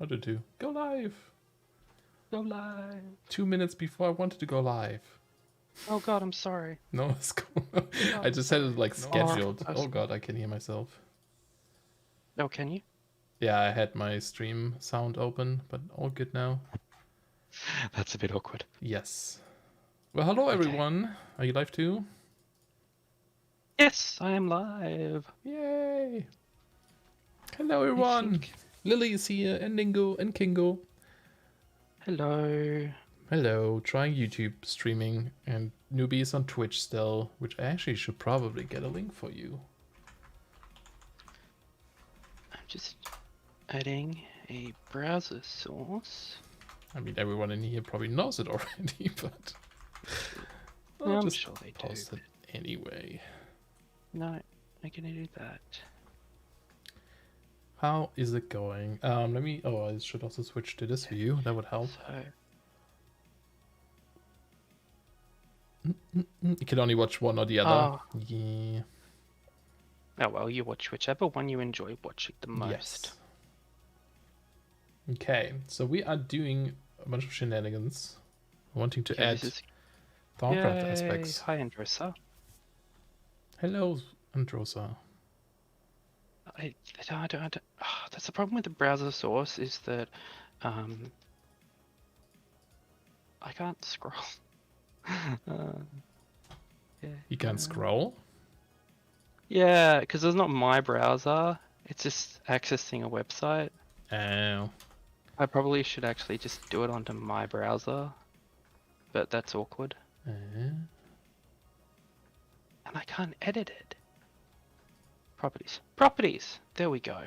What to do? Go live. Go live. 2 minutes before I wanted to go live. Oh god, I'm sorry. No, it's cool. I just had it like scheduled. Oh god, I can hear myself. Oh, can you? Yeah, I had my stream sound open, but all good now. That's a bit awkward. Yes. Well, hello everyone. Are you live too? Yes, I am live. Yay! Hello everyone. Lily is here, and Ningo, and Kingo. Hello. Hello. Trying YouTube streaming, and Nooby is on Twitch still, which I actually should probably get a link for you. I'm just adding a browser source. I mean, everyone in here probably knows it already, but I'm just sure they post do. It anyway. No, I'm gonna do that. How is it going? Let me. Oh, I should also switch to this view. That would help. So, You can only watch one or the other. Oh. Yeah. Oh well, you watch whichever one you enjoy watching the most. Yes. Okay, so we are doing a bunch of shenanigans, wanting to add Thaumcraft Aspects. Hi, Androsa. Hello, Androsa. I don't. Oh, that's the problem with the browser source is that I can't scroll. Yeah. You can't scroll? Yeah, because it's not my browser. It's just accessing a website. Oh. I probably should actually just do it onto my browser, but that's awkward. And I can't edit it. Properties. Properties! There we go.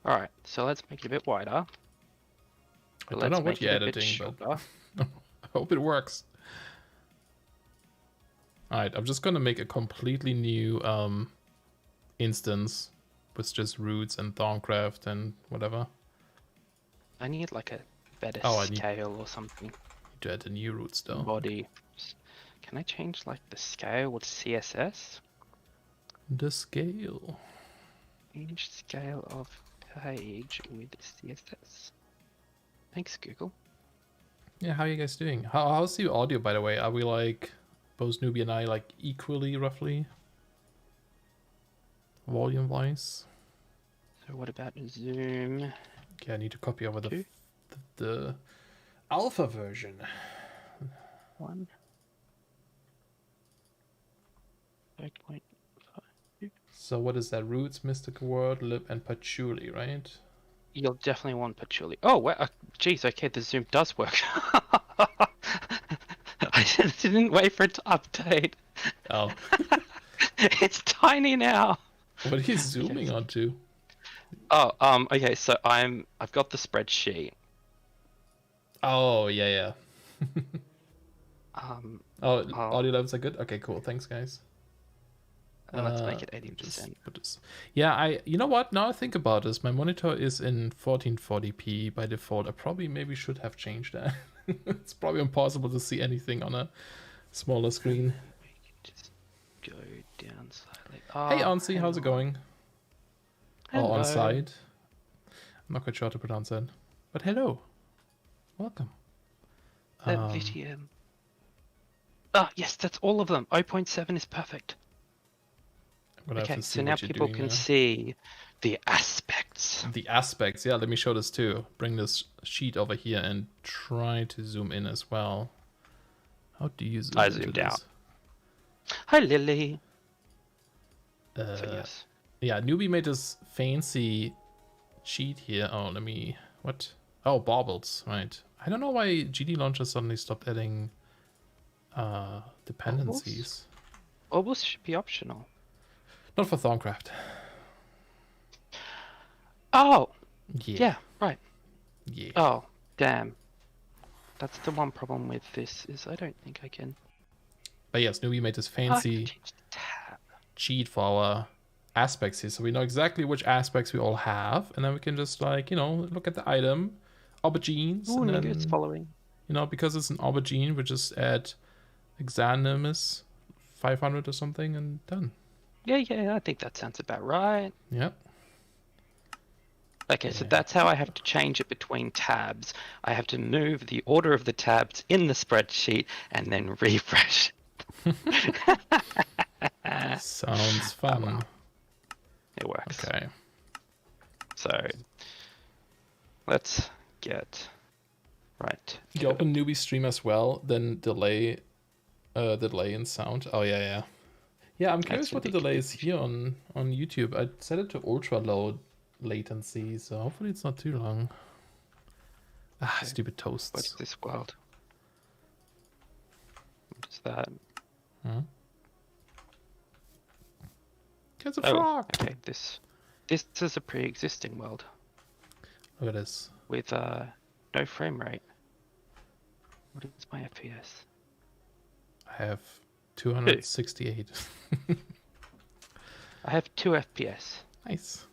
Alright, so let's make it a bit wider. I don't know what you're editing, but I hope it works. Alright, I'm just gonna make a completely new instance with just roots and Thaumcraft and whatever. I need like a better scale or something. To add the new roots though. Body. Can I change like the scale with CSS? The scale. Change scale of page with CSS. Thanks, Google. Yeah, how are you guys doing? How's the audio, by the way? Are we like, both Nooby and I, like equally, roughly? Volume-wise? So what about Zoom? Okay, I need to copy over the alpha version. 1. 8.5. So what is that? Roots, mystical word, lip, and patchouli, right? You'll definitely want patchouli. Oh, well, geez, okay, the zoom does work. I didn't wait for it to update. Oh. It's tiny now. What are you zooming onto? Oh, okay, so I've got the spreadsheet. Oh, yeah. Audio levels are good? Okay, cool. Thanks, guys. And let's make it 80%. Yeah, you know what? Now I think about this, my monitor is in 1440p by default. I probably maybe should have changed that. It's probably impossible to see anything on a smaller screen. We can just go down slightly. Hey, Ansi, how's it going? Hello. Oh, on side. I'm not quite sure how to pronounce that. But hello. Welcome. Lithium. Yes, that's all of them. 0.7 is perfect. Okay, so now people can see the aspects. The aspects, yeah, let me show this too. Bring this sheet over here and try to zoom in as well. How do you zoom in? I zoomed out. Hi, Lily. Yes. Yeah, Nooby made this fancy sheet here. Oh, let me... What? Oh, baubles, right. I don't know why GD Launcher suddenly stopped adding dependencies. Baubles should be optional. Not for Thaumcraft. Oh! Yeah, right. Yeah. Oh, damn. That's the one problem with this, is I don't think I can... But yes, Nooby made this fancy sheet for our aspects here. So we know exactly which aspects we all have. And then we can just like, you know, look at the item, aubergines. Ooh, and then, it's following. You know, because it's an aubergine, we just add Exanimus 500 or something and done. Yeah, I think that sounds about right. Yep. Okay, so that's how I have to change it between tabs. I have to move the order of the tabs in the spreadsheet and then refresh. Sounds fun. Oh, well. It works. Okay. So let's get right. You open Nooby stream as well, then delay in sound. Oh yeah. Yeah, I'm curious what the delay is here on YouTube. I set it to ultra low latency, so hopefully it's not too long. Ah, okay. Stupid toasts. What's this world? What's that? Huh? There's a frog. Okay, this is a pre-existing world. Look at this. With no frame rate. What is my FPS? I have 268. I have 2 FPS. Nice.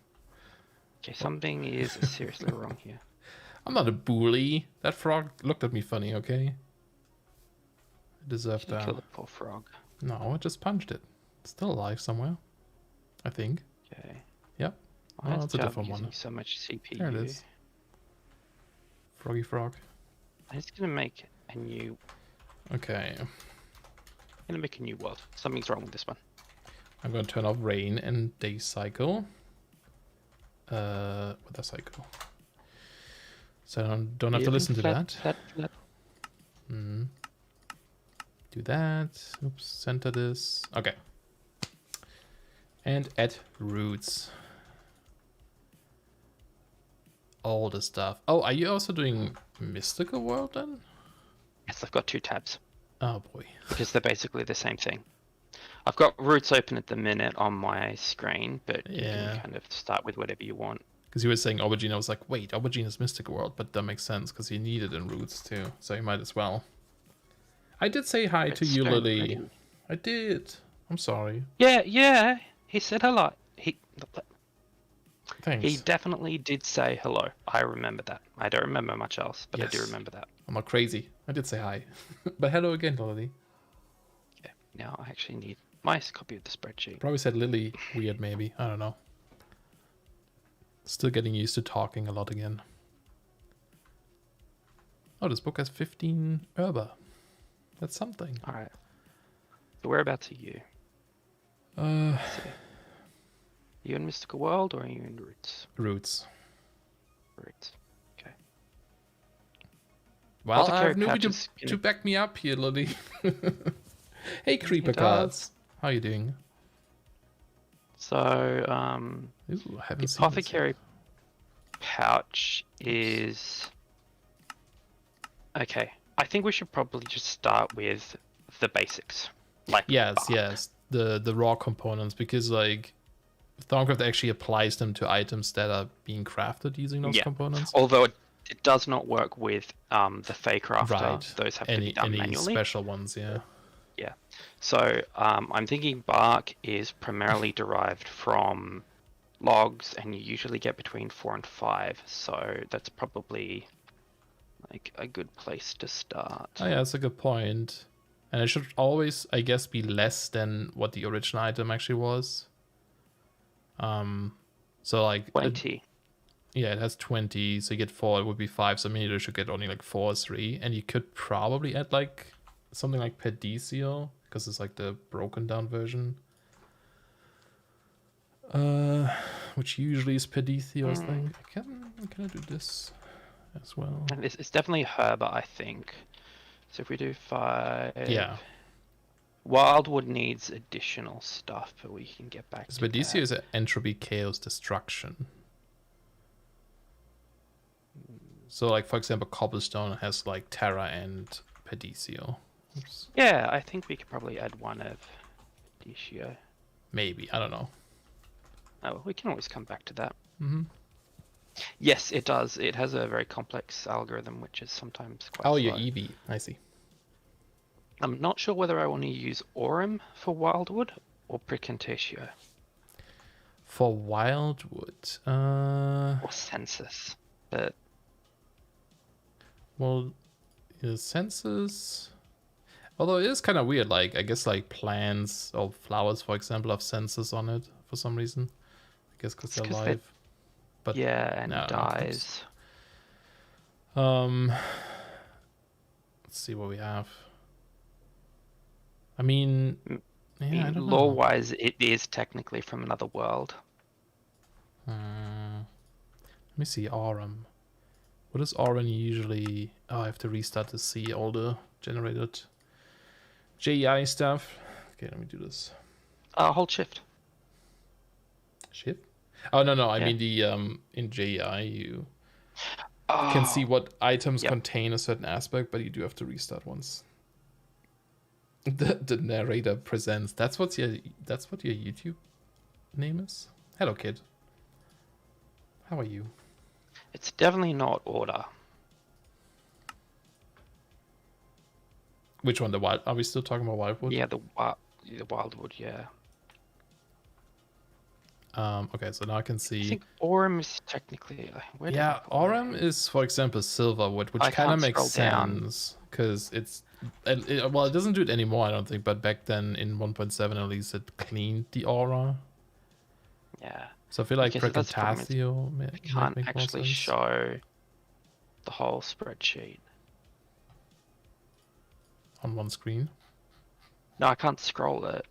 Okay, something is seriously wrong here. I'm not a bully. That frog looked at me funny, okay? I deserve that. Kill the poor frog. No, I just punched it. It's still alive somewhere, I think. Okay. Yep. Oh, that's a different one. So much CPU. There it is. Froggy frog. I'm just gonna make a new. Okay. I'm gonna make a new world. Something's wrong with this one. I'm gonna turn off rain and day cycle. With the cycle. So I don't have to listen to that. Flat. Do that. Oops, center this. Okay. And add roots. All the stuff. Oh, are you also doing Mystical World then? Yes, I've got 2 tabs. Oh boy. Because they're basically the same thing. I've got roots open at the minute on my screen, but you can kind of start with whatever you want. Because you were saying Aubergine, I was like, wait, Aubergine is Mystical World, but that makes sense because you need it in roots too, so you might as well. I did say hi to you, Lily. I did. I'm sorry. Yeah. He said hello. Thanks. He definitely did say hello. I remember that. I don't remember much else, but yes. I do remember that. I'm not crazy. I did say hi. But hello again, Lily. Yeah. Now I actually need my copy of the spreadsheet. Probably said Lily weird, maybe. I don't know. Still getting used to talking a lot again. Oh, this book has 15 herba. That's something. All right. So whereabouts are you? You in Mystical World or are you in Roots? Roots. Okay. Well, I have Nooby to back me up here, Lily. Hey, Creeper Cards. How are you doing? So, Ooh, I haven't the Apothecary pouch is... Okay, I think we should probably just start with the basics. Like yes, the raw components, because like Thaumcraft actually applies them to items that are being crafted using those components. Although it does not work with the fake crafter. Right. Those have to be done manually. Special ones, yeah. Yeah. So I'm thinking bark is primarily derived from logs, and you usually get between 4 and 5. So that's probably like a good place to start. Oh yeah, that's a good point. And it should always, I guess, be less than what the original item actually was. So like 20. It has 20, so you get 4, it would be 5, so maybe you should get only like 4 or 3. And you could probably add like something like Pedicio, because it's like the broken down version. Which usually is Pedicio's thing. Can I do this as well? And it's definitely Herba, I think. So if we do 5... Yeah. Wildwood needs additional stuff, but we can get back to that. Pedicio is an entropy chaos destruction. So like, for example, Cobblestone has like Terra and Pedicio. Oops. Yeah, I think we could probably add one of Pedicio. Maybe, I don't know. Oh, we can always come back to that. Mm-hmm. Yes, it does. It has a very complex algorithm, which is sometimes quite slow. Your Eevee. I see. I'm not sure whether I want to use Aurum for Wildwood or Precantatio. For Wildwood? Or Census. But... Well, the Census... Although it is kind of weird, like, I guess, like, plants or flowers, for example, have Census on it for some reason. I guess because they're live. But yeah, and no, dies. Let's see what we have. I mean, yeah, I don't know. Lore-wise, it is technically from another world. Let me see, Aurum. What is Aurum usually? Oh, I have to restart to see all the generated JEI stuff. Okay, let me do this. Hold shift. Shift? Oh, no, I mean the in JEI you can see what items contain a certain aspect, but you do have to restart once the narrator presents. That's what your YouTube name is? Hello, kid. How are you? It's definitely not order. Which one? The wild? Are we still talking about Wildwood? Yeah, the Wildwood. Yeah. Okay, so now I can see. I think Aurum is technically. Aurum is, for example, Silverwood, which kind of makes sense because it doesn't do it anymore, I don't think. But back then in 1.7, at least, it cleaned the aura. Yeah. So I feel like Precatatio can't actually show the whole spreadsheet on one screen. No, I can't scroll it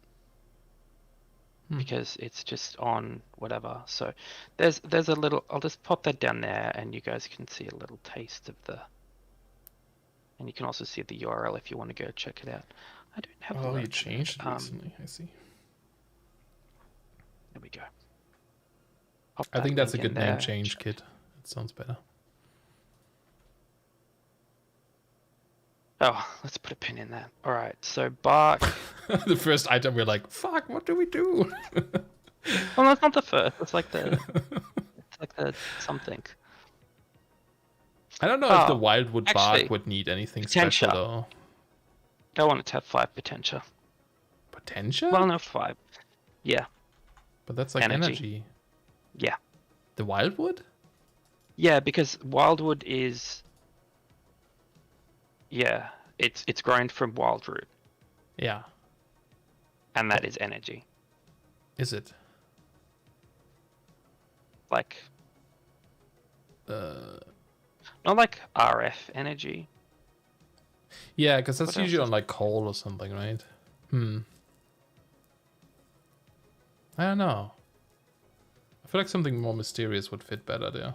because it's just on whatever. So there's a little. I'll just pop that down there, and you guys can see a little taste of the. And you can also see the URL if you want to go check it out. I don't have. Oh, you changed it recently. I see. There we go. I think that's a good name change, kid. It sounds better. Oh, let's put a pin in that. All right, so bark. The first item, we're like, fuck, what do we do? Well, that's not the first. It's like the something. I don't know if the Wildwood bark would need anything special, though. I want it to have 5 potential. Potential? Well, no, 5. Yeah. But that's like energy. Yeah. The Wildwood? Yeah, because Wildwood is... Yeah, it's grown from wild root. Yeah. And that is energy. Is it? Like... Not like RF energy. Yeah, because that's usually on like coal or something, right? I don't know. I feel like something more mysterious would fit better there.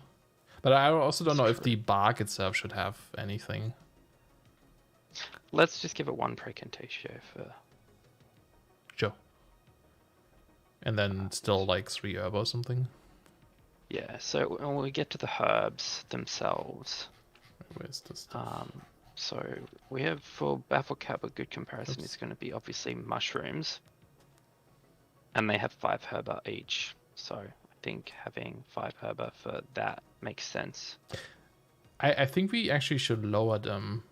But I also don't know if the bark itself should have anything. Let's just give it 1 precantatio for... Sure. And then still like 3 herb or something? Yeah, so when we get to the herbs themselves... Where's this? So we have for Bafflecap a good comparison is going to be obviously mushrooms. And they have 5 herba each. So I think having 5 herba for that makes sense. I think we actually should lower them.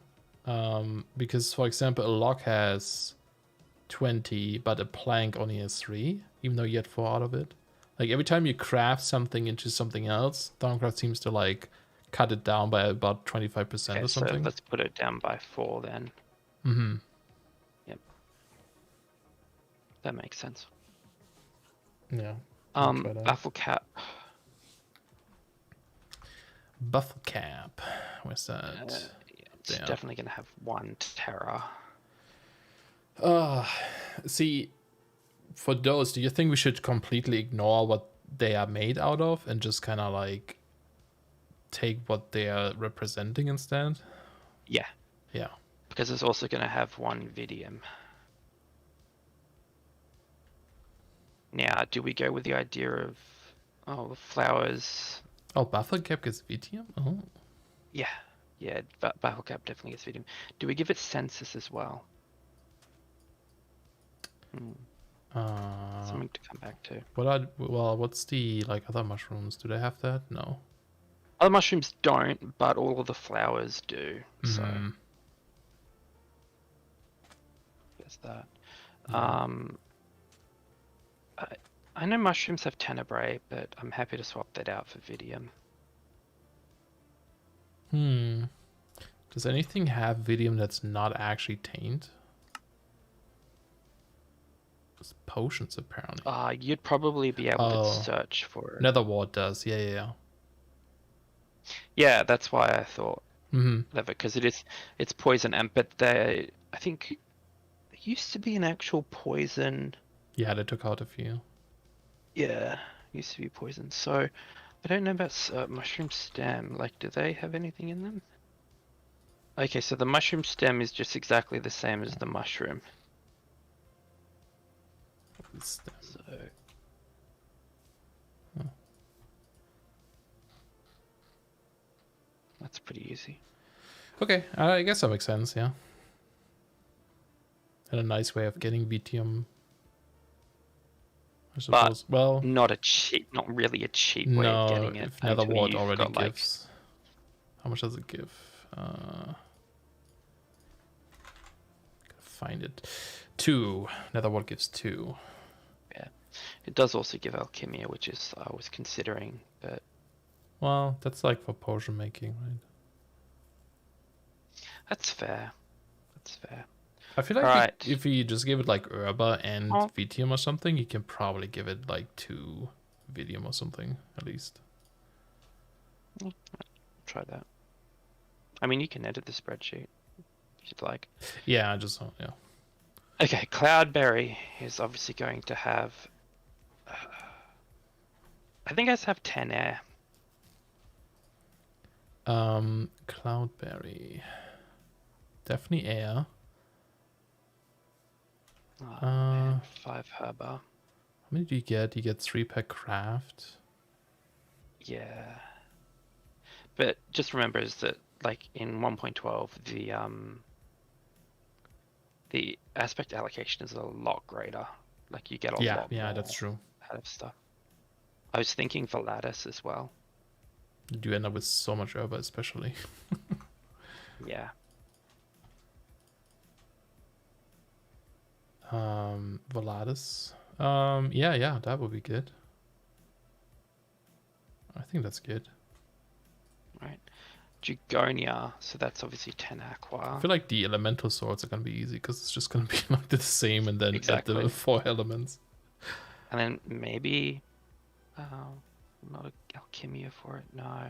Because, for example, a log has 20, but a plank only has 3, even though you get 4 out of it. Like, every time you craft something into something else, Thaumcraft seems to, like, cut it down by about 25% or something. So let's put it down by 4 then. Mm-hmm. Yep. That makes sense. Yeah. Bafflecap. Bafflecap. Where's that? It's definitely going to have 1 Terra. See, for those, do you think we should completely ignore what they are made out of and just kind of like take what they are representing instead? Yeah. Yeah. Because it's also going to have 1 Vidium. Now, do we go with the idea of flowers? Oh, Bafflecap gets Vidium? Oh. Yeah. Yeah, Battlecap definitely gets Vidium. Do we give it Census as well? Something to come back to. What's the other mushrooms? Do they have that? No. Other mushrooms don't, but all of the flowers do. So there's that. I know mushrooms have Tenebrae, but I'm happy to swap that out for Vidium. Does anything have Vidium that's not actually taint? There's potions apparently. You'd probably be able to search for it. Nether wart does, yeah. Yeah, that's why I thought Mm-hmm. because it's poison, but I think there used to be an actual poison. Yeah, they took out a few. Yeah, used to be poison. So I don't know about mushroom stem. Like, do they have anything in them? Okay, so the mushroom stem is just exactly the same as the mushroom. So. Oh. That's pretty easy. Okay, I guess that makes sense, yeah. And a nice way of getting VTM, I suppose. But well, not really a cheap way of getting it. If Nether Wart already got, gives. How much does it give? Gotta find it. 2. Nether Wart gives 2. Yeah, it does also give alchemia, which is I was considering, but. Well, that's like for potion making, right? That's fair. That's fair. I feel like if you just give it like Herba and Vitium or something, you can probably give it like 2 Vitium or something, at least. Try that. I mean, you can edit the spreadsheet if you'd like. Yeah, yeah. Okay, Cloudberry is obviously going to have... I think I have 10 air. Cloudberry. Definitely air. 5 herba. How many do you get? You get 3 per craft. Yeah. But just remember is that like in 1.12 the aspect allocation is a lot greater. Like you get a lot more. Yeah, that's true. Out of stuff. I was thinking Valatus as well. You do end up with so much herba, especially. Yeah. Valatus. Yeah, that would be good. I think that's good. Right. Jugonia, so that's obviously 10 aqua. I feel like the elemental swords are gonna be easy because it's just gonna be like the same and then add the 4 elements. And then maybe not a alchemia for it, no.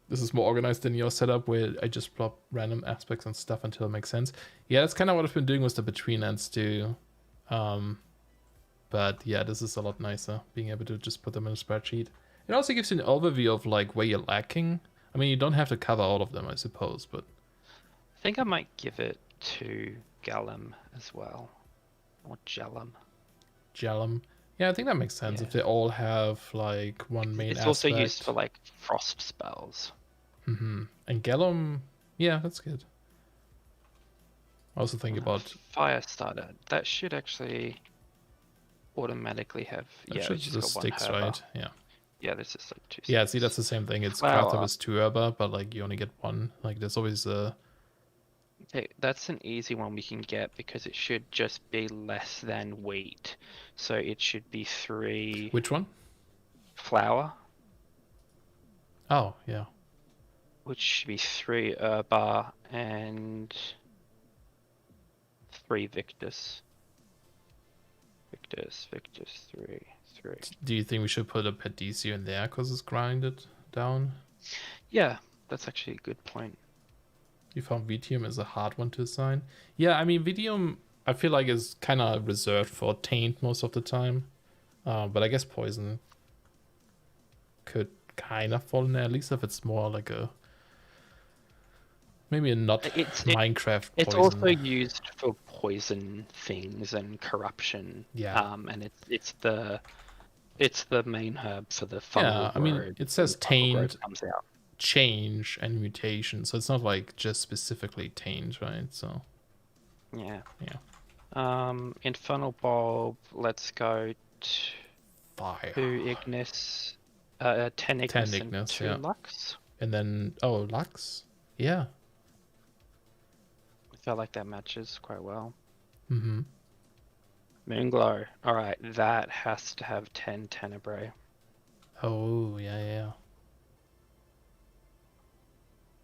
This is more organized than your setup where I just plop random aspects and stuff until it makes sense. Yeah, that's kind of what I've been doing with the between ends too. But yeah, this is a lot nicer, being able to just put them in a spreadsheet. It also gives you an overview of like where you're lacking. I mean, you don't have to cover all of them, I suppose, but... I think I might give it to Gallum as well. Or Jellum. Jellum. Yeah, I think that makes sense if they all have like one main aspect. It's also used for like frost spells. Mm-hmm. And Gallum, yeah, that's good. I also think about fire starter. That should actually automatically have. That should just sticks, right? Yeah. Yeah, there's just like 2. Yeah, see, that's the same thing. It's crafted with 2 herba, but like you only get 1. Like there's always a. Okay, that's an easy one we can get because it should just be less than wheat, so it should be 3. Which one? Flour. Oh yeah. Which should be 3 herba and 3 Victus. Victus, 3. Do you think we should put a Pedicio in there because it's grinded down? Yeah, that's actually a good point. You found Vitium as a hard one to assign. Yeah, I mean, Vitium, I feel like is kind of reserved for Taint most of the time. But I guess Poison could kind of fall in there, at least if it's more like a... Maybe a not Minecraft poison. It's also used for poison things and corruption. Yeah. And it's the main herb for the fungal. Yeah, I mean, it says Taint, comes out. Change, and mutation, so it's not like just specifically Taint, right? So. Yeah. Yeah. Infernal Bulb. Let's go Fire. 2 Ignis. 10 Ignis. 10 Ignis. And 2 Lux. And then Lux. Yeah. I feel like that matches quite well. Mm-hmm. Moonglow. Alright, that has to have 10 Tenebrae. Oh, yeah.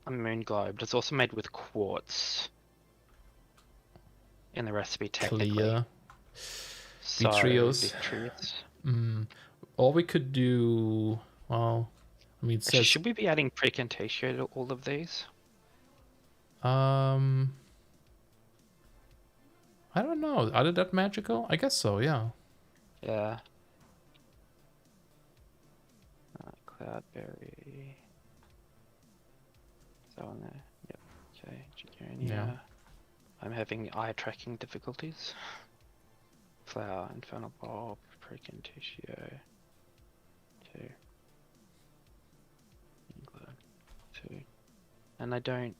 A Moonglow, but it's also made with quartz in the recipe technically. Clear. So, Vitreous. Or we could do... Well, I mean, it says... Should we be adding Precantatio to all of these? I don't know. Are they that magical? I guess so, yeah. Yeah. Cloudberry. Is that on there? Yep. Okay. Chiconia. Yeah. I'm having eye tracking difficulties. Flower, Infernal Bulb, Precantatio. 2. England. 2. And I don't.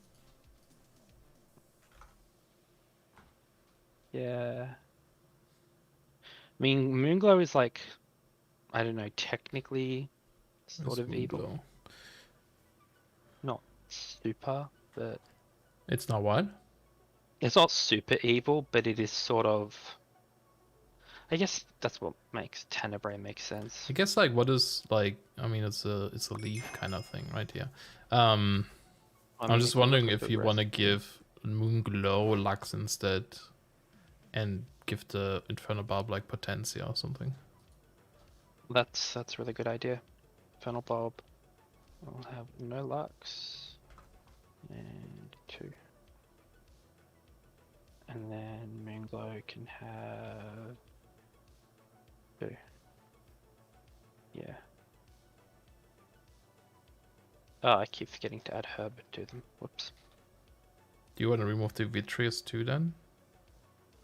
Yeah. I mean, Moonglow is like, I don't know, technically sort of evil. Not super, but... It's not what? It's not super evil, but it is sort of... I guess that's what makes Tenebrae make sense. I guess, like, what is, like... I mean, it's a leaf kind of thing, right? Yeah. I'm just wondering if you want to give Moonglow Lux instead and give the Infernal Bulb, like, Potentia or something. That's a really good idea. Infernal Bulb. I'll have no Lux. And 2. And then Moonglow can have 2. Yeah. Oh, I keep forgetting to add herb to them. Whoops. Do you want to remove the Vitreous too then?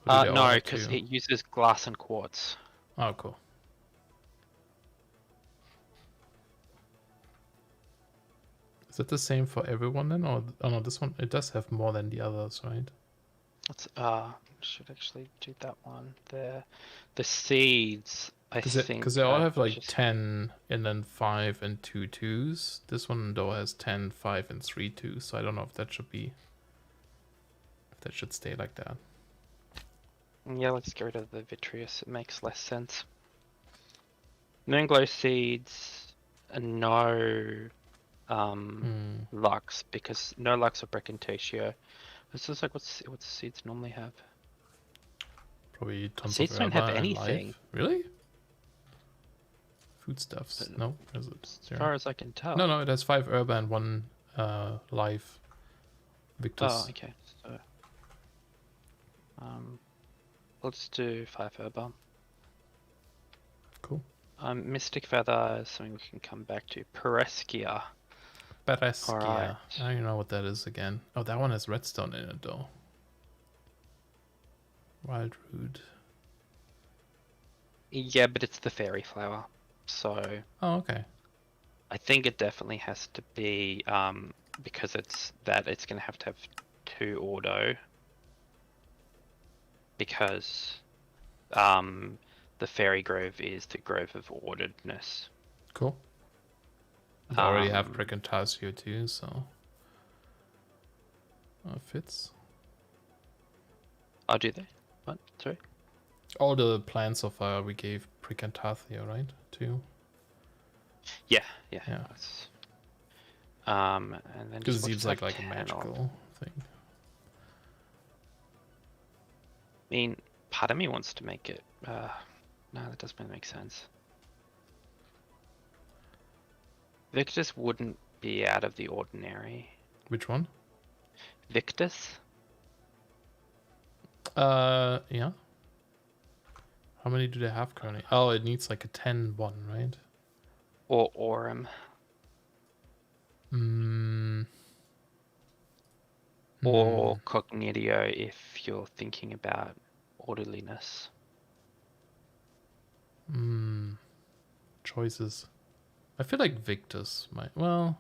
No, because it uses glass and quartz. Oh, cool. Is it the same for everyone then? Or oh no, this one, it does have more than the others, right? Let's should actually do that one there. The seeds, I think, because they all have like 10 and then 5 and 2 2s. This one though has 10, 5 and 3 2s. So I don't know if that should be, if that should stay like that. Yeah, let's get rid of the Vitreous. It makes less sense. Moonglow seeds, no Lux, because no Lux or Precantatio. This is like what seeds normally have. Probably tons seeds of don't have anything. Life. Really? Foodstuffs? No, is it? As far as I can tell. No, it has 5 herba and 1 life. Victus. Oh, okay. So, let's do 5 herba. Cool. Mystic Feather is something we can come back to. Pereskia. Pereskia. Right. I don't know what that is again. Oh, that one has redstone in it though. Wild Root. Yeah, but it's the fairy flower. So. Oh, okay. I think it definitely has to be because it's going to have 2 auto. Because the Fairy Grove is the Grove of Orderedness. Cool. I already have Precantatio too, so fits. Oh, do they? What? Sorry? All the plants so far we gave Precantatio, right? Too. Yeah. And then because it seems like a magical thing. I mean, part of me wants to make it. No, that doesn't make sense. Victus wouldn't be out of the ordinary. Which one? Victus? Yeah. How many do they have currently? Oh, it needs like a 10 one, right? Or Aurum. Or Cognitio if you're thinking about orderliness. Choices. I feel like Victus might. Well,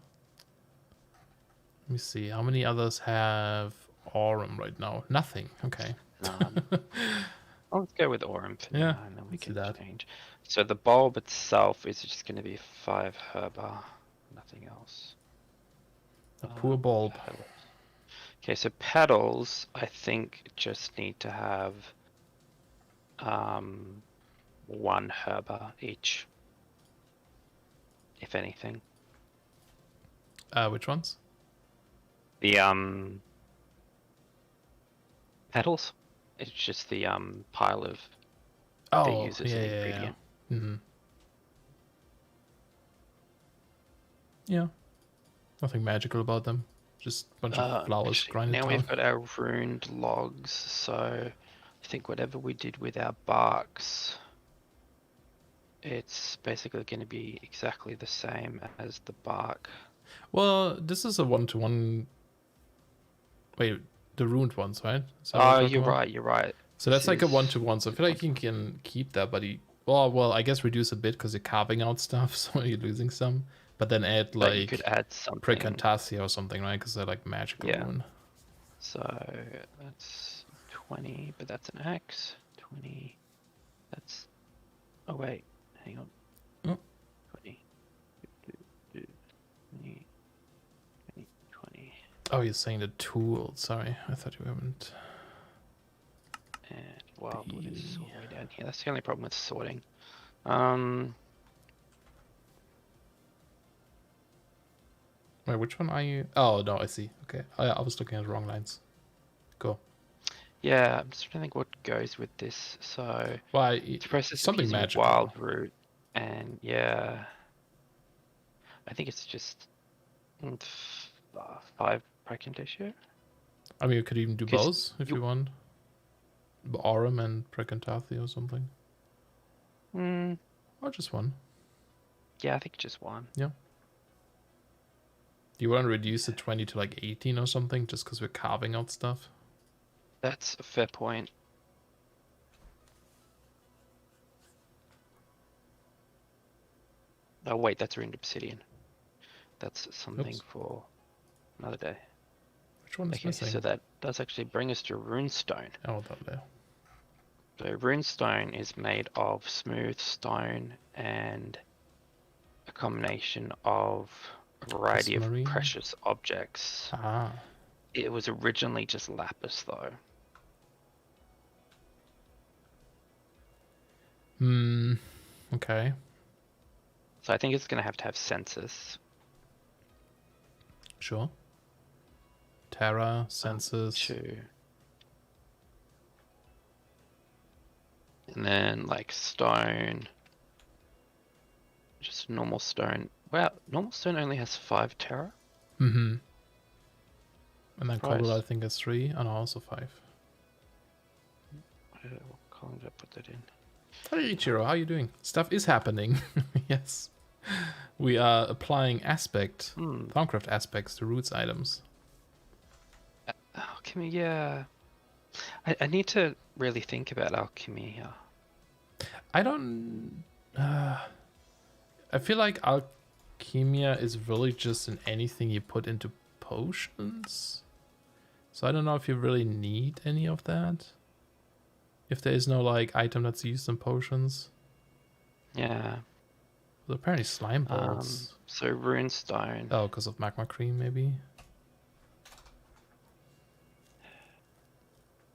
let me see. How many others have Aurum right now? Nothing. Okay. None. Well, let's go with Aurum for now, and then we can change. So the bulb itself is just going to be 5 herba, nothing else. A poor bulb. Petals. Okay, so petals, I think, just need to have 1 herba each, if anything. Which ones? The petals. It's just the pile of they use as an ingredient. Yeah. Yeah. Nothing magical about them. Just a bunch of flowers grinded now down. we've got our runed logs, so I think whatever we did with our barks, it's basically going to be exactly the same as the bark. Well, this is a 1-to-1. Wait, the ruined ones, right? Oh, you're right. You're right. So that's like a 1-to-1. So I feel like you can keep that, but well, I guess reduce a bit because you're carving out stuff, so you're losing some. But then add like you could add something. Precantasia or something, right? Because they're like magical rune. So that's 20, but that's an X. 20. That's. Oh wait, hang on. Oh. 20. 20. 20. Oh, you're saying the tool. Sorry, I thought you haven't. And wildwood is all the way down here. That's the only problem with sorting. Wait, which one are you? Oh, no, I see. Okay. I was looking at the wrong lines. Go. Yeah, I'm just trying to think what goes with this. So, well, it's process something magical. Wild root, and yeah, I think it's just 5 Precantasia. I mean, you could even do both if you want. Aurum and Precantasia or something. Or just one. Yeah, I think just one. Yeah. Do you want to reduce the 20 to like 18 or something just because we're carving out stuff? That's a fair point. Oh wait, that's ruined obsidian. That's something for another day. Which one is missing? So that does actually bring us to Runestone. Oh, that there. So Runestone is made of smooth stone and a combination of a variety of precious objects. Ah. It was originally just lapis, though. Okay. So I think it's going to have census. Sure. Terra, census. Sure. And then like stone. Just normal stone. Wow, normal stone only has 5 Terra. And then cobble I think is 3, and also 5. What column did I put that in? Hey Ichiro, how are you doing? Stuff is happening. Yes. We are applying Thaumcraft aspects to roots items. Alchemy, yeah. I need to really think about alchemy here. I don't... I feel like alchemia is really just in anything you put into potions. So I don't know if you really need any of that. If there is no like item that's used in potions. Yeah. Well, apparently slime balls. So runestone. Oh, because of magma cream maybe.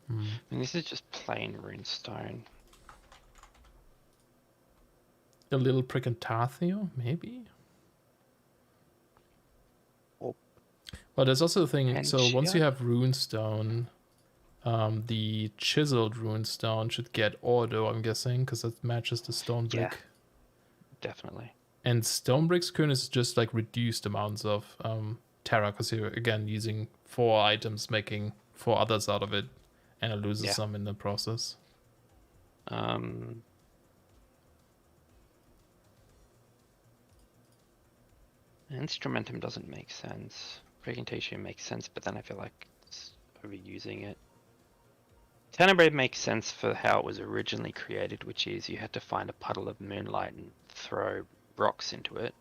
I mean, this is just plain runestone. A little Precantasia, maybe? Oh. Well, there's also the thing, so once you have runestone, the chiseled runestone should get ordo, I'm guessing, because that matches the stone brick. Yeah, definitely. And stone bricks current is just like reduced amounts of Terra, because you're again using 4 items, making 4 others out of it, and it loses some in the process. Instrumentum doesn't make sense. Precantation makes sense, but then I feel like it's overusing it. Tenebrae makes sense for how it was originally created, which is you had to find a puddle of moonlight and throw rocks into it.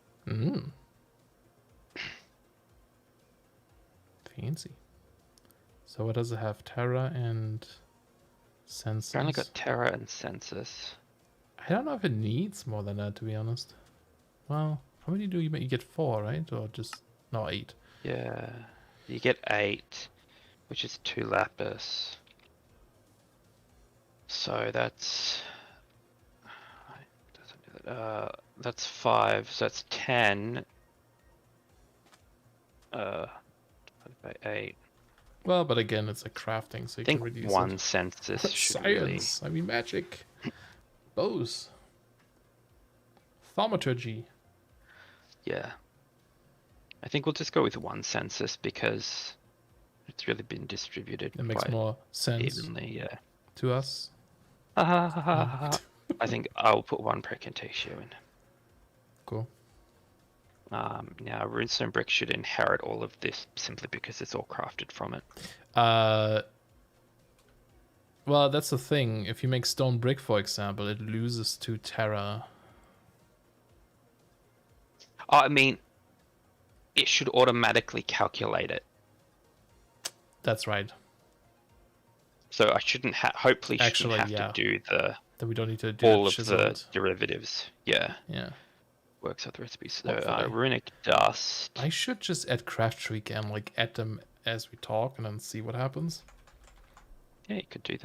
Fancy. So what does it have? Terra and census? I only got Terra and census. I don't know if it needs more than that, to be honest. Well, how many do you get? 4, right? Or just... no, 8. Yeah. You get 8, which is 2 lapis. So that's... that's 5, so that's 10. Divided by 8. Well, but again, it's a crafting, so you can reduce 1 census should Science! Really... I mean, magic. Bows. Thaumaturgy. Yeah. I think we'll just go with one census because it's really been distributed. It makes more sense evenly, yeah. To us. I think I'll put one precantatio in. Cool. Now, Runestone brick should inherit all of this simply because it's all crafted from it. Well, that's the thing. If you make stone brick, for example, it loses to Terra. I mean, it should automatically calculate it. That's right. So I shouldn't hopefully shouldn't have to do that we don't need to do all of the derivatives. Yeah. Yeah. Works with the recipes. So runic dust. I should just add craft tree again, like add them as we talk and then see what happens. Yeah, you could do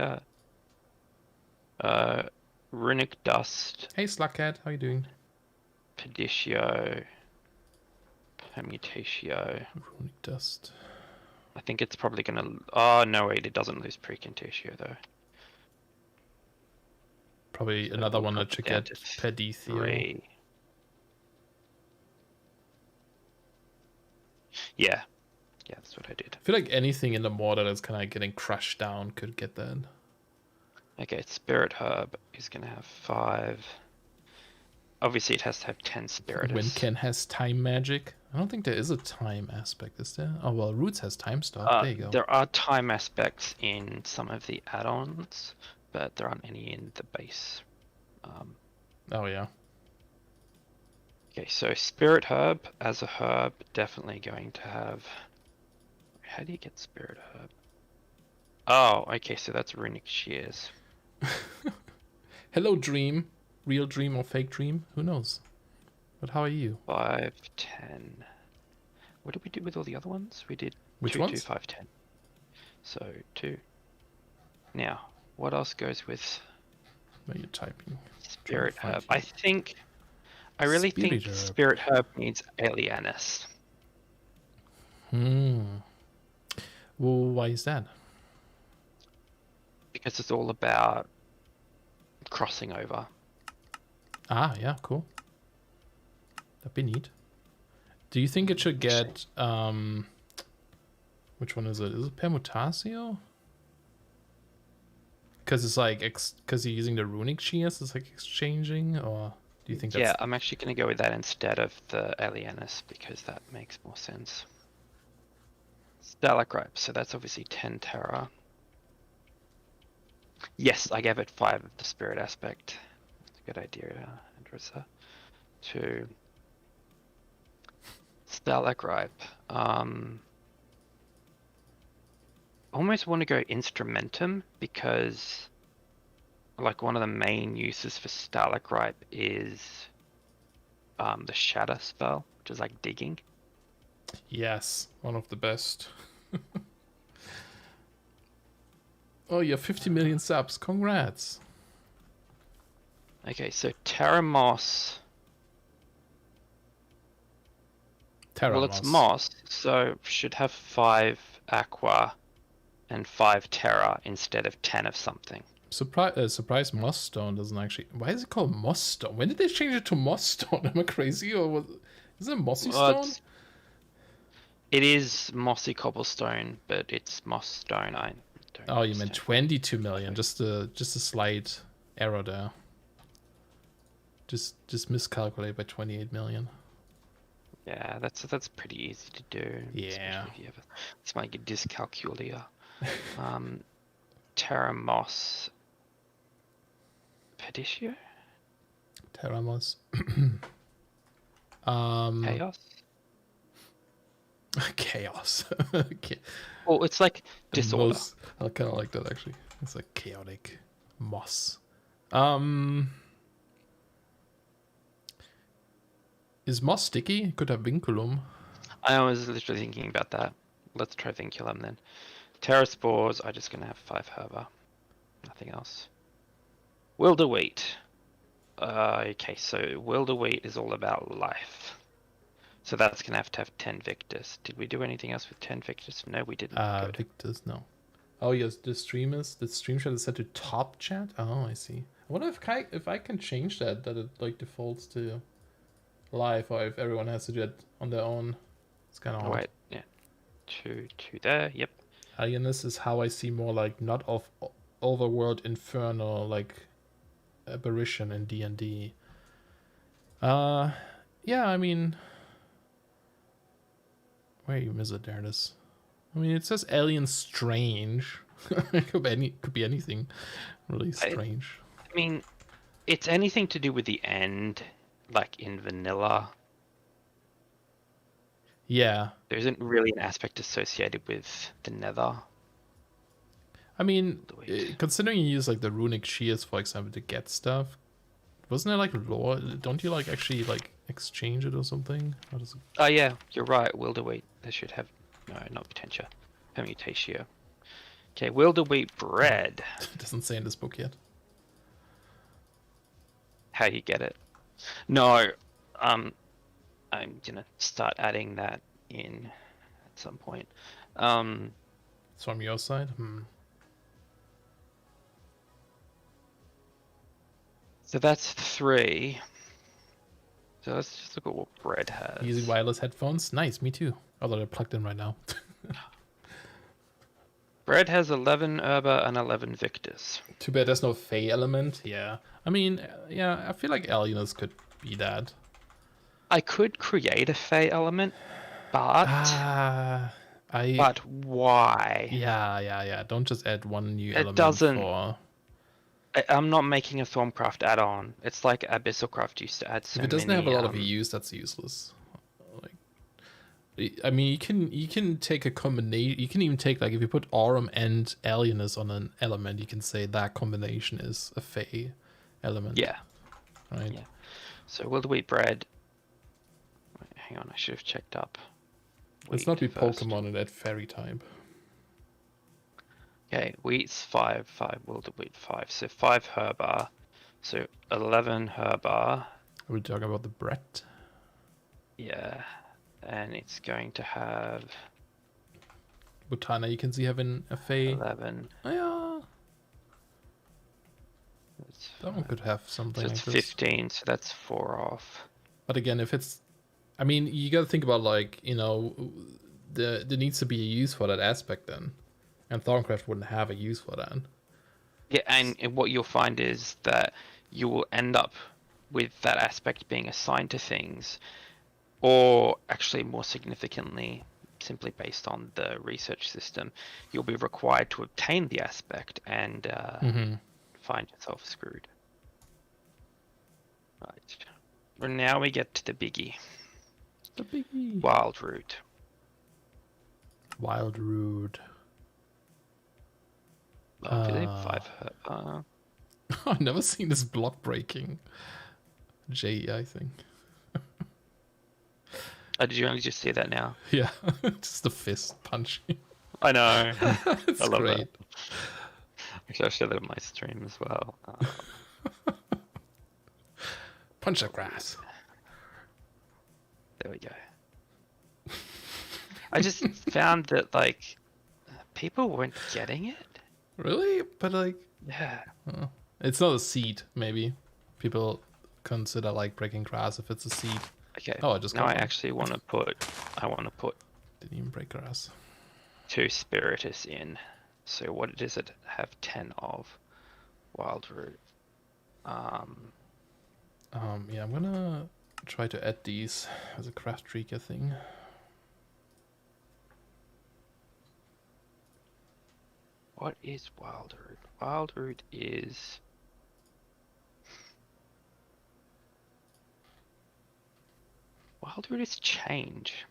that. Runic dust. Hey Slugcat, how you doing? Peditio. Permutatio. Runic dust. I think it's probably gonna. Oh no, wait! It doesn't lose precantatio though. Probably so another one that should get Pedithio. Yeah, that's what I did. I feel like anything in the mortar that's kind of getting crushed down could get that. Okay, spirit herb is gonna have 5. Obviously, it has to have 10 spiritus. When Ken has time magic. I don't think there is a time aspect, is there? Oh, well, Roots has time stuff. There you go. There are time aspects in some of the add-ons, but there aren't any in the base. Oh, yeah. Okay, so Spirit Herb as a herb, definitely going to have... How do you get Spirit Herb? Oh, okay, so that's Runic Shears. Hello, Dream. Real dream or fake dream? Who knows? But how are you? 5, 10. What did we do with all the other ones? We did Which 2, ones? 2, 5, 10. So 2. Now, what else goes with? Where are you typing? Spirit Herb. I really think Spirit Herb needs Alienus. Well, why is that? Because it's all about crossing over. Ah, yeah, cool. That'd be neat. Do you think it should get which one is it? Is it Permutatio? Because it's like because you're using the Runic Shears, it's like exchanging, or do you think that's... Yeah, I'm actually going to go with that instead of the Alienus because that makes more sense. Stalagripe, so that's obviously 10 Terra. Yes, I gave it 5 of the Spirit Aspect. That's a good idea, Andressa. 2. Stalagripe. Almost want to go Instrumentum because like one of the main uses for Stalagripe is the Shatter spell, which is like digging. Yes, one of the best. Oh, you have 50 million subs. Congrats. Okay, so Terra Moss. Well, it's moss, so should have 5 aqua and 5 terra instead of 10 of something. Surprise moss stone doesn't actually... Why is it called moss stone? When did they change it to moss stone? Am I crazy? Or is it mossy stone? It is mossy cobblestone, but it's moss stone. Oh, you meant 22 million. Just a slight error there. Just miscalculate by 28 million. Yeah, that's pretty easy to do. Yeah. It's like a dyscalculia. Terra Moss. Peditio? Terra Moss. Chaos? Chaos. Oh, it's like disorder. I kind of like that actually. It's like chaotic moss. Is moss sticky? It could have vinculum. I was literally thinking about that. Let's try vinculum then. Terra spores. I'm just gonna have 5 herba. Nothing else. Wilderwheat. Okay, so Wilderwheat is all about life. So that's gonna have to have 10 Victus. Did we do anything else with 10 Victus? No, we didn't. Victus, no. Oh yes, the stream chat is set to top chat. Oh, I see. I wonder if I can change that it like defaults to live, or if everyone has to do it on their own. It's kind of hard. Wait, yeah. 2 there, yep. Alienness is how I see more like not of overworld infernal like aberration in D&D. Yeah, I mean, where you miss it? There it is. I mean, it says alien strange. It could be anything really strange. I mean, it's anything to do with the end, like in vanilla. Yeah. There isn't really an aspect associated with the nether. I mean, considering you use like the Runic Shears, for example, to get stuff, wasn't there like lore? Don't you like actually like exchange it or something? How does it... Oh yeah, you're right. Wilderwheat. They should have not potential. Permutatio. Okay, wilderwheat bread. It doesn't say in this book yet. How you get it? No, I'm gonna start adding that in at some point. It's from your side. So that's 3. So let's just look at what bread has. Using wireless headphones? Nice, me too. Although they're plugged in right now. Bread has 11 Herba and 11 Victors. Too bad there's no Fey element. Yeah. I mean, yeah, I feel like alienness could be that. I could create a Fey element, but... But why? Yeah. Don't just add one new element. It doesn't... I'm not making a Thaumcraft add-on. It's like Abyssalcraft used to add so many... If it doesn't have a lot of use, that's useless. Like, I mean, you can take a combination. You can even take, like, if you put Aurum and alienness on an element, you can say that combination is a Fey element. Yeah. Right. Yeah. So wilderwheat bread. Wait, hang on, I should have checked up. Let's not be Pokemon and add fairy type. Okay, wheat's 5, wilderwheat 5. So 5 herba. So 11 herba. Are we talking about the bread? Yeah. And it's going to have... Botana, you can see having a Fey. 11. Oh, yeah. That one could have something. So it's like 15, so that's 4 off. But again, if it's... I mean, you gotta think about, like, you know, there needs to be a use for that aspect then. And Thaumcraft wouldn't have a use for that. Yeah, and what you'll find is that you will end up with that aspect being assigned to things, or actually more significantly, simply based on the research system, you'll be required to obtain the aspect and find yourself screwed. Right. Well, now we get to the biggie. The biggie. Wild root. Wild root. Oh, do they have 5 I've never seen this block breaking. J, I think. Oh, did you only just see that now? Yeah, just the fist punching. I know. It's I love great. It. Actually, I'll show that on my stream as well. Punch the grass. There we go. I just found that, like, people weren't getting it. Really? But, like... Yeah. It's not a seed, maybe. People consider, like, breaking grass if it's a seed. Okay. Oh, I just now I actually want to put... Didn't even break grass. 2 Spiritus in. So what does it have 10 of? Wild root. Yeah, I'm gonna try to add these as a craft trigger thing. What is wild root? Wild root is... Wild root is change.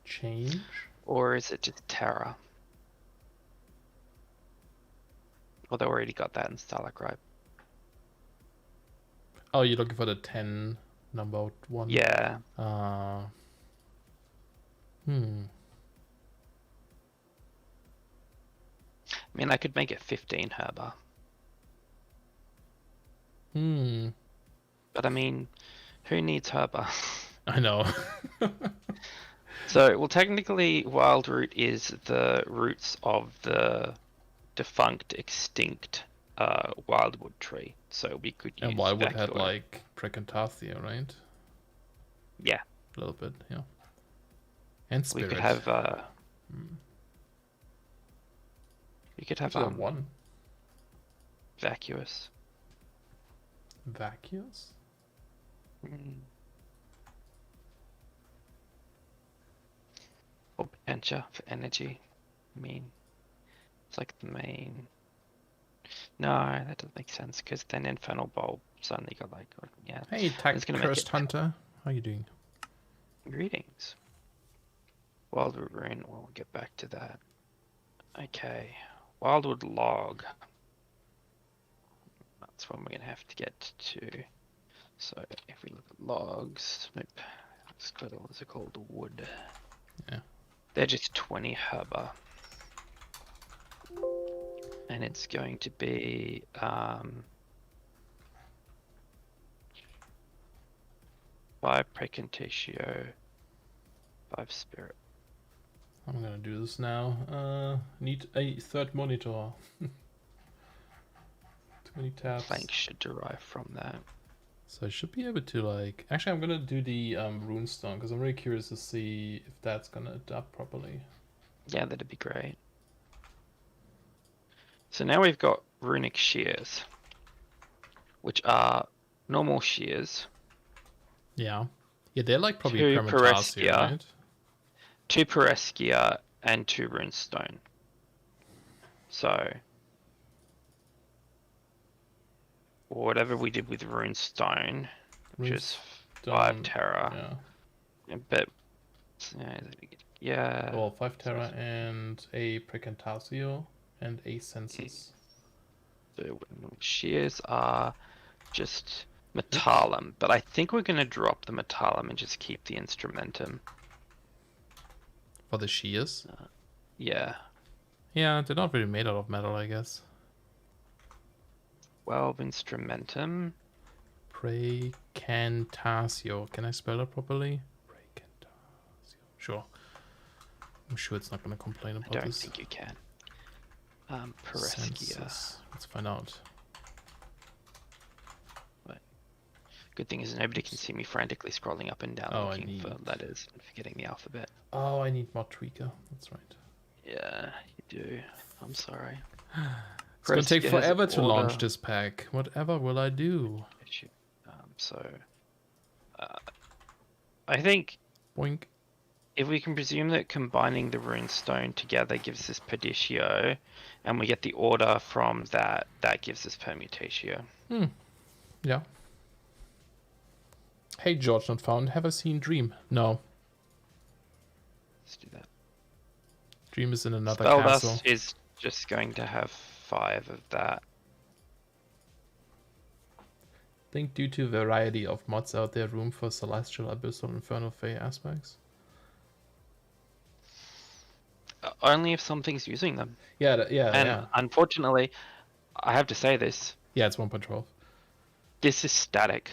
Change? Or is it just Terra? Well, they already got that in Starlight, right? Oh, you're looking for the 10 number 1? Yeah. I mean, I could make it 15 herba. But I mean, who needs herba? I know. So, well, technically, wild root is the roots of the defunct, extinct wildwood tree, so we could use. And wildwood had like Precantathia, right? Yeah. A little bit, yeah. And spirit. We could have. We could have one. Vacuous. Vacuous? Or potential for energy. I mean, it's like the main. No, that doesn't make sense because then Infernal Bulb suddenly got like, yeah. Hey, Cursed Hunter, how you doing? Greetings. Wildwood Rune, we'll get back to that. Okay, Wildwood Log. That's one we're gonna have to get to. So if we look at logs, nope. Those are called wood. Yeah. They're just 20 herba. And it's going to be 5 Precantatio, 5 spirit. I'm gonna do this now. Need a third monitor. Too many tabs. Flank should derive from that. So I should be able to like. Actually, I'm gonna do the Runestone because I'm really curious to see if that's gonna adapt properly. Yeah, that'd be great. So now we've got Runic Shears, which are normal shears. Yeah. Yeah, they're like probably Permatarsia, right? 2 Pereskia and 2 Runestone. So whatever we did with Runestone, which is 5 Terra. Yeah. But yeah. Well, 5 Terra and a Precantatio and a Census. So shears are just Metallum, but I think we're going to drop the Metallum and just keep the Instrumentum. For the shears? Yeah. Yeah, they're not really made out of metal, I guess. 12 Instrumentum. Precantatio. Can I spell it properly? Precantatio. Sure. I'm sure it's not going to complain about this. I don't think you can. Pereskia. Let's find out. But good thing is nobody can see me frantically scrolling up and down looking for letters and forgetting the alphabet. Oh, I need more tweaker. That's right. Yeah, you do. I'm sorry. It's going to take forever to launch this pack. Whatever will I do? I think... Boink. If we can presume that combining the Runestone together gives us Perdicio, and we get the order from that, that gives us Permutatio. Yeah. Hey, George not found. Have I seen Dream? No. Let's do that. Dream is in another Spell castle. Dust is just going to have 5 of that. Think due to variety of mods out there, room for Celestial, Abyssal, Infernal, Fey aspects? Only if something's using them. Yeah, and unfortunately, I have to say this. Yeah, it's 1.12. This is static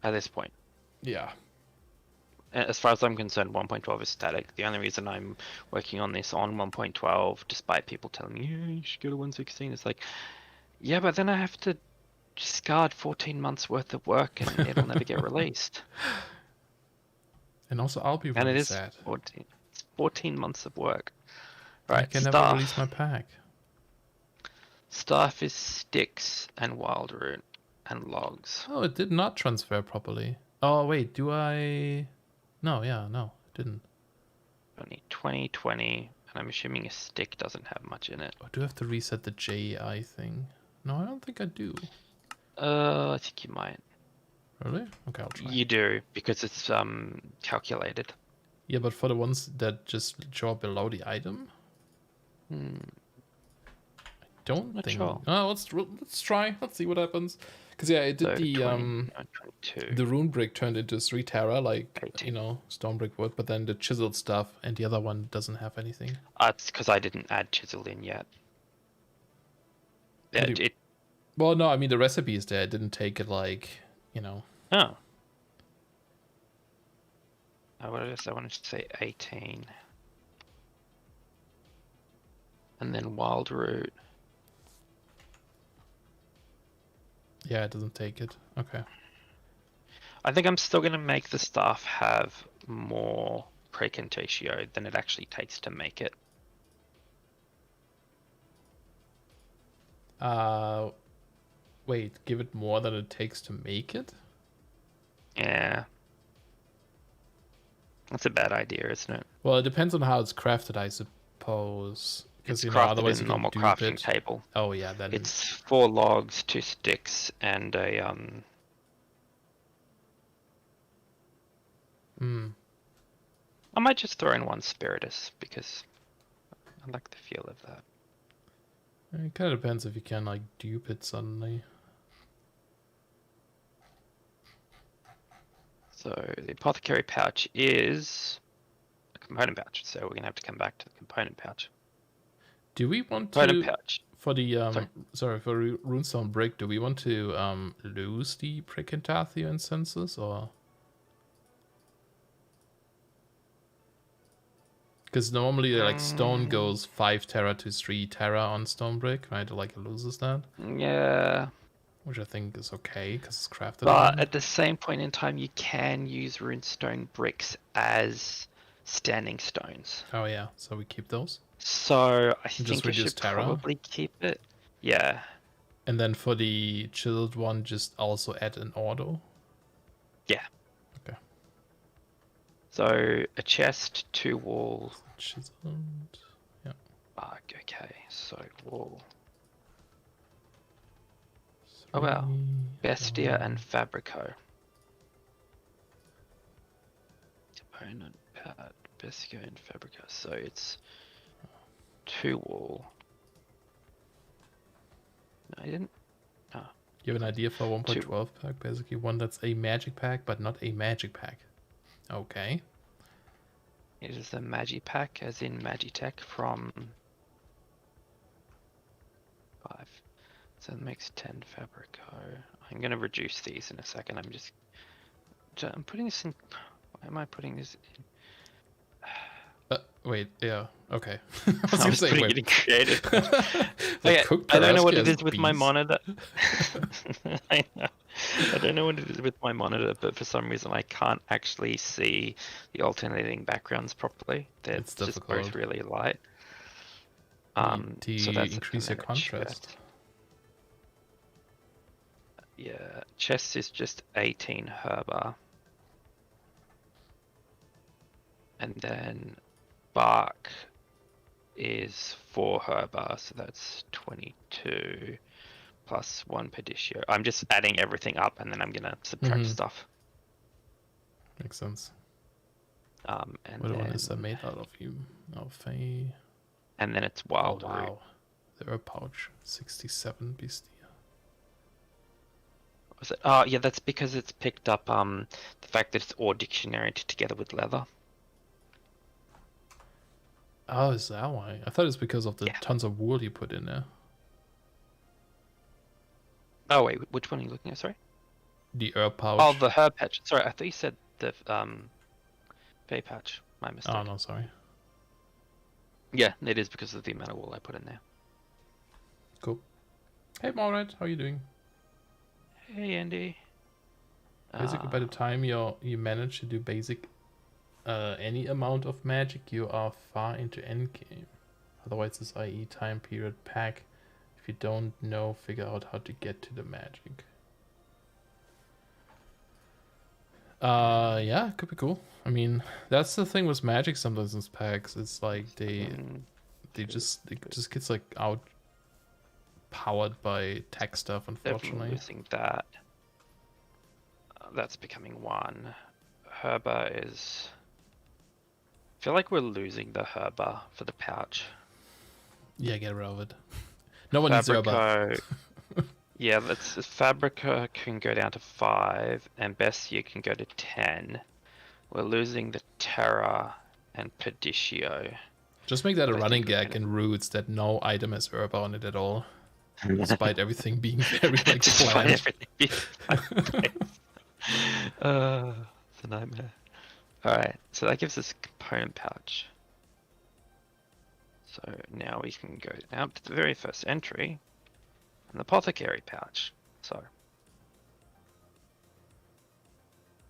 at this point. Yeah. As far as I'm concerned, 1.12 is static. The only reason I'm working on this on 1.12, despite people telling me, yeah, you should go to 1.16, it's like, yeah, but then I have to discard 14 months worth of work and it'll never get released. And also, I'll be really sad. 14 months of work. Right, I can never release my pack. Staff is sticks and wild root and logs. Oh, it did not transfer properly. Oh, wait, do I... No, it didn't. Only 20, and I'm assuming a stick doesn't have much in it. Oh, do I have to reset the JI thing? No, I don't think I do. I think you might. Really? Okay, I'll try. You do, because it's calculated. Yeah, but for the ones that just show up below the item? I don't think. Sure. Oh, let's try. Let's see what happens. Because yeah, it did the rune brick turned into 3 Terra, like 18. Stone brick wood, but then the chiseled stuff and the other one doesn't have anything. It's because I didn't add chisel in yet. Yeah, well, no, I mean the recipe is there. It didn't take it like, Oh. I wanted to say 18. And then wild root. Yeah, it doesn't take it. Okay. I think I'm still going to make the staff have more precontatio than it actually takes to make it. Wait, give it more than it takes to make it? Yeah. That's a bad idea, isn't it? Well, it depends on how it's crafted, I suppose. Because otherwise in a normal crafting table. Oh yeah, then it's 4 logs, 2 sticks, and a I might just throw in 1 spiritus because I like the feel of that. It kind of depends if you can like dupe it suddenly. So the apothecary pouch is a component pouch, so we're gonna have to come back to the component pouch. Do we want component pouch for the for Runestone brick? Do we want to lose the precontatio incenses or? Because normally like stone goes 5 Terra to 3 Terra on stone brick, right? Like it loses that. Yeah. Which I think is okay because it's crafted. But at the same point in time, you can use runestone bricks as standing stones. Oh yeah, so we keep those. So I think we should probably keep it. Yeah. And then for the chilled one, just also add an auto. Yeah. Okay. So a chest, 2 wall. Chiseled. Yeah. Okay. So wall. Oh wow. Bestia and Fabrico. Component pad, Bestia and Fabrico. So it's 2 wall. No, I didn't. Oh. You have an idea for 1.12 pack? Basically one that's a magic pack, but not a magic pack. Okay. It is the Magi pack, as in Magitech from 5. So it makes 10 Fabrico. I'm going to reduce these in a second. I'm putting this in. Why am I putting this in? Wait, yeah, okay. I was putting it in creative. Okay, I don't know what it is with my monitor. I know. I don't know what it is with my monitor, but for some reason I can't actually see the alternating backgrounds properly. They're just both really light. So that's increase your contrast. Yeah, chest is just 18 herba. And then bark is 4 herba, so that's 22 plus 1 peditio. I'm just adding everything up and then I'm gonna subtract stuff. Makes sense. And what one is that made out of? And then it's wild root. Wow. The herb pouch, 67 bestia. Was it? Oh yeah, that's because it's picked up the fact that it's all dictionary together with leather. Oh, is that why? I thought it's because of the tons of wool you put in there. Oh wait, which one are you looking at? Sorry. The herb pouch. Oh, the herb patch. Sorry, I thought you said the bay patch. My mistake. Oh no, sorry. Yeah, it is because of the amount of wool I put in there. Cool. Hey, Maureen, how are you doing? Hey, Andy. Basically, by the time you manage to do basic any amount of magic, you are far into endgame. Otherwise, this IE time period pack. If you don't know, figure out how to get to the magic. Yeah, it could be cool. I mean, that's the thing with magic sometimes in packs. It's like they just gets like out powered by tech stuff, unfortunately. Losing that. That's becoming 1. Herba is. I feel like we're losing the herba for the pouch. Yeah, get rid of it. No one needs herba. Yeah, Fabrica can go down to 5, and Bestia can go to 10. We're losing the Terra and Peditio. Just make that a running gag in Roots that no item has herba on it at all. Despite everything being very like planned. It's a nightmare. Alright, so that gives us a component pouch. So now we can go out to the very first entry, an apothecary pouch. So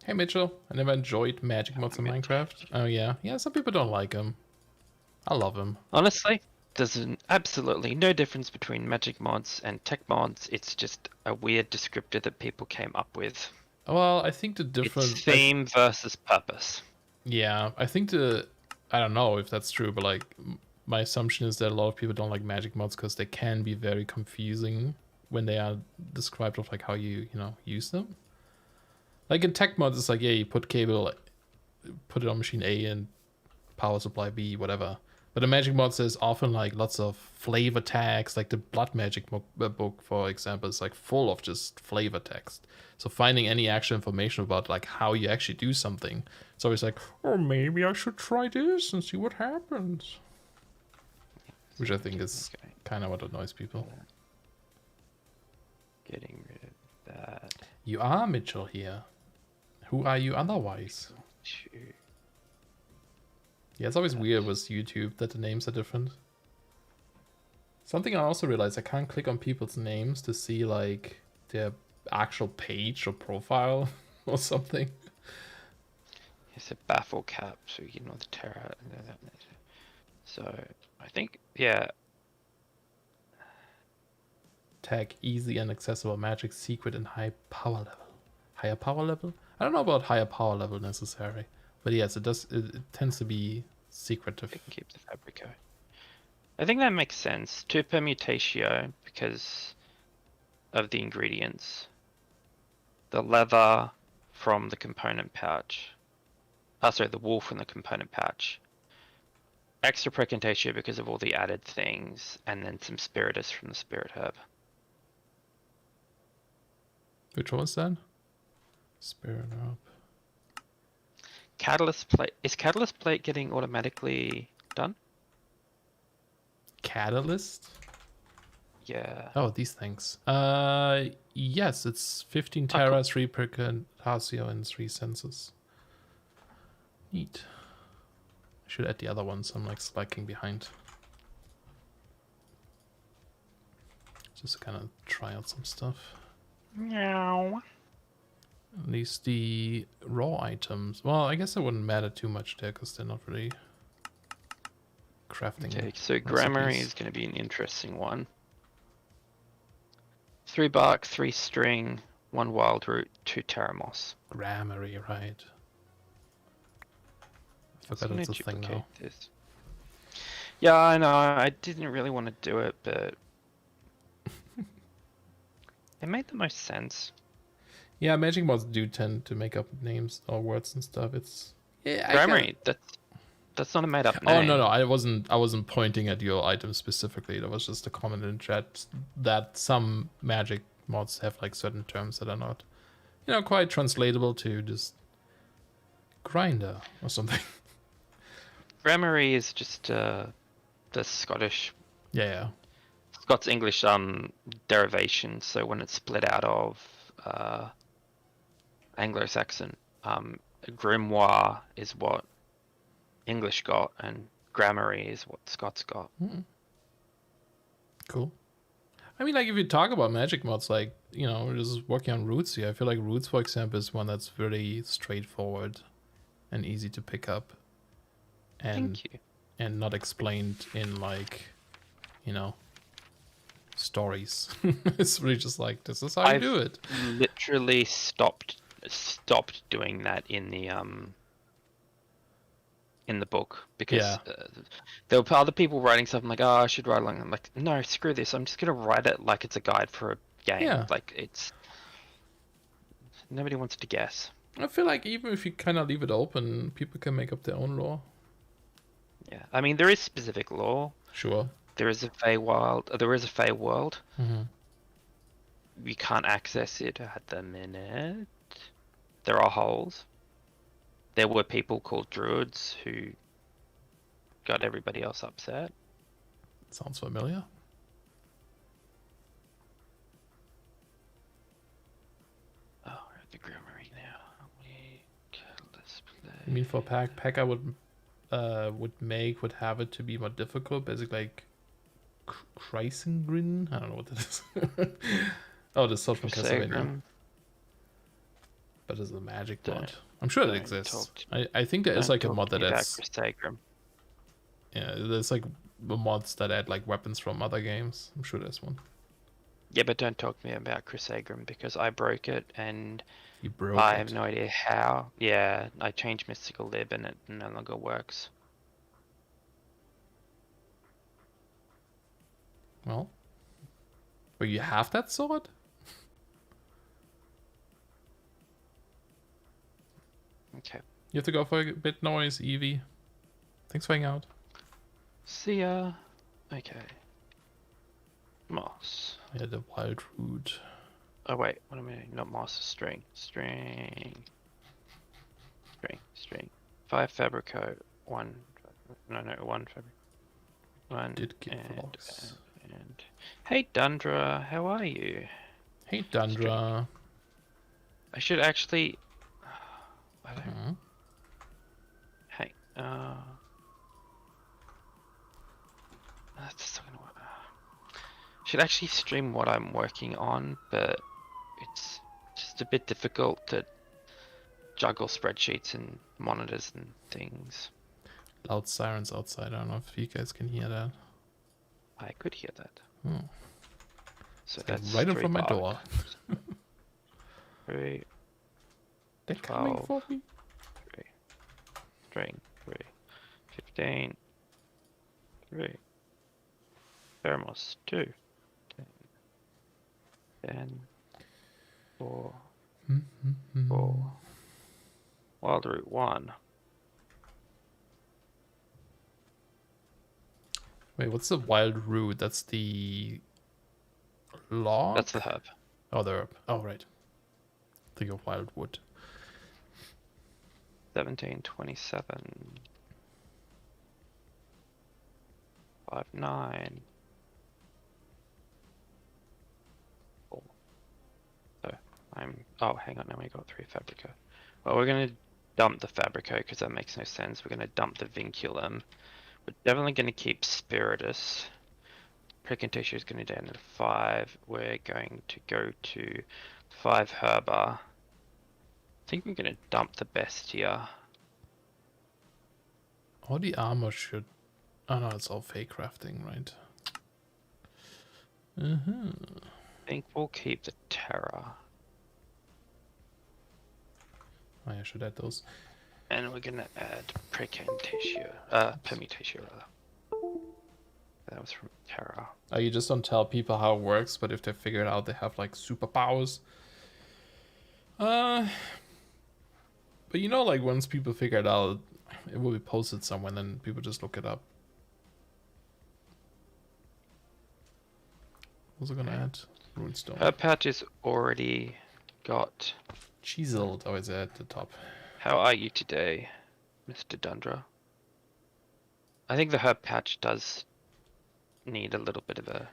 Hey Mitchell, I never enjoyed magic mods in Minecraft. Oh yeah, some people don't like them. I love them. Honestly, there's absolutely no difference between magic mods and tech mods. It's just a weird descriptor that people came up with. Well, I think the difference... It's theme versus purpose. Yeah, I think I don't know if that's true, but like my assumption is that a lot of people don't like magic mods because they can be very confusing when they are described of like how you use them. Like in tech mods, it's like, yeah, you put cable, put it on machine A and power supply B, whatever. But the magic mods there's often like lots of flavor tags, like the blood magic book, for example, is like full of just flavor text. So finding any actual information about like how you actually do something, it's always like, oh, maybe I should try this and see what happens. Which I think is kind of what annoys people. Getting rid of that. You are Mitchell here. Who are you otherwise? Yeah, it's always weird with YouTube that the names are different. Something I also realized, I can't click on people's names to see like their actual page or profile or something. It's a baffle cap, so you know the Terra. So I think, yeah. Tag easy and accessible magic secret and high power level. Higher power level? I don't know about higher power level necessarily. But yes, it does. It tends to be secretive. You can keep the Fabrico. I think that makes sense. 2 permutatio because of the ingredients. The leather from the component pouch. Sorry, the wool from the component pouch. Extra precantatio because of all the added things, and then some spiritus from the spirit herb. Which one was that? Spirit herb. Catalyst plate. Is catalyst plate getting automatically done? Catalyst? Yeah. Oh, these things. Yes, it's 15 Terra, cool. 3 Percantatio, and 3 senses. Neat. I should add the other ones. I'm like slacking behind. Just to kind of try out some stuff. Meow. At least the raw items. Well, I guess it wouldn't matter too much there because they're not really crafting. Okay, so grammar is going to be an interesting one. 3 bark, 3 string, 1 wild root, 2 Terra Moss. Grammary, right? I forgot that's a thing now. This. Yeah, I know. I didn't really want to do it, but it made the most sense. Yeah, magic mods do tend to make up names or words and stuff. It's grammary. That's not a made up name. Oh no, I wasn't pointing at your item specifically. That was just a comment in chat that some magic mods have like certain terms that are not, quite translatable to just grinder or something. Grammary is just the Scottish. Yeah. Scots English derivation. So when it's split out of Anglo-Saxon, grimoire is what English got, and grammary is what Scots got. Cool. I mean, like if you talk about magic mods, like just working on roots here, I feel like roots, for example, is one that's very straightforward and easy to pick up, and Thank you. And not explained in like stories. It's really just like, this is how you do it. Literally stopped doing that in the book because there were other people writing stuff. I'm like, oh, I should write along. I'm like, no, screw this. I'm just gonna write it like it's a guide for a game. Yeah. Like nobody wants to guess. I feel like even if you kind of leave it open, people can make up their own lore. Yeah, I mean there is specific lore. Sure. There is a Fey world. There is a Fey world. Mm-hmm. We can't access it at the minute. There are holes. There were people called druids who got everybody else upset. Sounds familiar. Oh, we're at the grammary now. We can display. You mean for pack I would have it to be more difficult, basically like Kreisengrin? I don't know what that is. Oh, the sword from Castlevania. But there's a magic mod. I'm sure it exists. I think there is like a mod that's... Yeah, there's like mods that add like weapons from other games. I'm sure there's one. Yeah, but don't talk to me about Crusagram because I broke it and you broke I have no idea how. Yeah, I changed Mystical Lib and it no longer works. Well, but you have that sword? Okay. You have to go for a bit noise, Evie. Thanks for hanging out. See ya. Okay. Moss. Yeah, the wild root. Oh wait, what am I doing? Not moss, string. 5 fabrico, 1 fabric. 1 did get blocks. And hey Dundra, how are you? Hey Dundra. I should actually I don't Hey, that's still gonna work. Should actually stream what I'm working on, but it's just a bit difficult to juggle spreadsheets and monitors and things. Loud sirens outside. I don't know if you guys can hear that. I could hear that. So it's that's right in front of my door. 3. They're coming for me. 3. String 3. 15. 3. Terra Moss 2. 10. 4. 4. Wild Root 1. Wait, what's the wild root? That's the log? That's the herb. Oh, the herb. Oh, right. Think of wild wood. 17, 27. 5, 9. 4. So oh, hang on, now we got 3 Fabrico. Well, we're gonna dump the Fabrico because that makes no sense. We're gonna dump the Vinculum. We're definitely gonna keep Spiritus. Prick Tissue is gonna down to 5. We're going to go to 5 Herba. I think we're gonna dump the Bestia. All the armor should... Oh no, it's all fake crafting, right? I think we'll keep the Terra. Oh, I should add those. And we're gonna add Tissue. Permutation rather. That was from Terra. Oh, you just don't tell people how it works, but if they figure it out, they have like superpowers. But you know, like once people figure it out, it will be posted somewhere, and then people just look it up. Also gonna add Runestone. Her patch is already got chiseled. Oh, it's at the top. How are you today, Mr. Dundra? I think the herb patch does need a little bit of a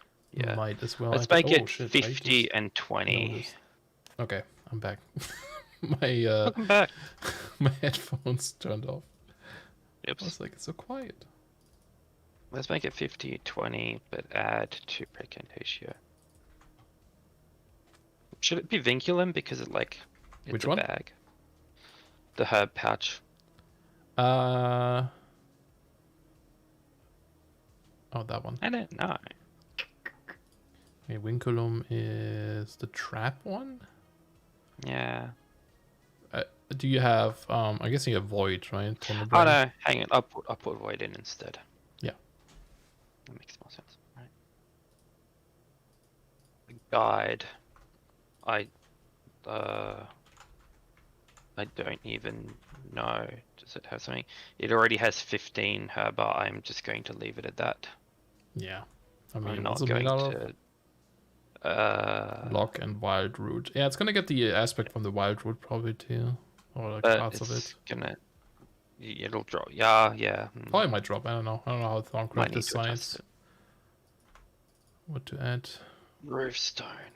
Might as well. Let's make it 50 and 20. Noticed. Okay, I'm back. my Welcome back. My headphones turned off. Oops. I was like, it's so quiet. Let's make it 50, 20, but add 2 Precantatio. Should it be Vinculum because it like it's Which a one? bag? The herb pouch. Oh, that one. I don't know. Okay, Vinculum is the trap one. Yeah. Do you have? I guess you have Void, right? Oh no, hang on. I'll put Void in instead. Yeah. That makes more sense. Right. The guide. I don't even know. Does it have something? It already has 15 herba. I'm just going to leave it at that. Yeah. I mean, I'm not going to. Lock and wild root. Yeah, it's gonna get the aspect from the wild root probably too, or like parts of it. It'll drop. Yeah. Probably might drop. I don't know how Thaumcraft decides what to add. Runestone.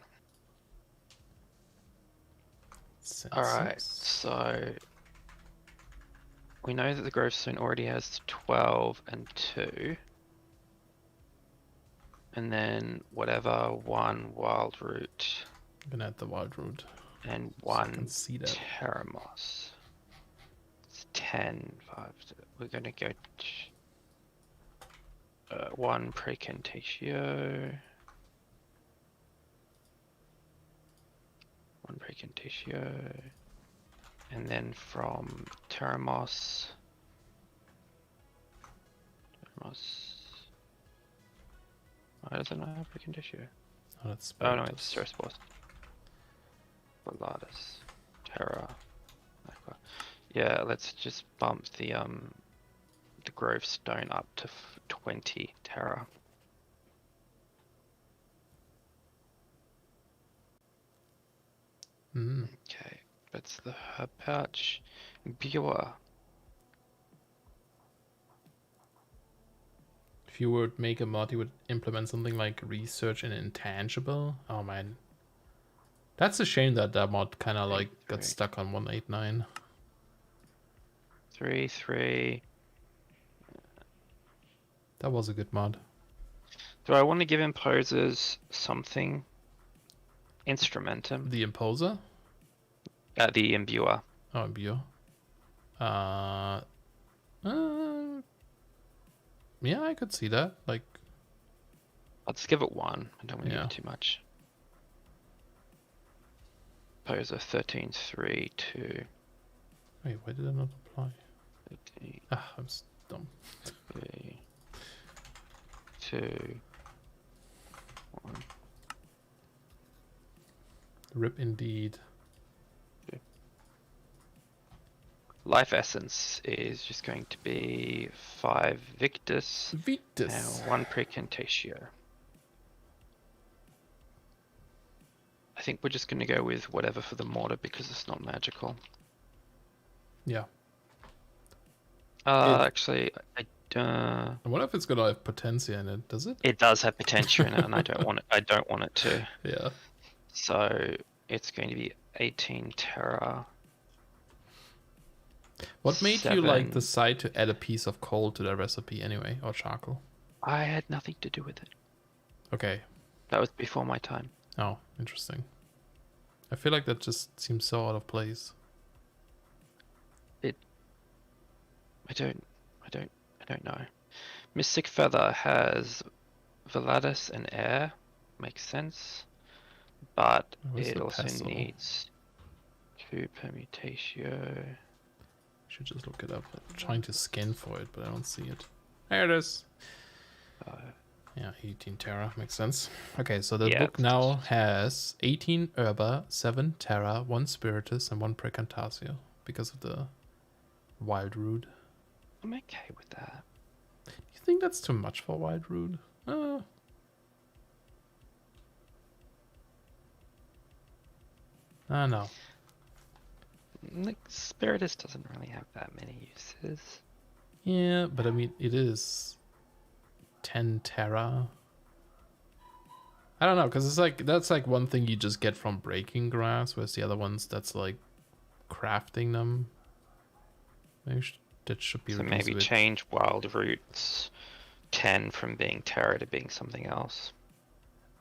Alright, so we know that the Gravestone already has 12 and 2. And then whatever 1 wild root. I'm gonna add the wild root. And 1 Terra Moss. It's 10, 5. We're going to go 1 Precantatio. 1 Precantatio. And then from Terra Moss. Why does it not have Precantatio? Oh no, it's Terra Moss. Volatus. Terra. Yeah, let's just bump the Gravestone up to 20 Terra. Okay, that's the herb pouch. Bua. If you would make a mod, you would implement something like research in intangible. Oh man, that's a shame that that mod kind of like got stuck on 189. 3. That was a good mod. Do I want to give imposers something? Instrumentum. The imposer? The imbuer. Oh, imbuer. Yeah, I could see that. Like, I'll just give it 1. I don't want to give it too much. Imposer 13.3 2. Wait, why did I not apply? 13. Ah, I'm dumb. 3, 2, 1. Rip indeed. Life Essence is just going to be 5 Victus. And 1 Precantatio. I think we're just going to go with whatever for the mortar because it's not magical. Yeah. Actually, I wonder if it's gonna have Potentia in it. Does it? It does have Potentia in it, and I don't want it. I don't want it to. Yeah. So it's going to be 18 Terra. What made you like decide to add a piece of coal to the recipe anyway, or charcoal? I had nothing to do with it. Okay. That was before my time. Oh, interesting. I feel like that just seems so out of place. I don't know. Mystic Feather has Volatus and air. Makes sense. But it also needs 2 Permutatio. Should just look it up. I'm trying to scan for it, but I don't see it. There it is. Yeah, 18 Terra. Makes sense. Okay, so the book now has 18 Herba, 7 Terra, 1 Spiritus, and 1 Precantatio because of the Wild Root. I'm okay with that. You think that's too much for Wild Root? I don't know. Like, Spiritus doesn't really have that many uses. Yeah, but I mean, it is 10 Terra. I don't know, because it's like, that's like one thing you just get from breaking grass, whereas the other ones, that's like crafting them. Maybe that should be so maybe change Wild Root's 10 from being Terra to being something else.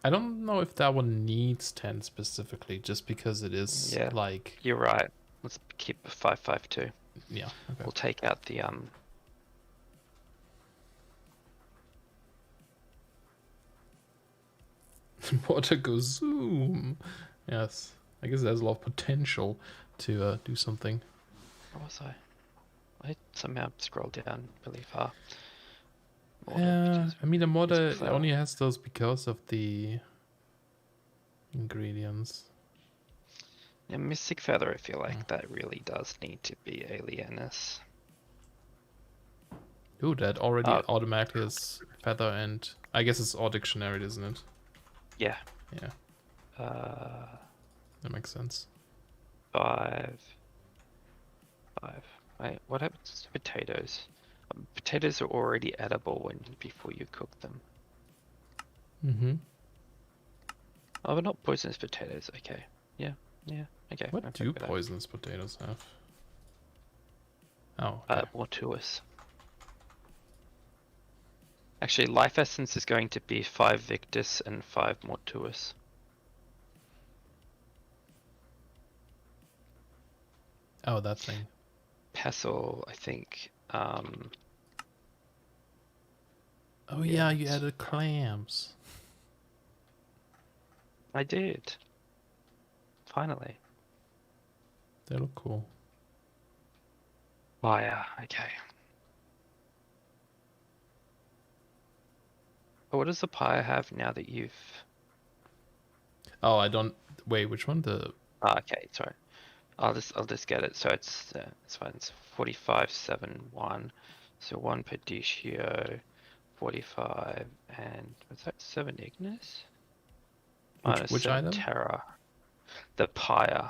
I don't know if that one needs 10 specifically, just because it is like... You're right. Let's keep 552. Yeah. Okay. We'll take out the Water goes zoom. Yes. I guess there's a lot of potential to do something. Where was I? I somehow scrolled down really far. Yeah, I mean the mortar only has those because of the ingredients. Yeah, Mystic Feather, I feel like that really does need to be Alienus. Ooh, that already automatically is Feather, and I guess it's all dictionary, isn't it? Yeah. Yeah. That makes sense. 5. Wait, what happens to potatoes? Potatoes are already edible before you cook them. Mm-hmm. Oh, but not poisonous potatoes. Okay. Yeah. Okay. What do poisonous potatoes have? Oh. Okay. Mortuus. Actually, Life Essence is going to be 5 Victus and 5 Mortuus. Oh, that thing. Pestle, I think. Oh yeah, you added clams. I did. Finally. They look cool. Fire, okay. What does the pyre have now that you've... Oh, I don't... Wait, which one? okay, sorry. I'll just get it. So it's fine. It's 4571. So 1 Perditio, 45, and what's that? 7 Ignis? Which 7 item? Terra. The pyre.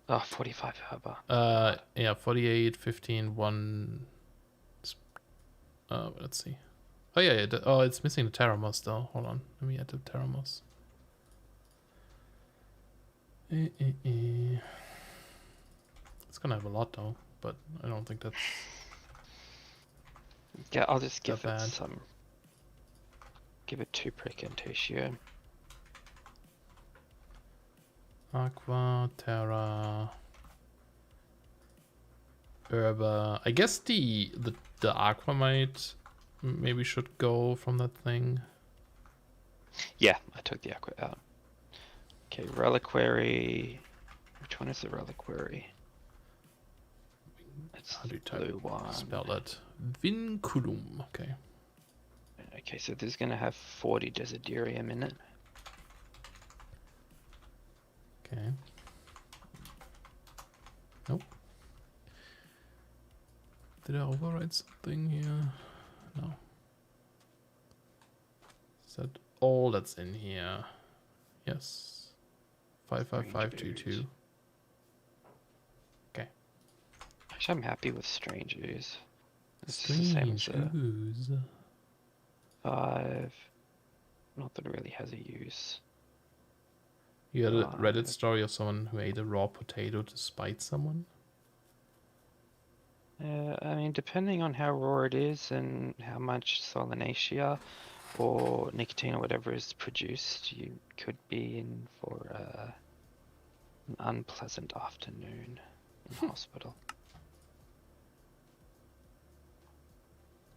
Oh, 45 Herba. Yeah, 48, 15, 1. Let's see. Oh yeah, oh, it's missing the Terra Moss though. Hold on, let me add the Terra Moss. It's gonna have a lot though, but I don't think that's... Yeah, I'll just give it some... Give it 2 Precantatio. Aqua, Terra, Herba. I guess the Aqua might maybe should go from that thing. Yeah, I took the Aqua out. Okay, Reliquary. Which one is the Reliquary? It's How do you blue one. Spell that. Vinculum. Okay. Okay, so this is gonna have 40 Desiderium in it. Okay. Nope. Did I override something here? No. Is that all that's in here? Yes. 55522. Okay. Actually, I'm happy with Strange Ooze. Strange Ooze. 5. Not that it really has a use. You had a Reddit story of someone who ate a raw potato to spite someone? I mean, depending on how raw it is and how much solanaceae or nicotine or whatever is produced, you could be in for an unpleasant afternoon in hospital.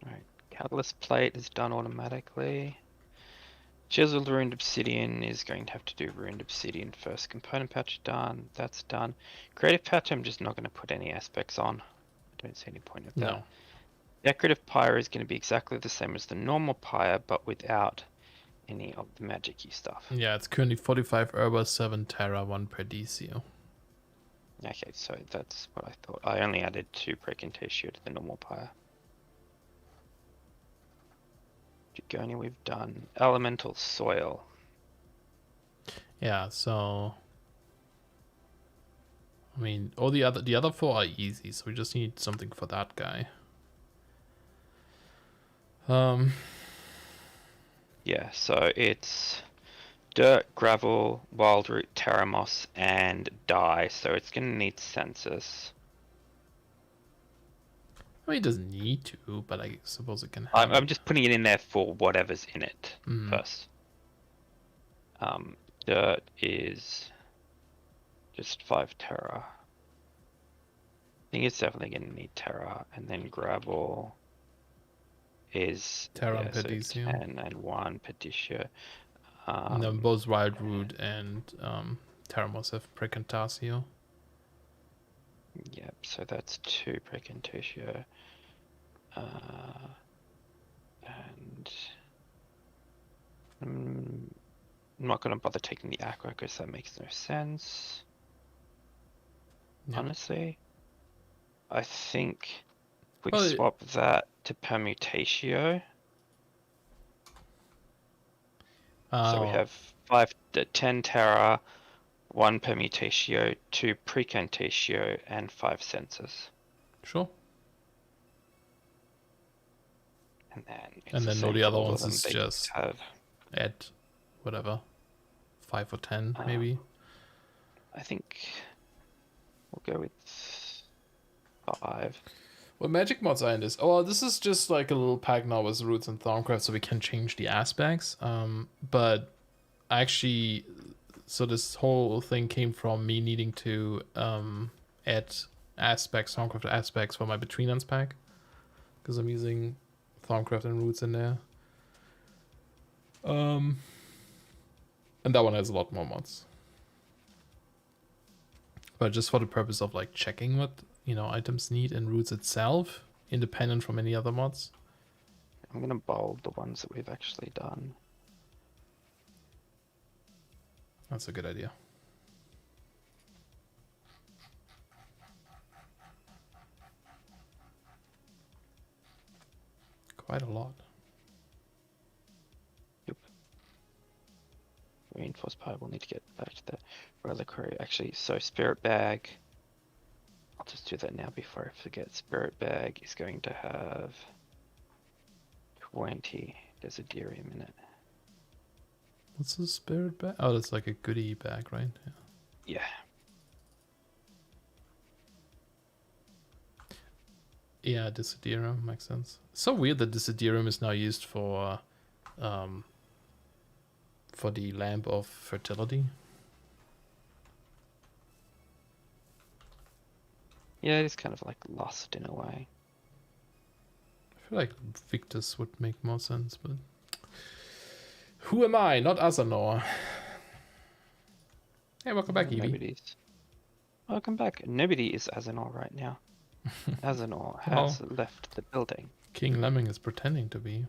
Alright, Catalyst Plate is done automatically. Chiseled Ruined Obsidian is going to have to do Ruined Obsidian first. Component Patch done, that's done. Creative Patch I'm just not going to put any aspects on. I don't see any point of that. No. Decorative Pyre is going to be exactly the same as the normal Pyre, but without any of the magic-y stuff. Yeah, it's currently 45 Herba, 7 Terra, 1 Perdicio. Okay, so that's what I thought. I only added 2 Precantatio to the normal Pyre. Jagoni we've done. Elemental Soil. Yeah, so... I mean, all the other 4 are easy, so we just need something for that guy. Yeah, so it's dirt, gravel, wild root, Terra Moss, and dye. So it's gonna need census. I mean, it doesn't need to, but I suppose it can. I'm just putting it in there for whatever's in it first. Dirt is just 5 Terra. I think it's definitely gonna need Terra, and then gravel is Terra and Perdicio. 10 and 1 Perdicio. And then both wild root and Terra Moss have Precantatio. Yep, so that's 2 Precantatio. And I'm not going to bother taking the Aqua because that makes no sense. Yep. Honestly, I think we can swap that to Permutatio. So we have 10 Terra, 1 Permutatio, 2 Precantatio, and 5 census. Sure. And then all the other ones is just add whatever, 5 or 10 maybe. I think we'll go with 5. What magic mods are in this? Oh, this is just like a little pack now with roots and Thaumcraft, so we can change the aspects. But actually, so this whole thing came from me needing to add aspects, Thaumcraft Aspects for my Betweenlands pack. Because I'm using Thaumcraft and Roots in there. And that one has a lot more mods. But just for the purpose of like checking what, items need in Roots itself, independent from any other mods. I'm going to bold the ones that we've actually done. That's a good idea. Quite a lot. Yep. Reinforced pipe, we'll need to get back to the reliquary. Actually, so Spirit Bag. I'll just do that now before I forget. Spirit Bag is going to have 20 Desiderium in it. What's a Spirit Bag? Oh, that's like a goodie bag, right? Yeah. Yeah, Desiderium makes sense. It's so weird that Desiderium is now used for the Lamp of Fertility. Yeah, it's kind of like lost in a way. I feel like Victus would make more sense, but who am I? Not Azanor. Hey, welcome back, Evie. Welcome back. Nobody is Azanor right now. Azanor has left the building. King Lemming is pretending to be.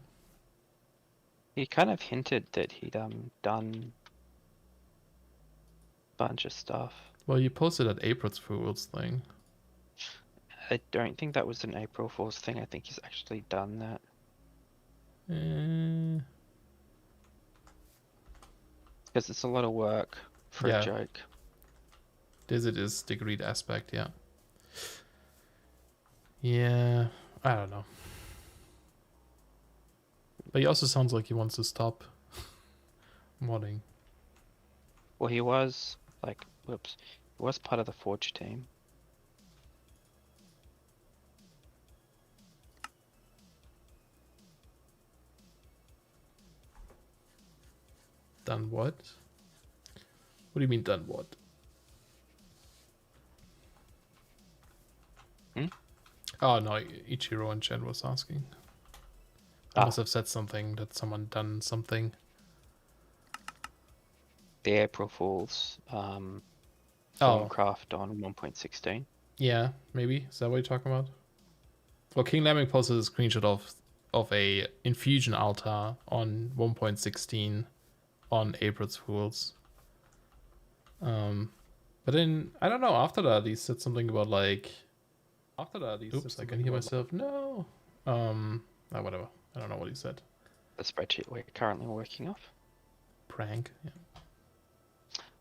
He kind of hinted that he'd done a bunch of stuff. Well, you posted that April Fool's thing. I don't think that was an April Fool's thing. I think he's actually done that. Because it's a lot of work for a joke. This it is degreed aspect, yeah. Yeah, I don't know. But he also sounds like he wants to stop modding. Well, he was he was part of the Forge team. Done what? What do you mean done what? Oh no, Ichiro in chat was asking. I must have said something that someone done something. The April Fool's Thaumcraft on 1.16. Yeah, maybe. Is that what you're talking about? Well, King Lemming posted a screenshot of a infusion altar on 1.16 on April's Fools. But then I don't know. After that, he said something about like. After that, he said I can hear myself. No. Whatever. I don't know what he said. The spreadsheet we're currently working off. Prank.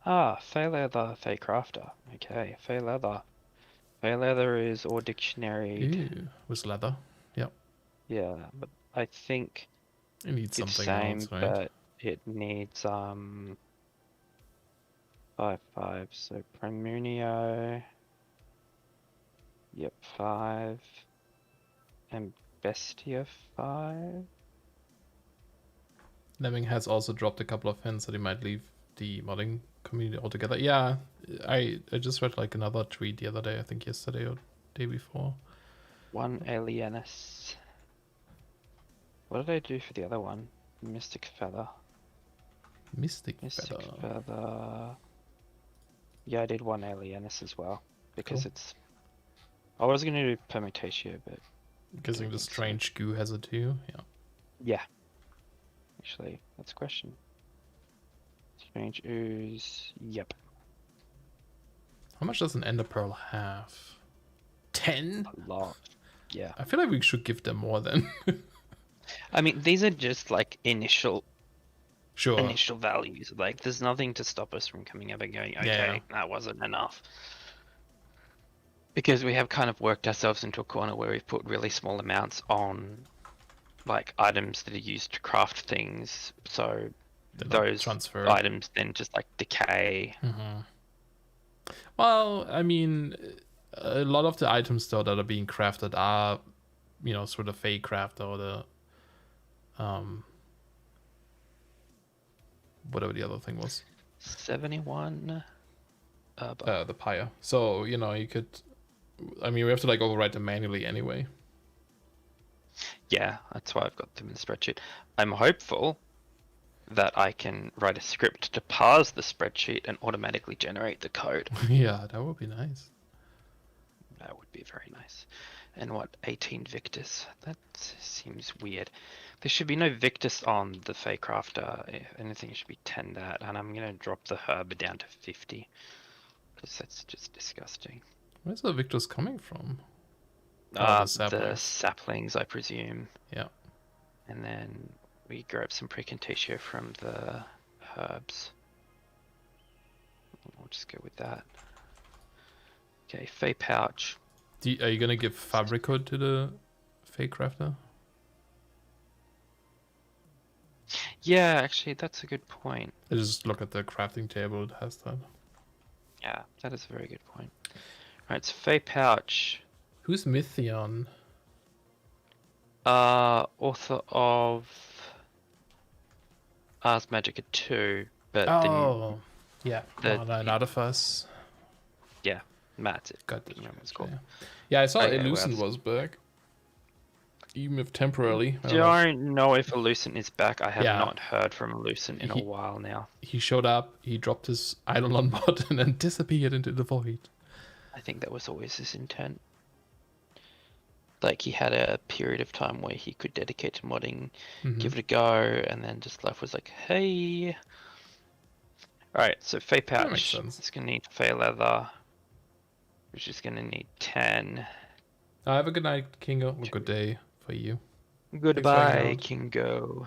Yeah. Fey Leather, Fey Crafter. Okay, Fey Leather. Fey Leather is all dictionary. Was leather. Yep. Yeah, but I think it needs something else, right? But it needs 5/5. So Primunio. Yep, 5. And Bestia 5. Lemming has also dropped a couple of hints that he might leave the modding community altogether. Yeah, I just read like another tweet the other day, I think yesterday or day before. 1 Alienus. What did I do for the other one? Mystic Feather. Mystic Feather. Yeah, I did 1 Alienus as well. Because it's... I was going to do Permutatio, but... Guessing the Strange Goo has it too, yeah. Yeah. Actually, that's a question. Strange Ooze, yep. How much does an Ender Pearl have? 10? A lot, yeah. I feel like we should give them more then. I mean, these are just like initial values. Like, there's nothing to stop us from coming up and going, okay, that wasn't enough. Because we have kind of worked ourselves into a corner where we've put really small amounts on like items that are used to craft things, so those items then just like decay. Well, I mean, a lot of the items though that are being crafted are, sort of fake craft or the whatever the other thing was. 71. The pyre. So, you know, you could... I mean, we have to, like, overwrite them manually anyway. Yeah, that's why I've got them in the spreadsheet. I'm hopeful that I can write a script to parse the spreadsheet and automatically generate the code. Yeah, that would be nice. That would be very nice. And what, 18 Victus? That seems weird. There should be no Victus on the Thaumcraft. If anything, it should be 10 that. And I'm going to drop the herb down to 50. Because that's just disgusting. Where's the Victus coming from? The saplings, I presume. Yeah. And then we grab some Precontatio from the herbs. We'll just go with that. Okay, Fey Pouch. Are you gonna give fabric code to the Fey Crafter? Yeah, actually, that's a good point. I just look at the crafting table, it has that. Yeah, that is a very good point. Alright, so Fey Pouch. Who's Mythion? Author of Ars Magica 2, but yeah, Not of Us. Yeah, Matt's it. Got it. Yeah, I saw Illusion was back. Even if temporarily. I don't know if Illusion is back. I have not heard from Illusion in a while now. He showed up, he dropped his Eidolon bot and then disappeared into the void. I think that was always his intent. Like, he had a period of time where he could dedicate to modding, give it a go, and then just life was like, hey. Alright, so Fey Pouch. It's going to need Fey Leather, which is going to need 10. Have a good night, Kingo. A good day for you. Goodbye, Kingo.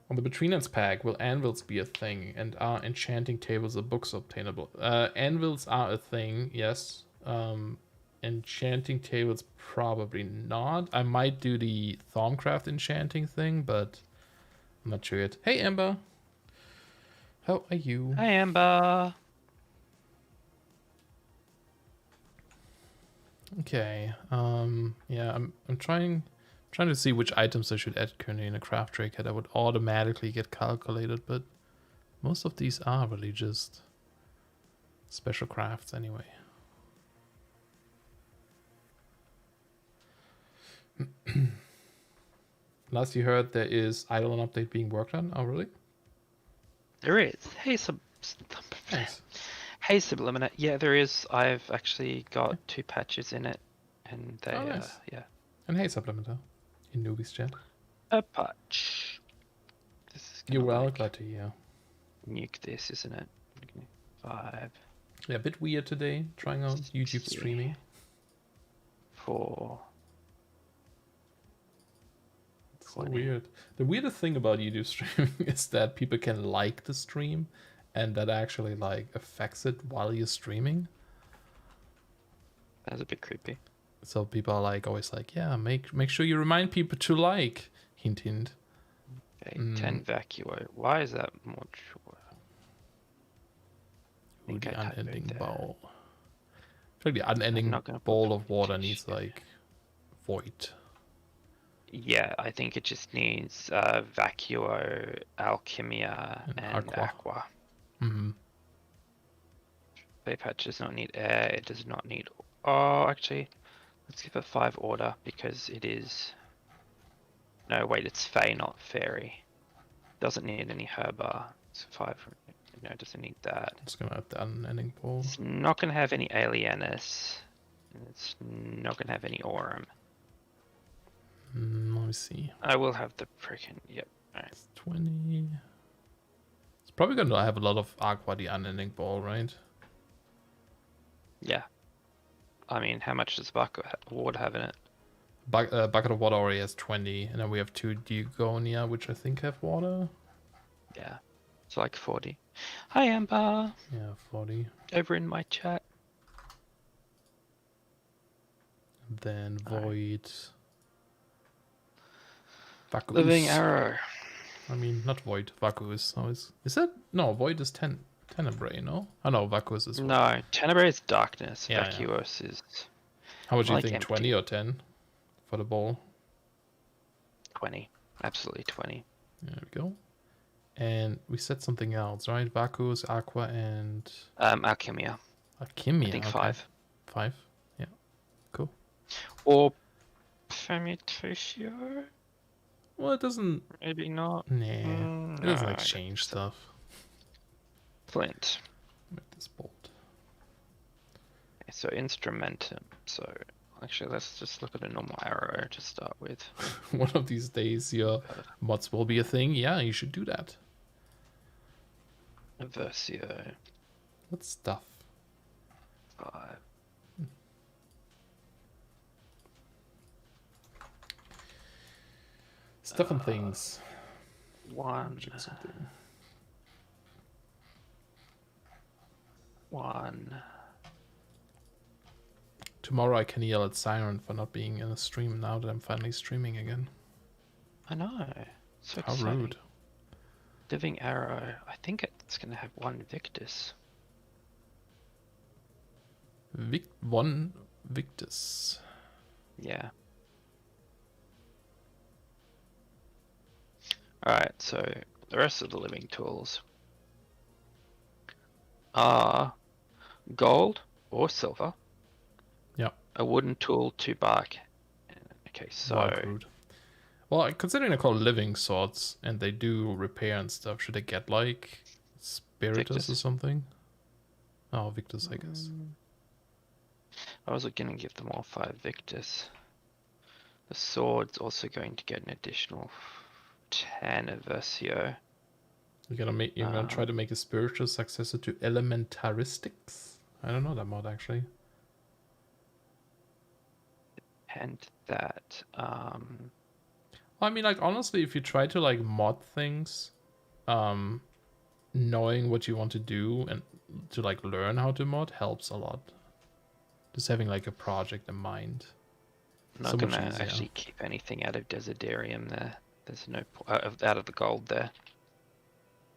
On the Betweenlands pack, will anvils be a thing? And are enchanting tables or books obtainable? Anvils are a thing, yes. Enchanting tables, probably not. I might do the Thaumcraft enchanting thing, but I'm not sure yet. Hey, Amber. How are you? Hi, Amber. Okay. Yeah, I'm trying to see which items I should add currently in a craft tray that would automatically get calculated, but most of these are really just special crafts anyway. Last you heard, there is Eidolon update being worked on. Oh, really? There is. Hey, Thanks. Hey, Subliminate. Yeah, there is. I've actually got 2 patches in it, and they, nice. Yeah. And hey, Subliminate, in Nooby's chat. A patch. This is You're well, glad to hear. Nuke this, isn't it? 5. Yeah, a bit weird today, trying out YouTube streaming. 4. So weird. The weirdest thing about YouTube streaming is that people can like the stream, and that actually like affects it while you're streaming. That's a bit creepy. So people are like always like, yeah, make sure you remind people to like. Hint, hint. Okay, 10 vacuo. Why is that more sure? Ooh, the unending bowl. I feel like the unending bowl of water needs like void. Yeah, I think it just needs Vacuo, Alchemia, and Aqua. Fey Patch does not need air, it does not need... Oh, actually, let's give it 5 order, because it is... No, wait, it's Fey, not Fairy. Doesn't need any Herba. It's 5... No, it doesn't need that. It's gonna have the unending bowl. It's not gonna have any Alienus. It's not gonna have any Aurum. Let me see. I will have the freaking... Yep. Alright. 20. It's probably going to have a lot of Aqua, the unending ball, right? Yeah. I mean, how much does bucket water have in it? Bucket of water already has 20, and then we have 2 Diagonia, which I think have water. Yeah. It's like 40. Hi, Amber. Yeah, 40. Over in my chat. And then Void. Vacuous. Living Arrow. I mean, not Void. Vacuous. No, is that? No, Void is Tenebrae, no? Oh no, Vacuous is Void. No, Tenebrae is darkness. Yeah, Vacuous is... How much do you think? Empty. 20 or 10 for the ball? 20. Absolutely 20. There we go. And we said something else, right? Vacuus, Aqua, and... Alchemia. Alchemia, I think okay. 5. 5? Yeah. Cool. Or Fermentatio? Well, it doesn't... Maybe not. Nah. It doesn't, like, change stuff. Flint. With this bolt. Okay, so Instrumentum. So... Actually, let's just look at a normal arrow to start with. One of these days, your mods will be a thing. Yeah, you should do that. Versio. What stuff? 5. Stuff and things. 1. 1. Tomorrow I can yell at Siren for not being in a stream now that I'm finally streaming again. I know. So how exciting. Rude. Living Arrow. I think it's going to have 1 Victus. 1 Victus. Yeah. Alright, so the rest of the living tools are gold or silver. Yeah. A wooden tool, 2 bark. Okay, so... Rude. Well, considering they're called living swords and they do repair and stuff, should I get like Spiritus or something? Oh, Victus, I guess. I was going to give them all 5 Victus. The sword's also going to get an additional 10 of Versio. You're gonna try to make a spiritual successor to Elementaristics? I don't know that mod actually. And that I mean, like, honestly, if you try to like mod things, knowing what you want to do and to like learn how to mod helps a lot. Just having like a project in mind. I'm not gonna actually keep anything out of Desiderium there. There's no out of the gold there.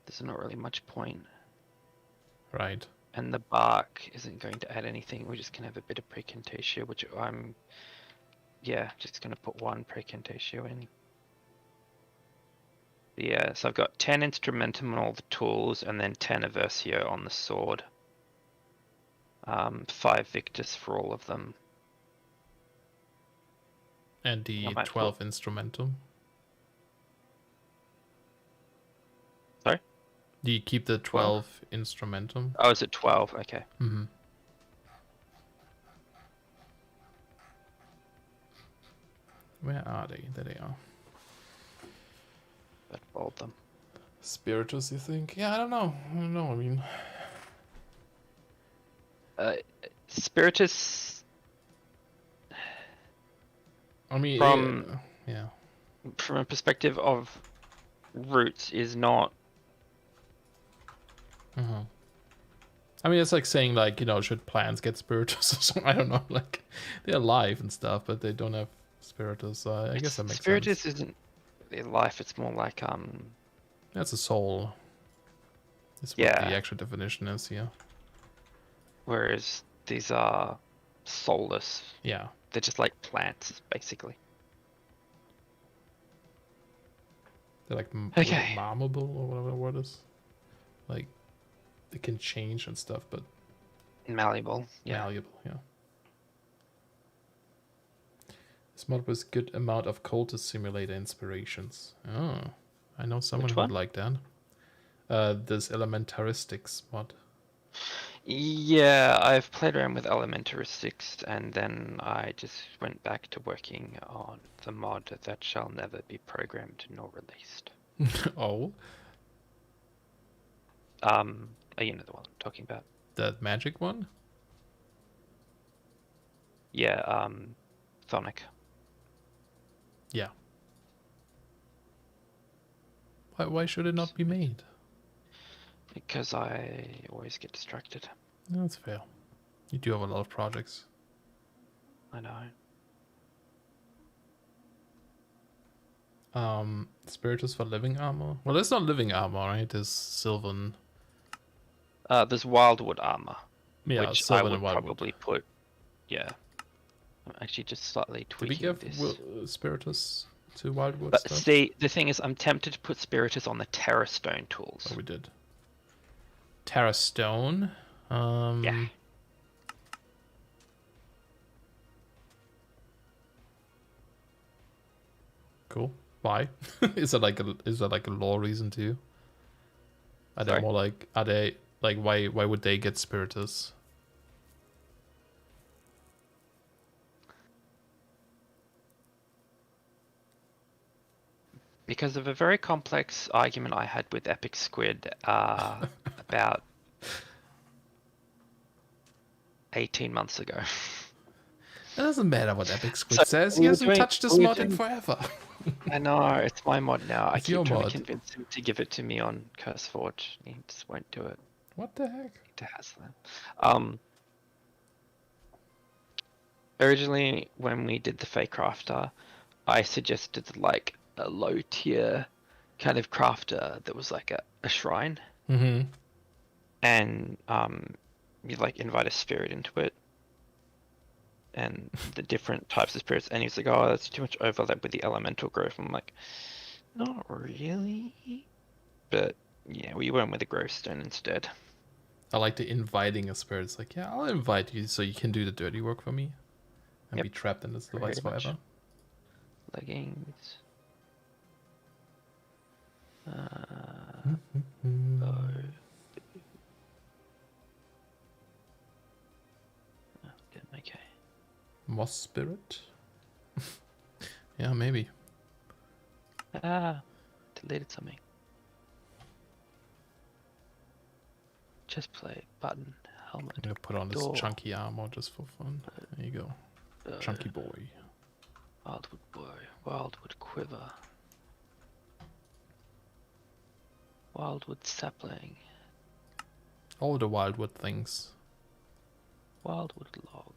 There's not really much point. Right. And the bark isn't going to add anything. We're just gonna have a bit of Precantatio, which I'm just gonna put 1 Precantatio in. Yeah, so I've got 10 Instrumentum on all the tools, and then 10 Versio on the sword. 5 Victus for all of them. And the 12 Instrumentum. Sorry? Do you keep the 12 Instrumentum? Oh, is it 12? Okay. Mm-hmm. Where are they? There they are. That bold them. Spiritus, you think? Yeah, I don't know. I mean... Spiritus... I mean, from from a perspective of roots is not... I mean, it's like saying, like, should plants get Spiritus or something? I don't know. Like, they're alive and stuff, but they don't have Spiritus. I guess that makes Spiritus sense. isn't their life, it's more like... That's a soul. That's what the actual definition is here. Whereas these are soulless. Yeah. They're just like plants, basically. They're like malleable or whatever the word is. Like, they can change and stuff, but... Malleable, yeah. Malleable, yeah. This mod was good amount of cultist simulator inspirations. Oh, I know someone who would like that. This Elementaristics mod. Yeah, I've played around with Elementaristics, and then I just went back to working on the mod that shall never be programmed nor released. Oh? You know the one I'm talking about. That magic one? Yeah, Thonic. Yeah. Why should it not be made? Because I always get distracted. That's fair. You do have a lot of projects. I know. Spiritus for living armor? Well, there's not living armor, right? There's Sylvan. There's Wildwood armor. Yeah, which Sylvan I would and Wildwood. probably put... Yeah. I'm actually just slightly tweaking this. Did we give Spiritus to wildwood but stuff. see, the thing is, I'm tempted to put Spiritus on the Terrastone tools. Oh, we did. Terrastone. Yeah. Cool. Why? Is that like a lore reason too? Are they more like why would they get Spiritus? Because of a very complex argument I had with Epic Squid about 18 months ago. It doesn't matter what Epic Squid says. He hasn't touched this mod in forever. I know, it's my mod now. I keep trying to convince him to give it to me on CurseForge. He just won't do it. What the heck? To Haslam. Originally, when we did the fake crafter, I suggested like a low tier kind of crafter that was like a shrine. Mm-hmm. And you like invite a spirit into it. And the different types of spirits, and he's like, oh, that's too much overlap with the elemental growth. I'm like, not really. But yeah, we went with the growth stone instead. I like the inviting a spirit. It's like, yeah, I'll invite you so you can do the dirty work for me. And be trapped in this device forever. Leggings. Okay. Moss spirit? Yeah, maybe. Deleted something. Chest plate, button, helmet. I'm gonna put on this chunky armor just for fun. There you go. Chunky boy. Wildwood boy. Wildwood quiver. Wildwood sapling. All the wildwood things. Wildwood log.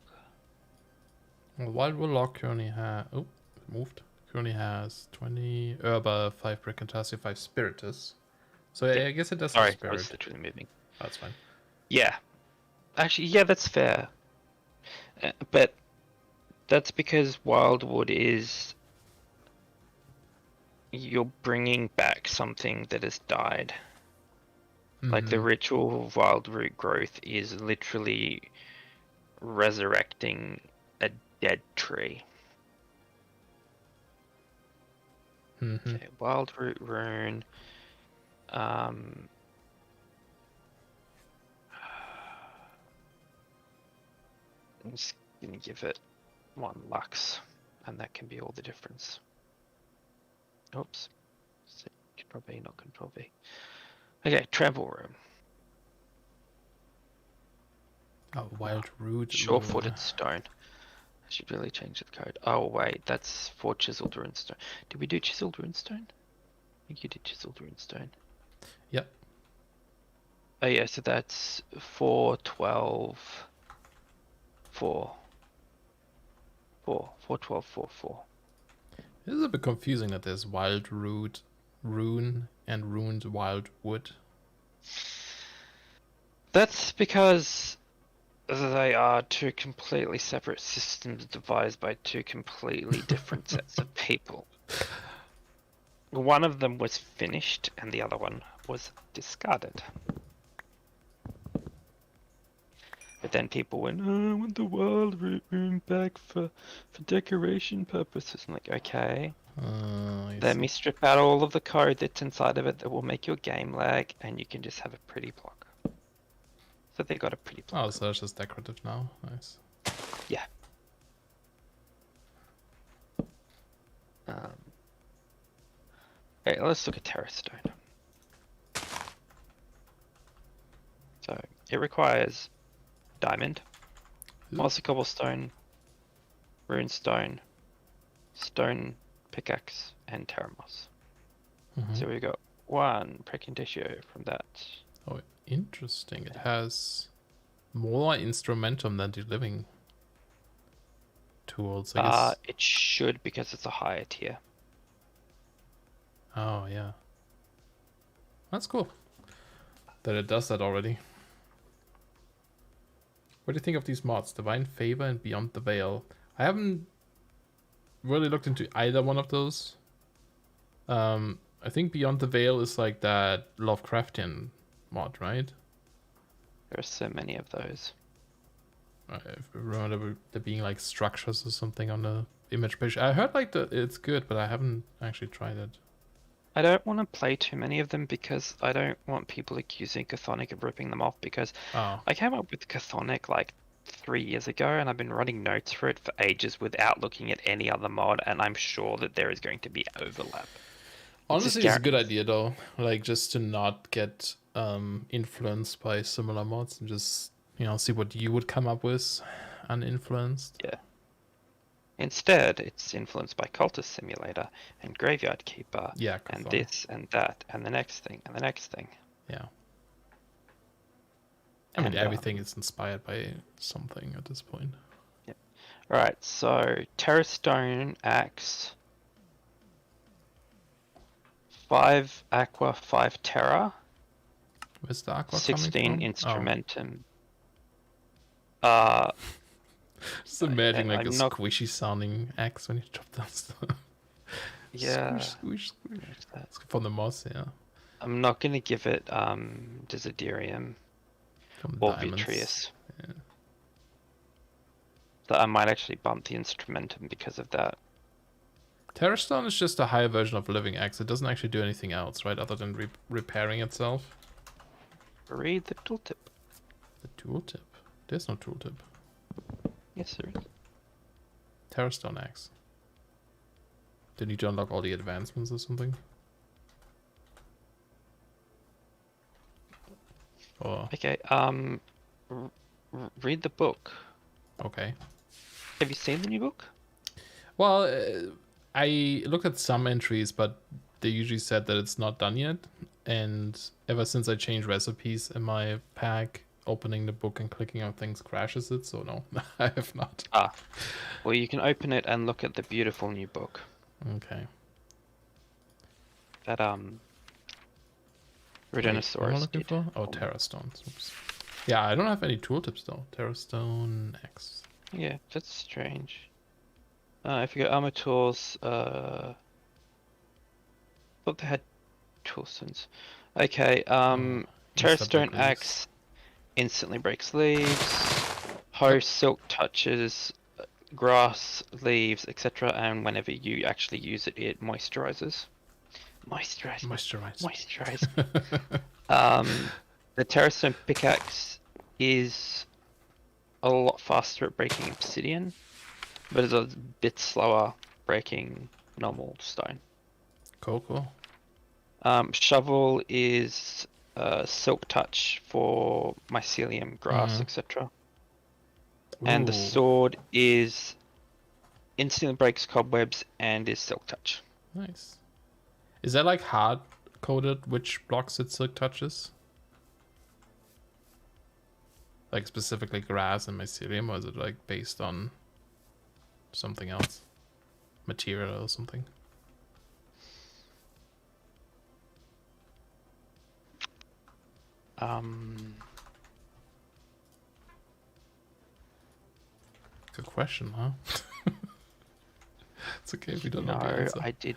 Well, wildwood log currently has... Oh, it moved. Currently has 20 herba, 5 brick, and 5 spiritus. So yeah, I guess it does have spirit. I was literally moving. That's fine. Yeah. Actually, yeah, that's fair. But that's because wildwood is... You're bringing back something that has died. Mm-hmm. Like the ritual of wild root growth is literally resurrecting a dead tree. Mm-hmm. Okay, wild root rune. I'm just gonna give it 1 lux, and that can be all the difference. Oops. Control B, not Control V. Okay, travel room. Oh, wild root. Sure-footed stone. I should really change the code. Oh wait, that's for chiseled runestone. Did we do chiseled runestone? I think you did chiseled runestone. Yep. Oh yeah, so that's 4, 12, 4. 4, 12, 4, 4. It is a bit confusing that there's wild root, rune, and ruined wild wood. That's because they are 2 completely separate systems devised by 2 completely different sets of people. One of them was finished and the other one was discarded. But then people went, oh, I want the wild room back for decoration purposes. I'm like, okay. Let me strip out all of the code that's inside of it that will make your game lag, and you can just have a pretty block. So they got a pretty block. Oh, so that's just decorative now. Nice. Yeah. Okay, let's look at Terrastone. So it requires diamond, mossy cobblestone, runestone, stone pickaxe, and Terra Moss. Mm-hmm. So we got 1 precondicio from that. Oh, interesting. It has more instrumentum than the living tools, I guess. It should, because it's a higher tier. Oh, yeah. That's cool that it does that already. What do you think of these mods? Divine Favor and Beyond the Veil. I haven't really looked into either one of those. I think Beyond the Veil is like that Lovecraftian mod, right? There are so many of those. I remember there being like structures or something on the image page. I heard like it's good, but I haven't actually tried it. I don't want to play too many of them because I don't want people accusing Chthonic of ripping them off, because I came up with Chthonic like 3 years ago and I've been running notes for it for ages without looking at any other mod, and I'm sure that there is going to be overlap. Honestly, it's a good idea though, like just to not get influenced by similar mods and just, you know, see what you would come up with uninfluenced. Yeah. Instead, it's influenced by Cultist Simulator and Graveyard Keeper, and this and that and the next thing and the next thing. Yeah. I mean, everything is inspired by something at this point. Yeah. Alright, so Terrastone Axe, 5 Aqua, 5 Terra. Where's the Aqua 16 Instrumentum. Just imagine like a squishy sounding axe when you chop down stuff. Yeah. Squish. It's from the moss, yeah. I'm not going to give it Desiderium or Vitreous. Yeah. So I might actually bump the Instrumentum because of that. Terrastone is just a higher version of Living Axe. It doesn't actually do anything else, right? Other than repairing itself. Read the tooltip. The tooltip? There's no tooltip. Yes, there is. Terrastone Axe. Do you need to unlock all the advancements or something? Or... Okay, read the book. Okay. Have you seen the new book? Well, I looked at some entries, but they usually said that it's not done yet. And ever since I changed recipes in my pack, opening the book and clicking on things crashes it, so no, I have not. Well, you can open it and look at the beautiful new book. Okay. That Rhinoceros did. For? Oh, Terrastones. Oops. Yeah, I don't have any tooltips though. Terrastone X. Yeah, that's strange. If you go armor tools, thought they had toolstones. Okay, Terrastone Axe instantly breaks leaves, hoe silk touches grass, leaves, etc. And whenever you actually use it, it moisturizes. Moisturize. The Terrastone pickaxe is a lot faster at breaking obsidian, but it's a bit slower breaking normal stone. Cool. Shovel is silk touch for mycelium, grass, etc. And the sword is instantly breaks cobwebs and is silk touch. Nice. Is that like hard coded which blocks it silk touches? Like specifically grass and mycelium, or is it like based on something else? Material or something? Good question, huh? It's okay if we don't know the answer. I did.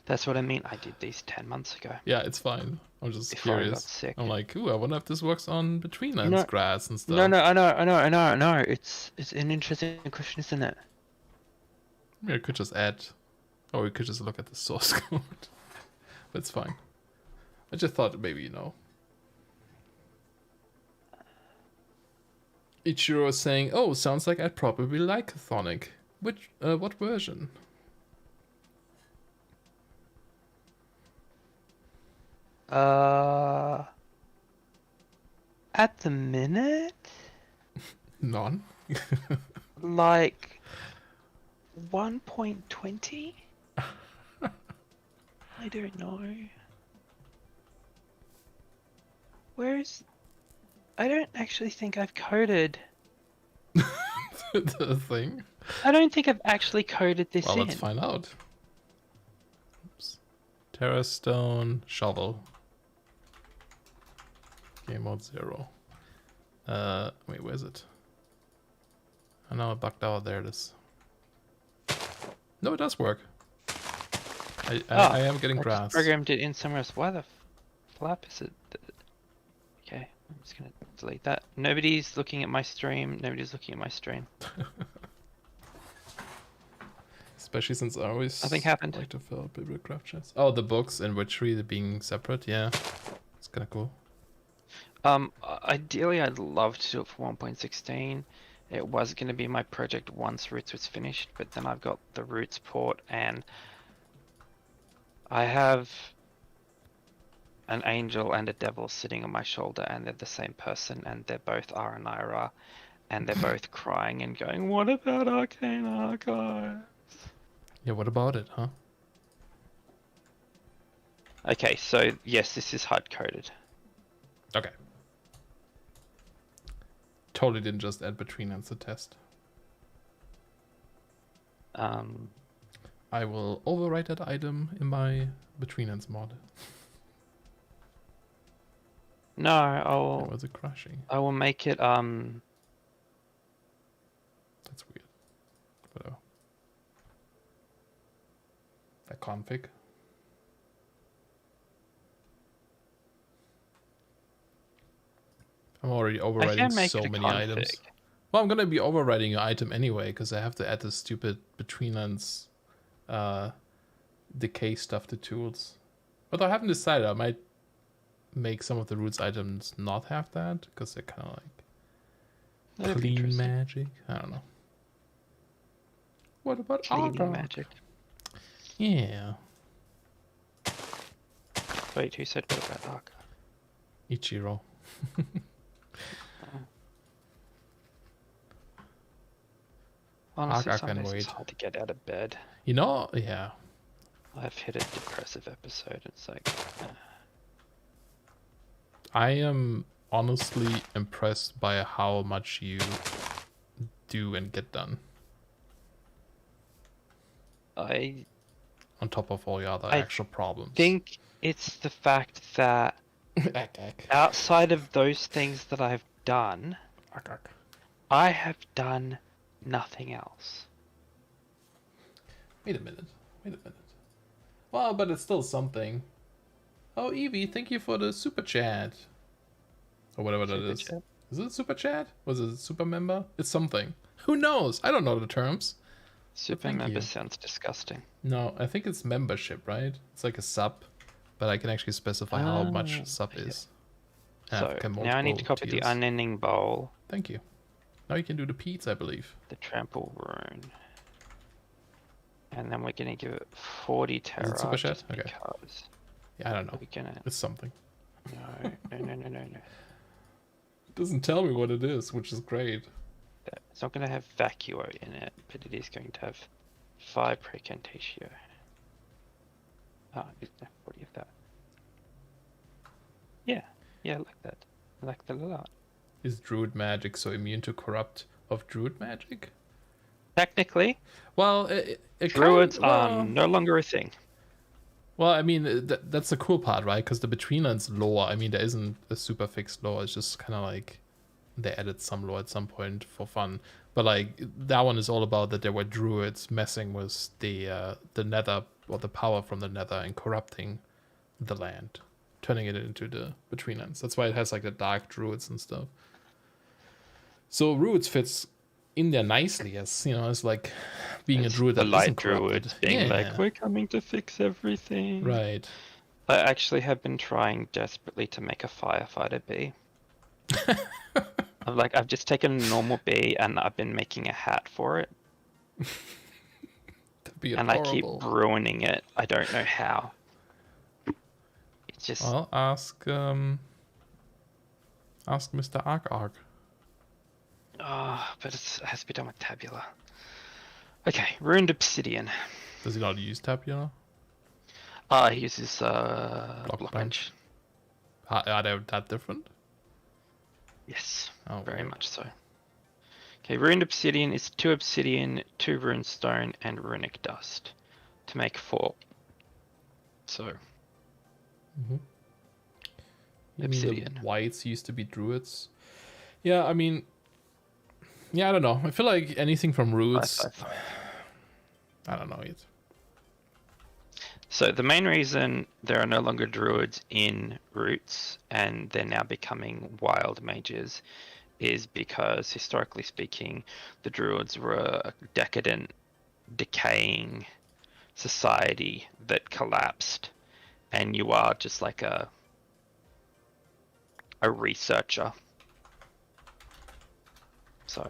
That's what I mean. I did these 10 months ago. Yeah, it's fine. I'm just before curious. I got sick. I'm like, ooh, I wonder if this works on betweenlands grass and stuff. No, I know. It's an interesting question, isn't it? Maybe I could just add, or we could just look at the source code. But it's fine. I just thought maybe, Ichiro was saying, oh, sounds like I'd probably like Chthonic. What version? At the minute? None. Like 1.20? I don't know. I don't actually think I've coded the thing. I don't think I've actually coded this in. Well, let's find out. Oops. Terrastone shovel. Game mode 0. Wait, where is it? I know I bugged out. There it is. No, it does work. I am getting I grass. just programmed it in somewhere else. Why the flap is it? Okay, I'm just gonna delete that. Nobody's looking at my stream. Nobody's looking at my stream. Especially since I always Nothing happened. like to fill up bibliocraft chests. Oh, the books and witchery being separate. Yeah, it's kind of cool. Ideally, I'd love to do it for 1.16. It was going to be my project once Roots was finished, but then I've got the Roots port, and I have an angel and a devil sitting on my shoulder, and they're the same person, and they're both Aranira, and they're both crying and going, "What about Arcane Archives?" Yeah, what about it, huh? Okay, so yes, this is hard-coded. Okay. Totally didn't just add between as a test. I will overwrite that item in my between ends mod. No, I'll. That was a crashing. I will make it. That's weird. Whatever. That config. I'm already overriding so many items. Well, I'm gonna be overriding an item anyway because I have to add the stupid between ends decay stuff to tools. But I haven't decided. I might make some of the roots items not have that because they're kind of like clean magic. I don't know. What about clean magic? Yeah. Wait, who said what about Arc? Ichiro. Honestly, sometimes it's hard to get out of bed. You know, yeah. I've hit a depressive episode. It's like... I am honestly impressed by how much you do and get done. On top of all your other actual problems. I think it's the fact that outside of those things that I've done, I have done nothing else. Wait a minute. Well, but it's still something. Oh, Evie, thank you for the super chat. Or whatever that is. Chat? Is it super chat? Was it a super member? It's something. Who knows? I don't know the terms. Super member sounds disgusting. No, I think it's membership, right? It's like a sub, but I can actually specify how much sub is. So now I need to copy the unending bowl. Thank you. Now you can do the Pete's, I believe. The trample rune. And then we're going to give it 40 Terra. Is it super chat? Okay. Because yeah, I don't know. It's something. No. It doesn't tell me what it is, which is great. It's not going to have vacuo in it, but it is going to have 5 precantatio. It's 40 of that. Yeah, I like that. I like that a lot. Is druid magic so immune to corrupt of druid magic? Technically. Well, druids are no longer a thing. Well, I mean, that's the cool part, right? Because the Betweenlands lore, I mean, there isn't a super fixed lore. It's just kind of like they added some lore at some point for fun. But like that one is all about that there were druids messing with the nether, or the power from the nether, and corrupting the land, turning it into the Betweenlands. That's why it has like the dark druids and stuff. So druids fits in there nicely, as you know, as like being a druid that isn't corrupted. Being like, we're coming to fix everything. Right. I actually have been trying desperately to make a firefighter bee. I've just taken a normal bee and I've been making a hat for it. And I keep ruining it. I don't know how. It's just... Well, ask Mr. Ark. But it has to be done with tabula. Okay, ruined obsidian. Does he not use tabula? He uses blockbench. Are they that different? Yes, very much so. Okay, ruined obsidian is 2 obsidian, 2 runestone, and runic dust to make 4. So, obsidian. I mean, the whites used to be druids. Yeah, I mean, yeah, I don't know. I feel like anything from roots. I don't know yet. So the main reason there are no longer druids in Roots and they're now becoming wild mages is because, historically speaking, the druids were a decadent, decaying society that collapsed, and you are just like a researcher. So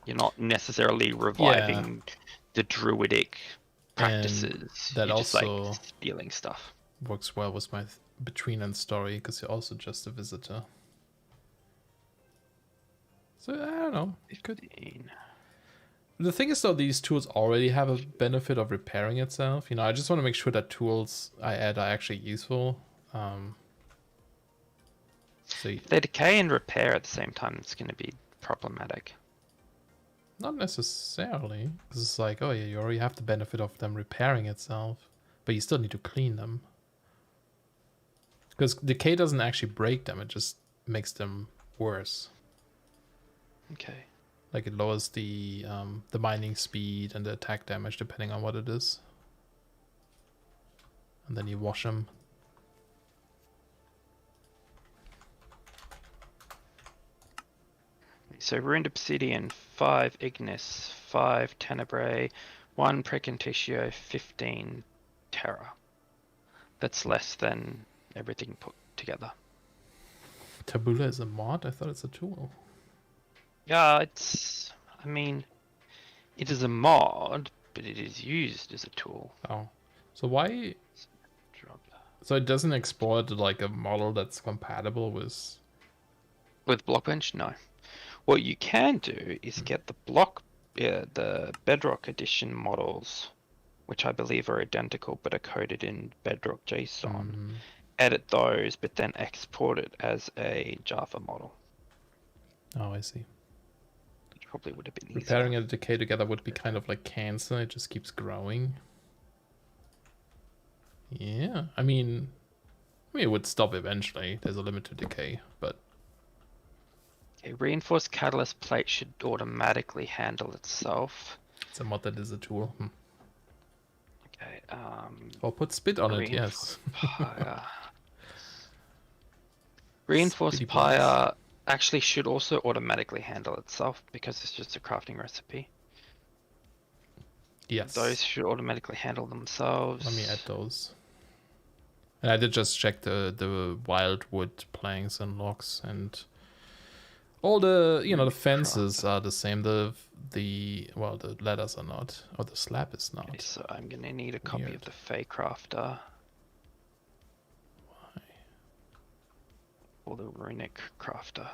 you're not necessarily reviving the druidic practices. And that you're also just like stealing stuff. Works well with my Between End story, because you're also just a visitor. So I don't know. It could. The thing is, though, these tools already have a benefit of repairing itself. You know, I just want to make sure that tools I add are actually useful. So if they decay and repair at the same time, it's going to be problematic. Not necessarily, because it's like, oh yeah, you already have the benefit of them repairing itself, but you still need to clean them. Because decay doesn't actually break them; it just makes them worse. Okay. Like it lowers the mining speed and the attack damage depending on what it is. And then you wash them. So ruined obsidian, 5 ignis, 5 tenebrae, 1 precontatio, 15 terra. That's less than everything put together. Tabula is a mod? I thought it's a tool. Yeah, it's... I mean, it is a mod, but it is used as a tool. Oh. So why... So it doesn't export like a model that's compatible with... With Blockbench? No. What you can do is get the Bedrock Edition models, which I believe are identical but are coded in Bedrock JSON. Edit those, but then export it as a Java model. Oh, I see. Which probably would have been easier. Repairing and decay together would be kind of like cancer. It just keeps growing. Yeah, I mean it would stop eventually. There's a limit to decay, but... Okay, reinforced catalyst plate should automatically handle itself. It's a mod that is a tool. Okay, or put spit on it, yes. Reinforced pyre actually should also automatically handle itself because it's just a crafting recipe. Yes. Those should automatically handle themselves. Let me add those. And I did just check the wildwood planks and logs, and all the the fences are the same. The ladders are not, or the slab is not. Okay, so I'm gonna need a copy of the Fey Crafter. Why? Or the Runic Crafter.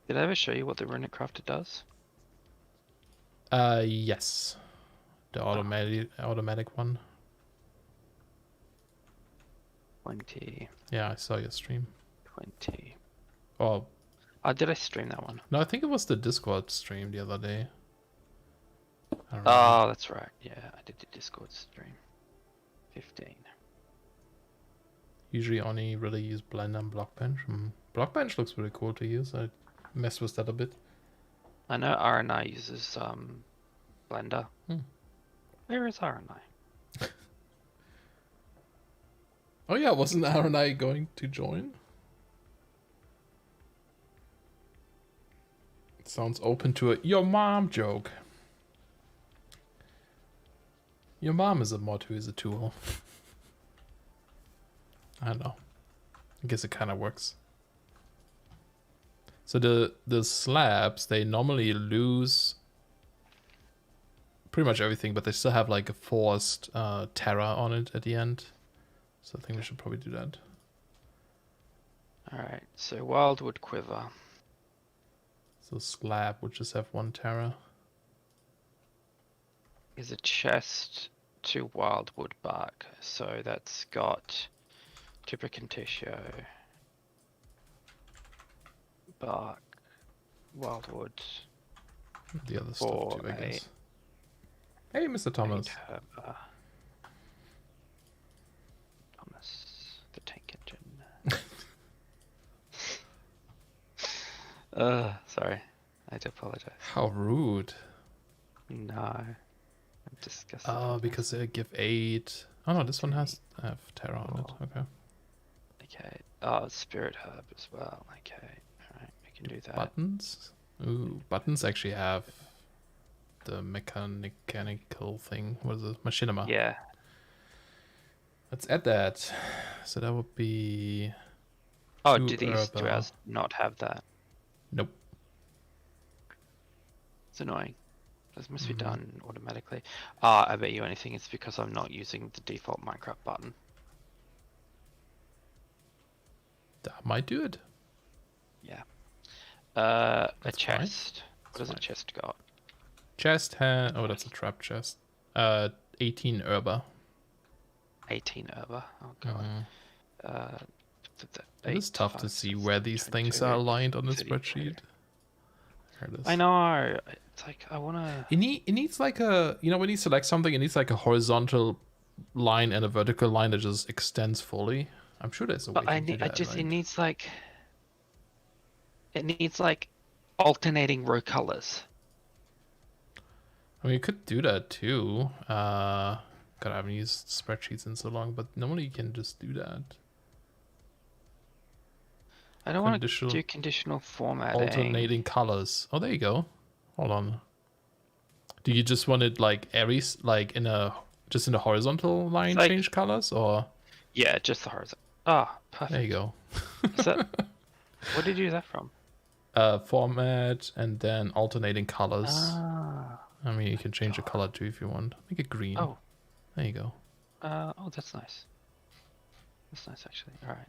Did I ever show you what the Runic Crafter does? Yes. The automatic one. 20. Yeah, I saw your stream. 20. Oh. Did I stream that one? No, I think it was the Discord stream the other day. Oh, that's right. Yeah, I did the Discord stream. 15. Usually only really use Blender and Blockbench. Blockbench looks really cool to use. I messed with that a bit. I know RNI uses Blender. Where is RNI? Oh yeah, wasn't RNI going to join? It sounds open to a your mom joke. Your mom is a mod who is a tool. I don't know. I guess it kind of works. So the slabs, they normally lose pretty much everything, but they still have like a forced Terra on it at the end. So I think we should probably do that. Alright, so Wildwood Quiver. So slab would just have 1 Terra. Is a chest to Wildwood Bark. So that's got Tubercantatio, Bark, Wildwood. The other stuff too, I guess. Hey, Mr. Thomas. The tank engine. Sorry. I do apologize. How rude. No. I'm discuss. Oh, because they give 8. Oh no, this one has Terra on it. Okay. Okay. Oh, Spirit Herb as well. Okay. Alright, we can do that. Buttons? Ooh, buttons actually have the mechanical thing. What is it? Machinima. Yeah. Let's add that. So that would be... Oh, do ours not have that? Nope. It's annoying. This must be done automatically. I bet you anything it's because I'm not using the default Minecraft button. That might do it. Yeah. A chest. What does a chest got? Chest has... Oh, that's a trap chest. 18 herba. 18 herba? Oh god. It is tough to see where these things are aligned on the spreadsheet. There it is. I know. It's like, I wanna... It needs like a... You know, when you select something, it needs like a horizontal line and a vertical line that just extends fully. I'm sure there's a way to do that, right? It needs like... It needs like alternating row colors. I mean, you could do that too. God, I haven't used spreadsheets in so long, but normally you can just do that. I don't want to do conditional formatting. Alternating colors. Oh, there you go. Hold on. Do you just want it like Aries, like in a horizontal line, like, change colors, or? Yeah, just the horizontal. Ah, perfect. There you go. Is that... Where did you do that from? Format and then alternating colors. Ah. I mean, you can change the color too if you want. Make it green. Oh. There you go. Oh, that's nice. That's nice, actually. All right.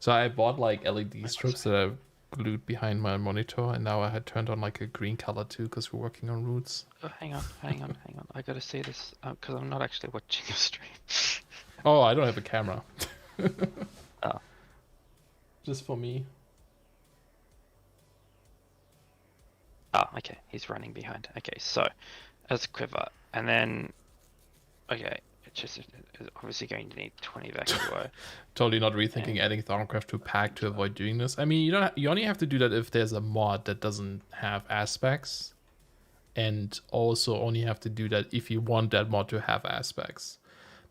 So I bought like LED strips that I glued behind my monitor, and now I had turned on like a green color too because we're working on roots. Oh, hang on. I gotta see this because I'm not actually watching your stream. Oh, I don't have a camera. Oh. Just for me. Oh, okay. He's running behind. Okay, so as a quiver, and then okay, it's just obviously going to need 20 vacuum. Totally not rethinking adding Thaumcraft to pack to avoid doing this. I mean, you only have to do that if there's a mod that doesn't have aspects, and also only have to do that if you want that mod to have aspects.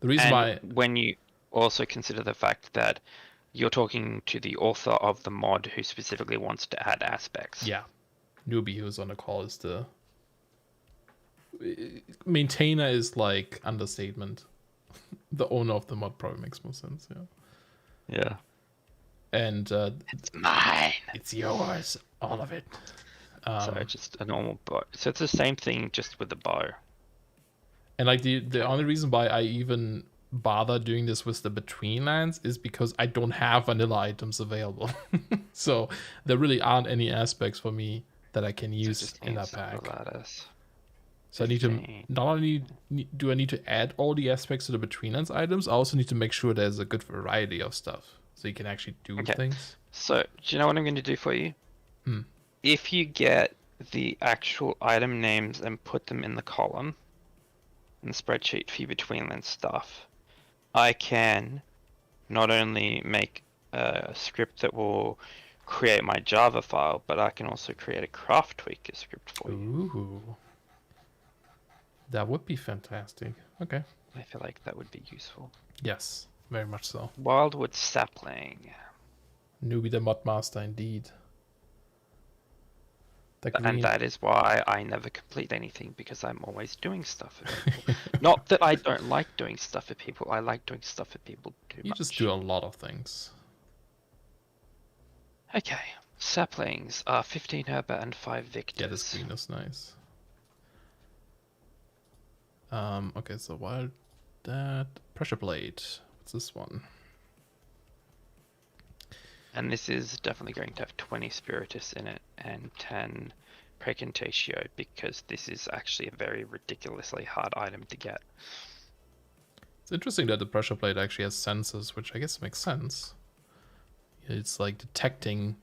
The reason why, when you also consider the fact that you're talking to the author of the mod who specifically wants to add aspects. Yeah. Nooby, who's on the call, is the maintainer, is like understatement. The owner of the mod probably makes more sense. Yeah. And it's mine. It's yours, all of it. So just a normal bow. So it's the same thing, just with the bow. And like the only reason why I even bother doing this with the between lands is because I don't have vanilla items available. So there really aren't any aspects for me that I can use in that pack. So I need to, not only do I need to add all the aspects to the between lands items, I also need to make sure there's a good variety of stuff so you can actually do things. So do you know what I'm going to do for you? If you get the actual item names and put them in the column in the spreadsheet for your between land stuff, I can not only make a script that will create my Java file, but I can also create a craft tweaker script for you. Ooh. That would be fantastic. Okay. I feel like that would be useful. Yes, very much so. Wildwood sapling. Nooby the mod master, indeed. And that is why I never complete anything, because I'm always doing stuff for people. Not that I don't like doing stuff for people. I like doing stuff for people too much. You just do a lot of things. Okay. Saplings are 15 herba and 5 victors. Yeah, this green is nice. Okay, so while that pressure plate, what's this one? And this is definitely going to have 20 spiritus in it and 10 precantatio, because this is actually a very ridiculously hard item to get. It's interesting that the pressure plate actually has sensors, which I guess makes sense. It's like detecting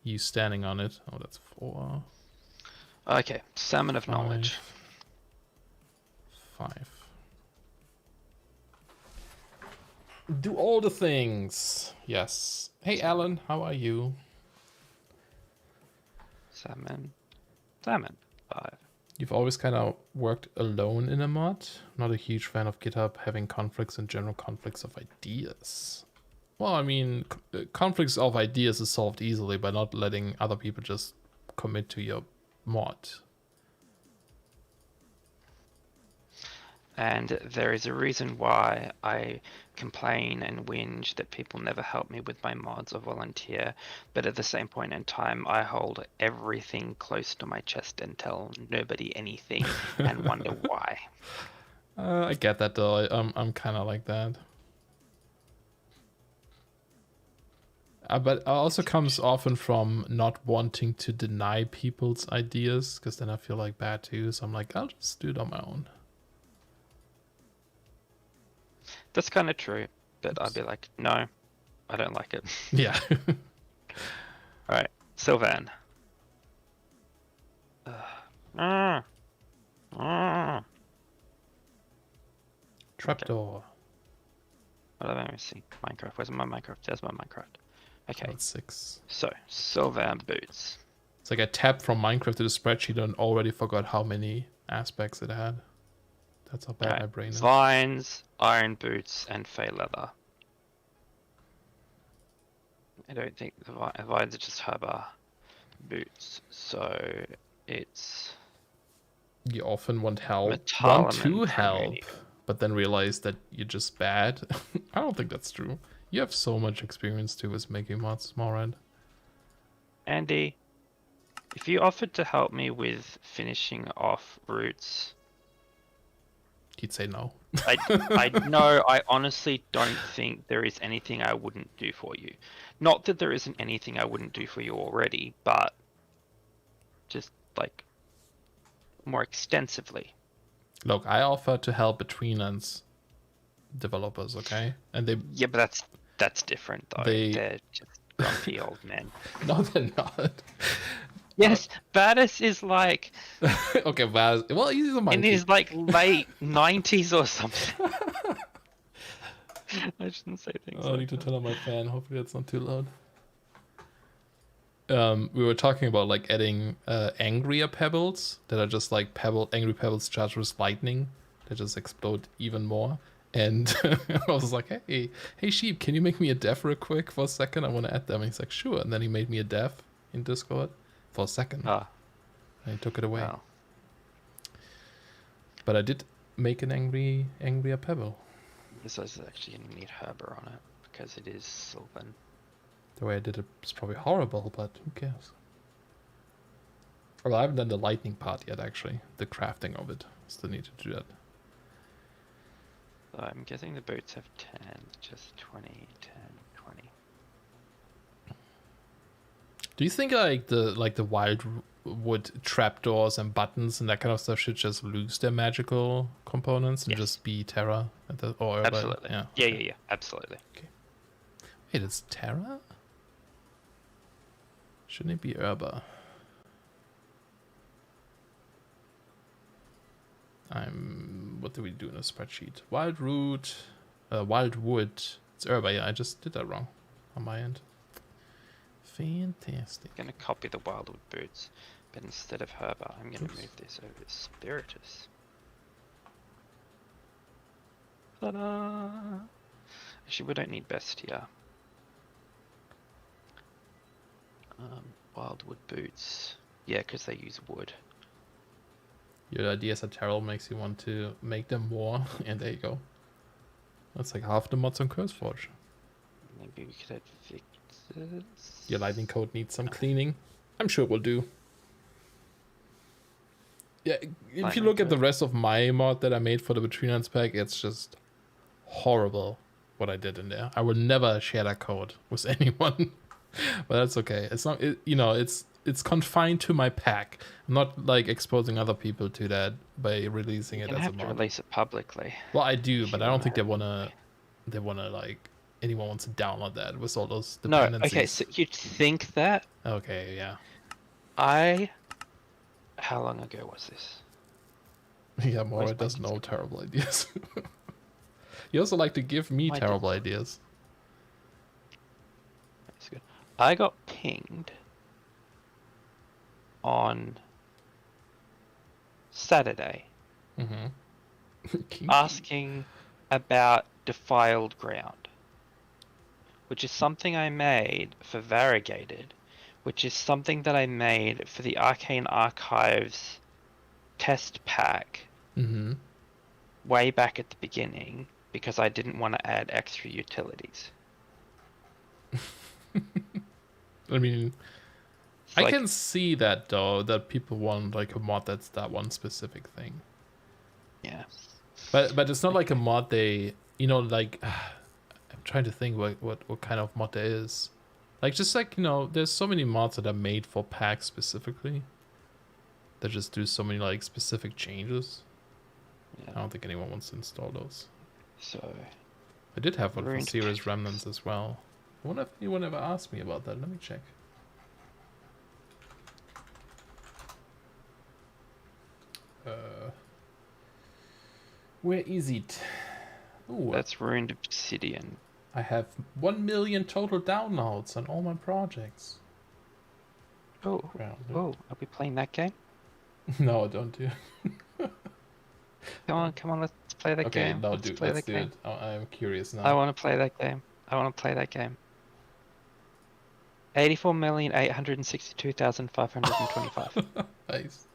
you standing on it. Oh, that's 4. Okay, Salmon of Knowledge. 5. Do all the things. Yes. Hey, Alan, how are you? Salmon. 5. You've always kind of worked alone in a mod. Not a huge fan of GitHub having conflicts and general conflicts of ideas. Well, I mean, conflicts of ideas is solved easily by not letting other people just commit to your mod. And there is a reason why I complain and whinge that people never help me with my mods or volunteer, but at the same point in time, I hold everything close to my chest and tell nobody anything and wonder why. I get that though. I'm kind of like that. But it also comes often from not wanting to deny people's ideas, because then I feel like bad too. So I'm like, I'll just do it on my own. That's kind of true, but I'd be like, no, I don't like it. Yeah. All right, Sylvan. Trapdoor. What let me see? Minecraft. Where's my Minecraft? There's my Minecraft. Okay. That's 6. So, Sylvan boots. It's like I tapped from Minecraft to the spreadsheet and already forgot how many aspects it had. That's how bad my brain is. Vines, iron boots, and fey leather. I don't think the vines are just herba boots, so it's... You often want help. Want to help, but then realize that you're just bad. I don't think that's true. You have so much experience too with making mods, Morad. Andy, if you offered to help me with finishing off roots... He'd say no. I know, I honestly don't think there is anything I wouldn't do for you. Not that there isn't anything I wouldn't do for you already, but just like more extensively. Look, I offer to help between us developers, okay? And they... Yeah, but that's different though. They're just grumpy old men. No, they're not. Yes, Vaddis is like... Okay, Vaddis... Well, he's a monkey. In his like late 90s or something. I shouldn't say things I need to turn on my fan. Hopefully that's not too loud. We were talking about like adding angrier pebbles that are just like angry pebbles charged with lightning that just explode even more. And I was like, hey sheep, can you make me a dev real quick for a second? I want to add them. And he's like, sure. And then he made me a dev in Discord for a second. And he took it away. Wow. But I did make an angrier pebble. This is actually going to need herber on it because it is Sylvan. The way I did it is probably horrible, but who cares? Well, I haven't done the lightning part yet, actually. The crafting of it. Still need to do that. So I'm guessing the boots have 10, just 20, 10, 20. Do you think like the wild wood trapdoors and buttons and that kind of stuff should just lose their magical components and just be Terra? Absolutely. Yeah, absolutely. Okay. Wait, it's Terra? Shouldn't it be Herba? What do we do in a spreadsheet? Wild root, wild wood. It's Herba. Yeah, I just did that wrong on my end. Fantastic. I'm gonna copy the wildwood boots, but instead of herba, I'm gonna move this over to spiritus. Ta-da! Actually, we don't need bestia. Wildwood boots. Yeah, because they use wood. Your ideas are terrible, makes you want to make them more, and there you go. That's like half the mods on CurseForge. Maybe we could add fixes. Your lightning code needs some cleaning. I'm sure it will do. Yeah, if you look at the rest of my mod that I made for the Between Lands pack, it's just horrible what I did in there. I will never share that code with anyone. But that's okay. It's not, it's confined to my pack. I'm not like exposing other people to that by releasing it as a mod. You have to release it publicly. Well, I do, but I don't think they wanna like anyone wants to download that with all those dependencies. No, okay, so you'd think that. Okay, yeah. How long ago was this? Yeah, Mora does know terrible ideas. You also like to give me terrible ideas. That's good. I got pinged on Saturday, asking about defiled ground, which is something I made for Variegated, which is something that I made for the Arcane Archives test pack way back at the beginning, because I didn't want to add extra utilities. I mean, I can see that though, that people want like a mod that's that one specific thing. Yeah. But it's not like a mod they, you know, like I'm trying to think what kind of mod there is. Like just like, you know, there's so many mods that are made for packs specifically. That just do so many like specific changes. Yeah. I don't think anyone wants to install those. So I did have one for Serious Remnants as well. I wonder if anyone ever asked me about that. Let me check. Where is it? Ooh, that's ruined Obsidian. I have 1 million total downloads on all my projects. Oh, are we playing that game? No, don't do it. Come on, let's play that game. Okay, no, let's do it. I'm curious now. I want to play that game. 84,862,525. Nice.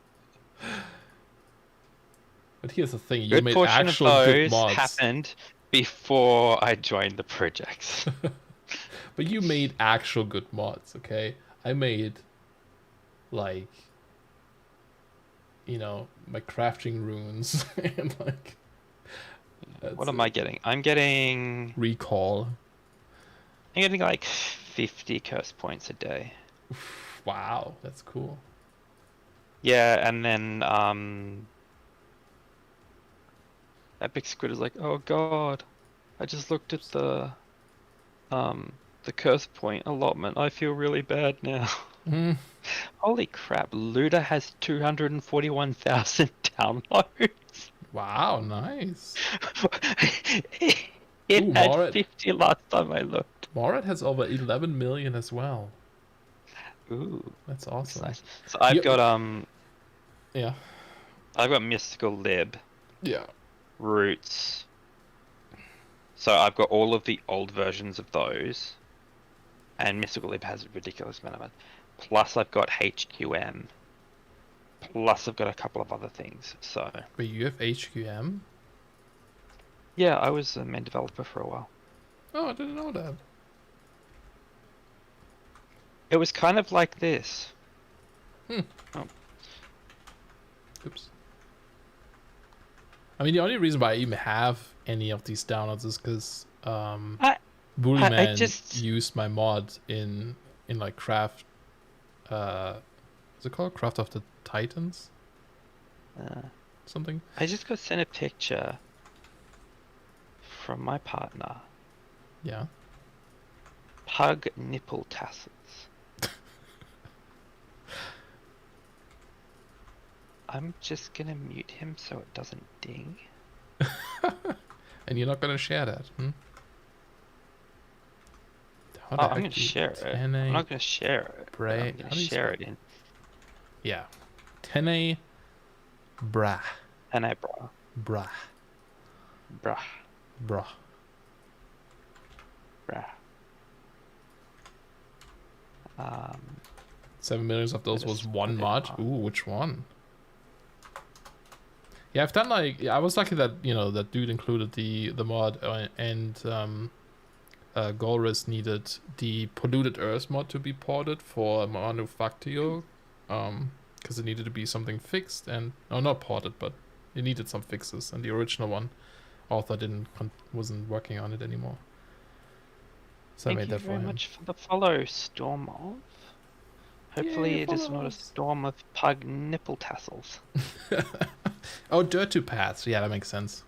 But here's the thing: you made actual good mods. Happened before I joined the projects. But you made actual good mods, okay? I made, like, you know, my crafting runes and like. What am I getting? I'm getting recall. I'm getting like 50 curse points a day. Wow, that's cool. Yeah, and then Epic Squid is like, oh god, I just looked at the curse point allotment. I feel really bad now. Holy crap, Luda has 241,000 downloads. Wow, nice. it had 50 last time I looked. Morat has over 11 million as well. Ooh, that's awesome. That's nice. So I've got yeah, I've got Mystical Lib. Yeah. Roots. So I've got all of the old versions of those, and Mystical Lib has a ridiculous amount of it. Plus I've got HQM. Plus I've got a couple of other things. So. But you have HQM? Yeah, I was a main developer for a while. Oh, I didn't know that. It was kind of like this. Oh. Oops. I mean, the only reason why I even have any of these downloads is because Bullyman used my mod in like Craft. What's it called? Craft of the Titans? Something? I just got sent a picture from my partner. Yeah. Pug nipple tassels. I'm just gonna mute him so it doesn't ding. And you're not gonna share that, I'm gonna share it. I'm not gonna share it. I'm gonna share it in. Yeah. Tene bra. Tene bra. Bra. Bra. Bra. Bra. 7 million of those was one mod. Ooh, which one? Yeah, I've done like I was lucky that that dude included the mod and Golris needed the Polluted Earth mod to be ported for Manufactio, because it needed to be something fixed and not ported, but it needed some fixes, and the original one author wasn't working on it anymore. So I made that for him. Thank you very much for the follow, Stormov. Hopefully it is not a storm of pug nipple tassels. Oh, Dirt to Path. Yeah, that makes sense.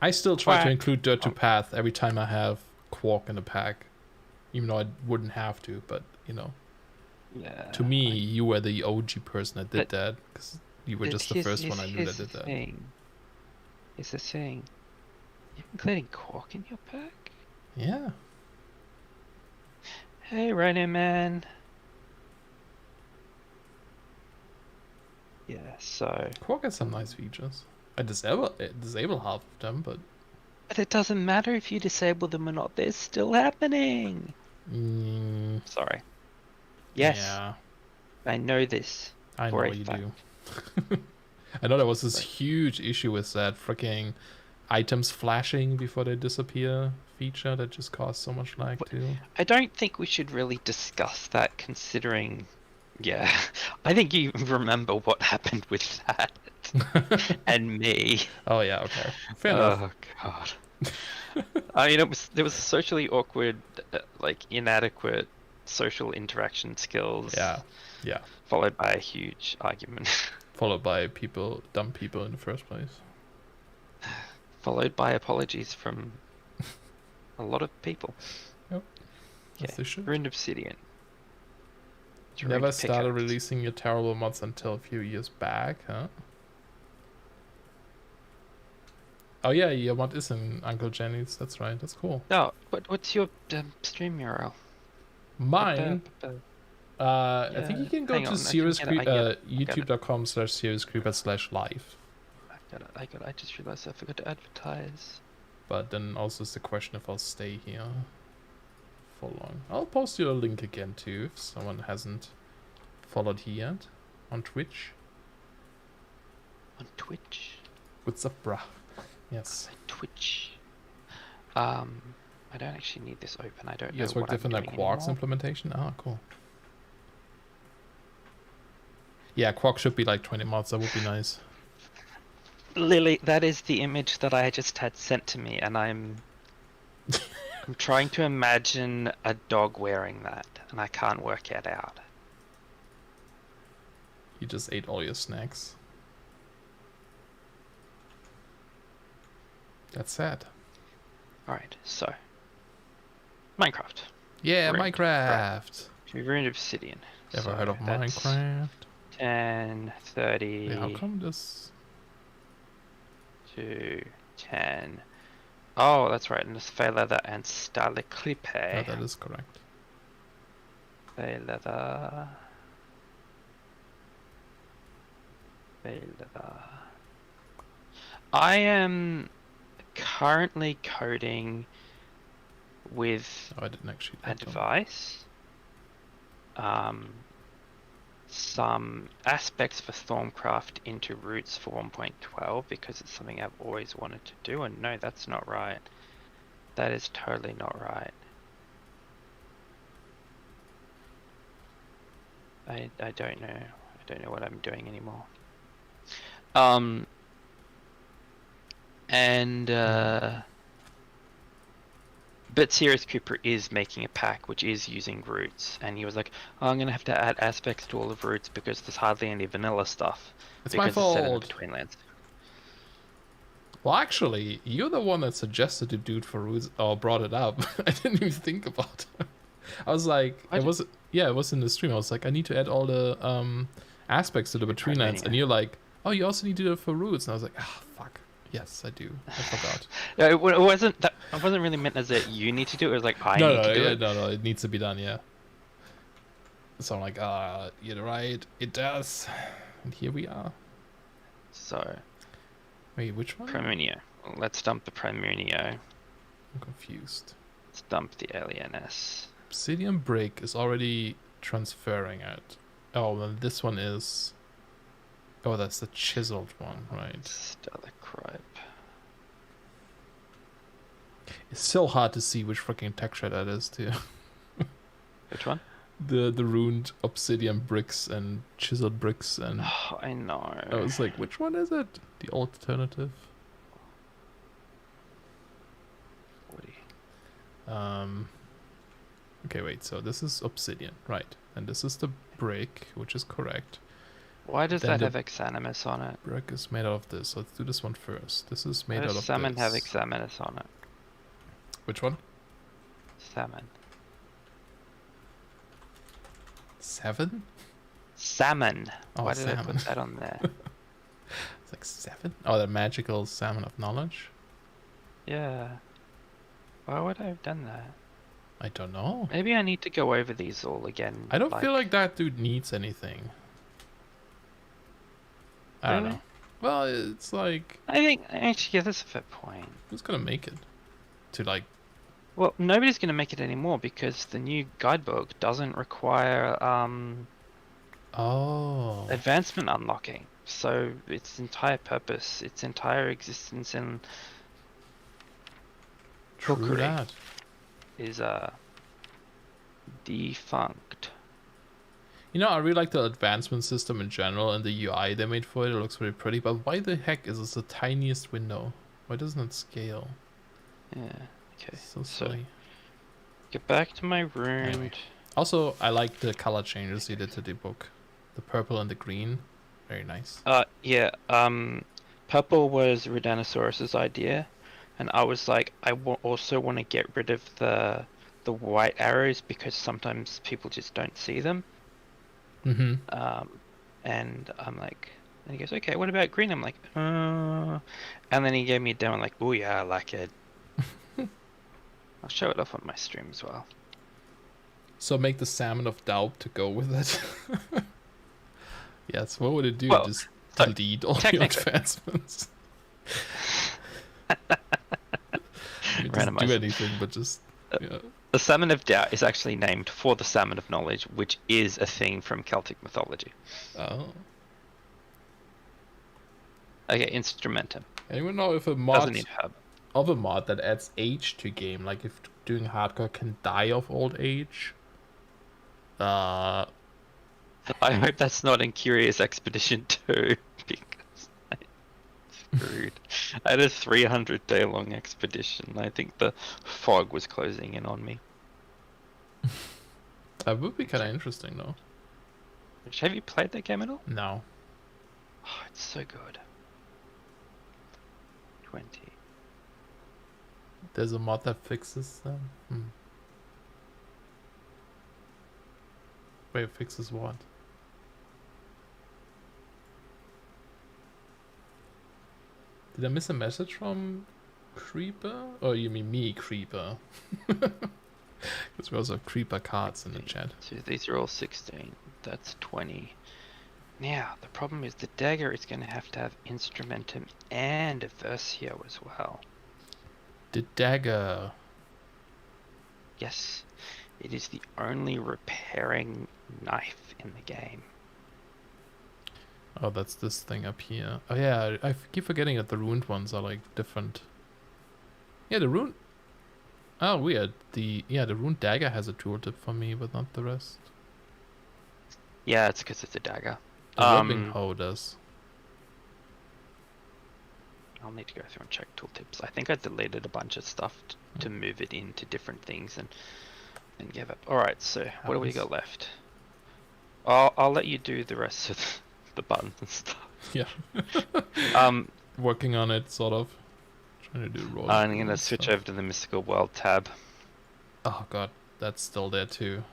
I still try to include Dirt to Path every time I have Quark in the pack. Even though I wouldn't have to, but, Yeah. To me, you were the OG person that did that. Because you were just the first one I knew that did that. It's the thing. You're including Quark in your pack? Yeah. Hey, Running Man. Yeah, so... Quark has some nice features. I disable half of them, but... But it doesn't matter if you disable them or not. They're still happening. Sorry. Yes. Yeah. I know this. I know you do. I know there was this huge issue with that freaking items flashing before they disappear feature that just caused so much lag too. I don't think we should really discuss that, considering... Yeah, I think you remember what happened with that. And me. Oh yeah, okay. Fair enough. Oh god. I mean, there was socially awkward, like inadequate social interaction skills. Yeah, yeah. Followed by a huge argument. Followed by dumb people in the first place. Followed by apologies from a lot of people. Yep. Yes, they should. Ruined Obsidian. You never started releasing your terrible mods until a few years back, huh? Oh yeah, your mod is in Uncle Jenny's. That's right. That's cool. Oh, what's your stream URL? Mine. I think you can go to youtube.com/seriescreeper/live. I just realized I forgot to advertise. But then also it's the question if I'll stay here for long. I'll post you a link again too if someone hasn't followed here yet on Twitch. On Twitch? What's up, bruh? Yes. Twitch. I don't actually need this open. I don't know. You guys worked on that Quark's implementation? Ah, cool. Yeah, Quark should be like 20 mods. That would be nice. Lily, that is the image that I just had sent to me, and I'm trying to imagine a dog wearing that, and I can't work it out. You just ate all your snacks. That's sad. Alright, so. Minecraft. Yeah, Minecraft. We ruined Obsidian. Ever heard of Minecraft? 10, 30... Wait, how come this... 2, 10... Oh, that's right, and this Fey Leather and Staliclipe. Oh, that is correct. Fey Leather... Fey Leather... I am currently coding with I didn't actually advice. Some aspects for Thaumcraft into roots for 1.12 because it's something I've always wanted to do, and no, that's not right. That is totally not right. I don't know. I don't know what I'm doing anymore. But Serious Cooper is making a pack which is using roots, and he was like, oh, I'm going to have to add aspects to all of roots because there's hardly any vanilla stuff. It's my fault. It's set in between lands. Well, actually, you're the one that suggested to do it for roots, or brought it up. I didn't even think about it. I was like, it was in the stream. I was like, I need to add all the aspects to the between lands, and you're like, oh, you also need to do it for roots, and I was like, ah, fuck. Yes, I do. I forgot. Yeah, it wasn't really meant as that you need to do it. It was like I need to do it. No, it needs to be done. Yeah. So I'm like, you're right. It does. And here we are. So. Wait, which one? Primunio. Let's dump the Primunio. I'm confused. Let's dump the Alienus. Obsidian Brick is already transferring it. Oh, well, this one is. Oh, that's the chiseled one, right? Stalicrype. It's so hard to see which freaking texture that is, too. Which one? The ruined obsidian bricks and chiseled bricks and... Oh, I know. I was like, which one is it? The alternative? 40. Okay, wait. So this is obsidian, right? And this is the brick, which is correct. Why does that have Exanimus on it? Brick is made out of this. So let's do this one first. This is made out of this. Salmon have Exanimus on it? Which one? Salmon. 7? Salmon. Oh, why did I put that on there? It's like 7? Oh, the magical salmon of knowledge? Yeah. Why would I have done that? I don't know. Maybe I need to go over these all again. I don't feel like that dude needs anything. I don't know. Well, it's like... I think, actually, yeah, that's a fair point. Who's gonna make it? To like... Well, nobody's gonna make it anymore because the new guidebook doesn't require, advancement unlocking. So its entire purpose, its entire existence in cookery is defunct. You know, I really like the advancement system in general and the UI they made for it. It looks very pretty, but why the heck is this the tiniest window? Why doesn't it scale? Yeah, okay. So silly. Get back to my room. Anyway. Also, I like the color changes you did to the book. The purple and the green. Very nice. Yeah, purple was Rudanosaurus's idea, and I was like, I also want to get rid of the white arrows because sometimes people just don't see them. Mm-hmm. And I'm like, and he goes, okay, what about green? I'm like, and then he gave me a demo. I'm like, oh yeah, I like it. I'll show it off on my stream as well. So make the Salmon of Doubt to go with it. Yes, what would it do? Well, just delete all your advancements. It doesn't do anything, but just... Yeah. The Salmon of Doubt is actually named for the Salmon of Knowledge, which is a thing from Celtic mythology. Oh. Okay, Instrumentum. Anyone know if a mod that adds age to game, like if doing hardcore can die of old age? I hope that's not in Curious Expedition 2, because I'm screwed. I had a 300-day long expedition. I think the fog was closing in on me. That would be kind of interesting, though. Have you played that game at all? No. Oh, it's so good. 20. There's a mod that fixes them? Wait, fixes what? Did I miss a message from Creeper? Oh, you mean me, Creeper. Because we also have Creeper cards in the chat. So these are all 16. That's 20. Now, the problem is the dagger is going to have Instrumentum and a Versio as well. The dagger. Yes. It is the only repairing knife in the game. Oh, that's this thing up here. Oh yeah, I keep forgetting that the ruined ones are like different. Yeah, the rune... Oh, weird. The rune dagger has a tooltip for me, but not the rest. Yeah, it's because it's a dagger. The rubbing hoe does. I'll need to go through and check tooltips. I think I deleted a bunch of stuff to move it into different things and give up. Alright, so what do we got left? I'll let you do the rest of the buttons and stuff. Yeah. Working on it, sort of. Trying to do roll. I'm going to switch over to the Mystical World tab. Oh god, that's still there too.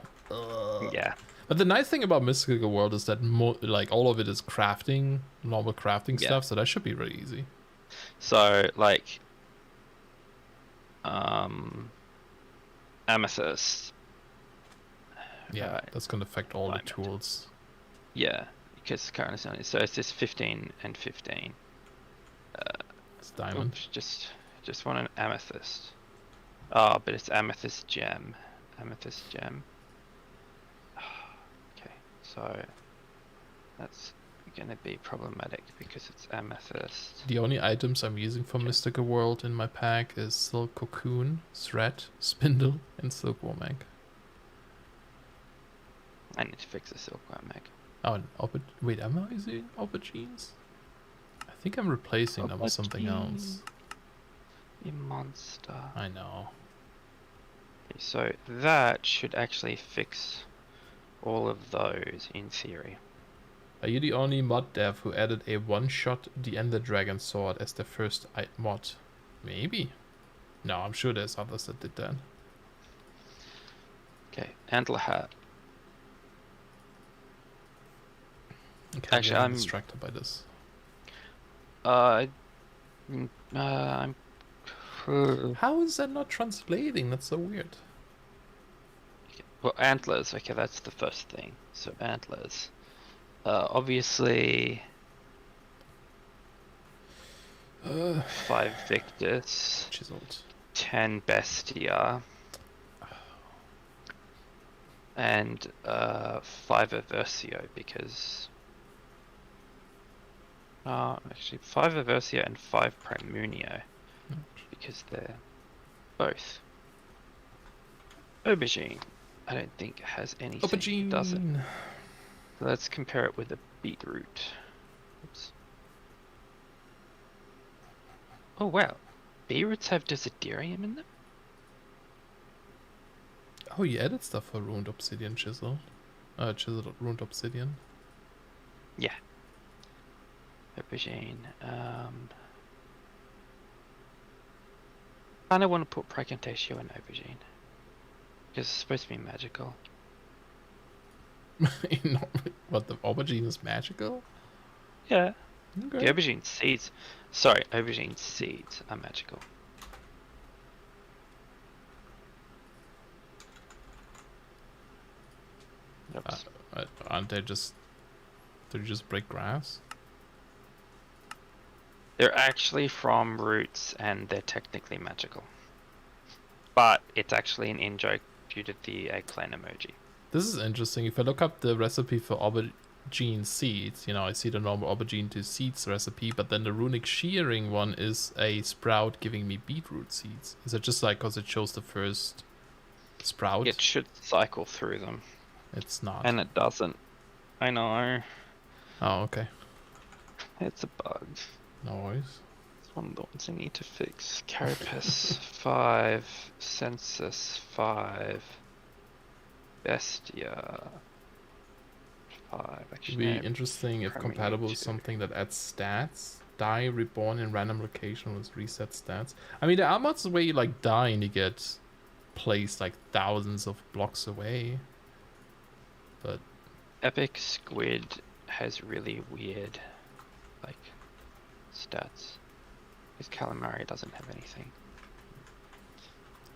Yeah. But the nice thing about Mystical World is that like all of it is crafting, normal crafting stuff, so that should be really easy. So like amethyst. Yeah, that's gonna affect all the tools. Yeah, because currently so it's just 15 and 15. It's diamond. Oops, just want an amethyst. Oh, but it's amethyst gem. Amethyst gem. Okay, so that's gonna be problematic because it's amethyst. The only items I'm using for Mystical World in my pack is silk cocoon, thread, spindle, and silkworm egg. I need to fix the silkworm egg. Oh, wait, am I using aubergines? I think I'm replacing them with something else. You monster. I know. Okay, so that should actually fix all of those in theory. Are you the only mod dev who added a one-shot the Ender Dragon sword as their first mod? Maybe. No, I'm sure there's others that did that. Okay, antler hat. Okay, actually, I'm distracted by this. I'm. How is that not translating? That's so weird. Okay. Well, antlers. Okay, that's the first thing. So antlers. Obviously. 5 Victus. Chiseled. 10 Bestia. And 5 Aversio because... actually 5 Aversio and 5 Primunio. Because they're both. Aubergine. I don't think it has anything. Aubergine. Does it? So let's compare it with a beetroot. Oops. Oh wow. Beetroots have Desiderium in them? Oh, you added stuff for ruined obsidian chisel. Chiseled ruined obsidian. Yeah. Aubergine. I don't want to put Praecantatio in Aubergine. Because it's supposed to be magical. What, the aubergine is magical? Yeah. Okay. The aubergine seeds. Sorry, aubergine seeds are magical. Aren't they just... Do you just break grass? They're actually from roots and they're technically magical. But it's actually an in-joke due to the eggplant emoji. This is interesting. If I look up the recipe for aubergine seeds, you know, I see the normal aubergine to seeds recipe, but then the runic shearing one is a sprout giving me beetroot seeds. Is it just like because it shows the first sprout? It should cycle through them. It's not. And it doesn't. I know. Oh, okay. It's a bug. No worries. It's one of the ones I need to fix. Carapace 5, Census 5, Bestia 5. Actually, It'd be interesting if compatible with something that adds stats. Die reborn in random location with reset stats. I mean, there are mods where you like die and you get placed like thousands of blocks away. But Epic Squid has really weird like stats. Because Calamari doesn't have anything.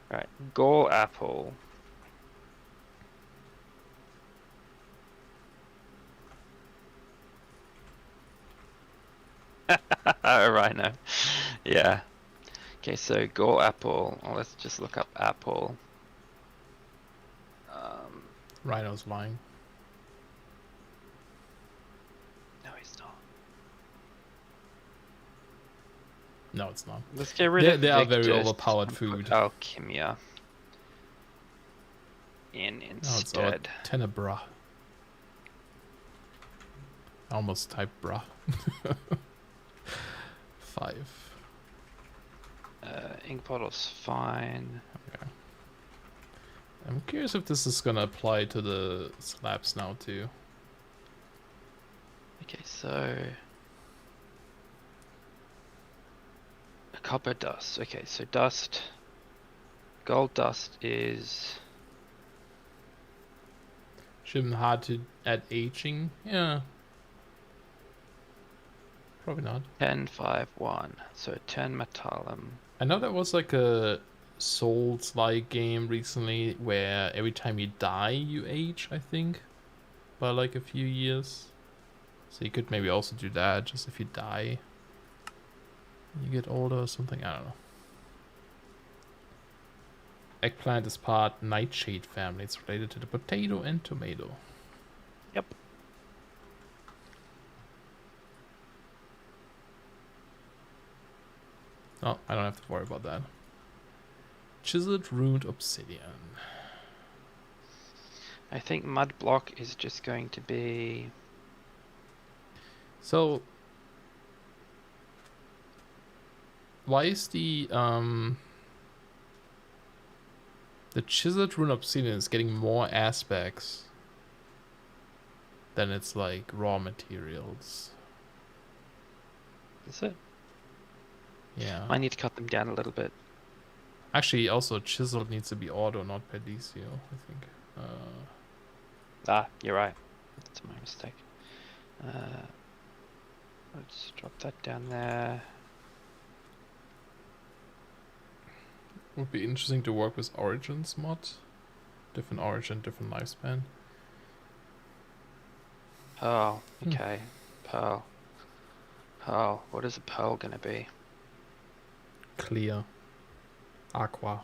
Right, Gall Apple. Rhino. Yeah. Okay, so Gall Apple. Oh, let's just look up Apple. Rhino's lying. No, he's not. No, it's not. Let's get rid of They are very Victus overpowered and food. put Alchemia in instead. Oh, Tenebra. I almost typed bra. 5. Ink bottle's fine. Okay. I'm curious if this is gonna apply to the slabs now too. Okay, so a copper dust. Okay, so dust. Gold dust is Shouldn't be hard to add aging. Yeah. Probably not. 10, 5, 1. So 10 metallum. I know there was like a Souls-like game recently where every time you die you age, I think, by like a few years. So you could maybe also do that, just if you die you get older or something. I don't know. Eggplant is part nightshade family. It's related to the potato and tomato. Yep. Oh, I don't have to worry about that. Chiseled ruined obsidian. I think mud block is just going to be... So why is the chiseled ruined obsidian is getting more aspects than its like raw materials? Is it? Yeah. I need to cut them down a little bit. Actually, also chiseled needs to be auto, not Pelicio, I think. You're right. That's my mistake. Let's drop that down there. Would be interesting to work with origins mod. Different origin, different lifespan. Pearl. Okay. Pearl. Pearl. What is a pearl gonna be? clear. Aqua.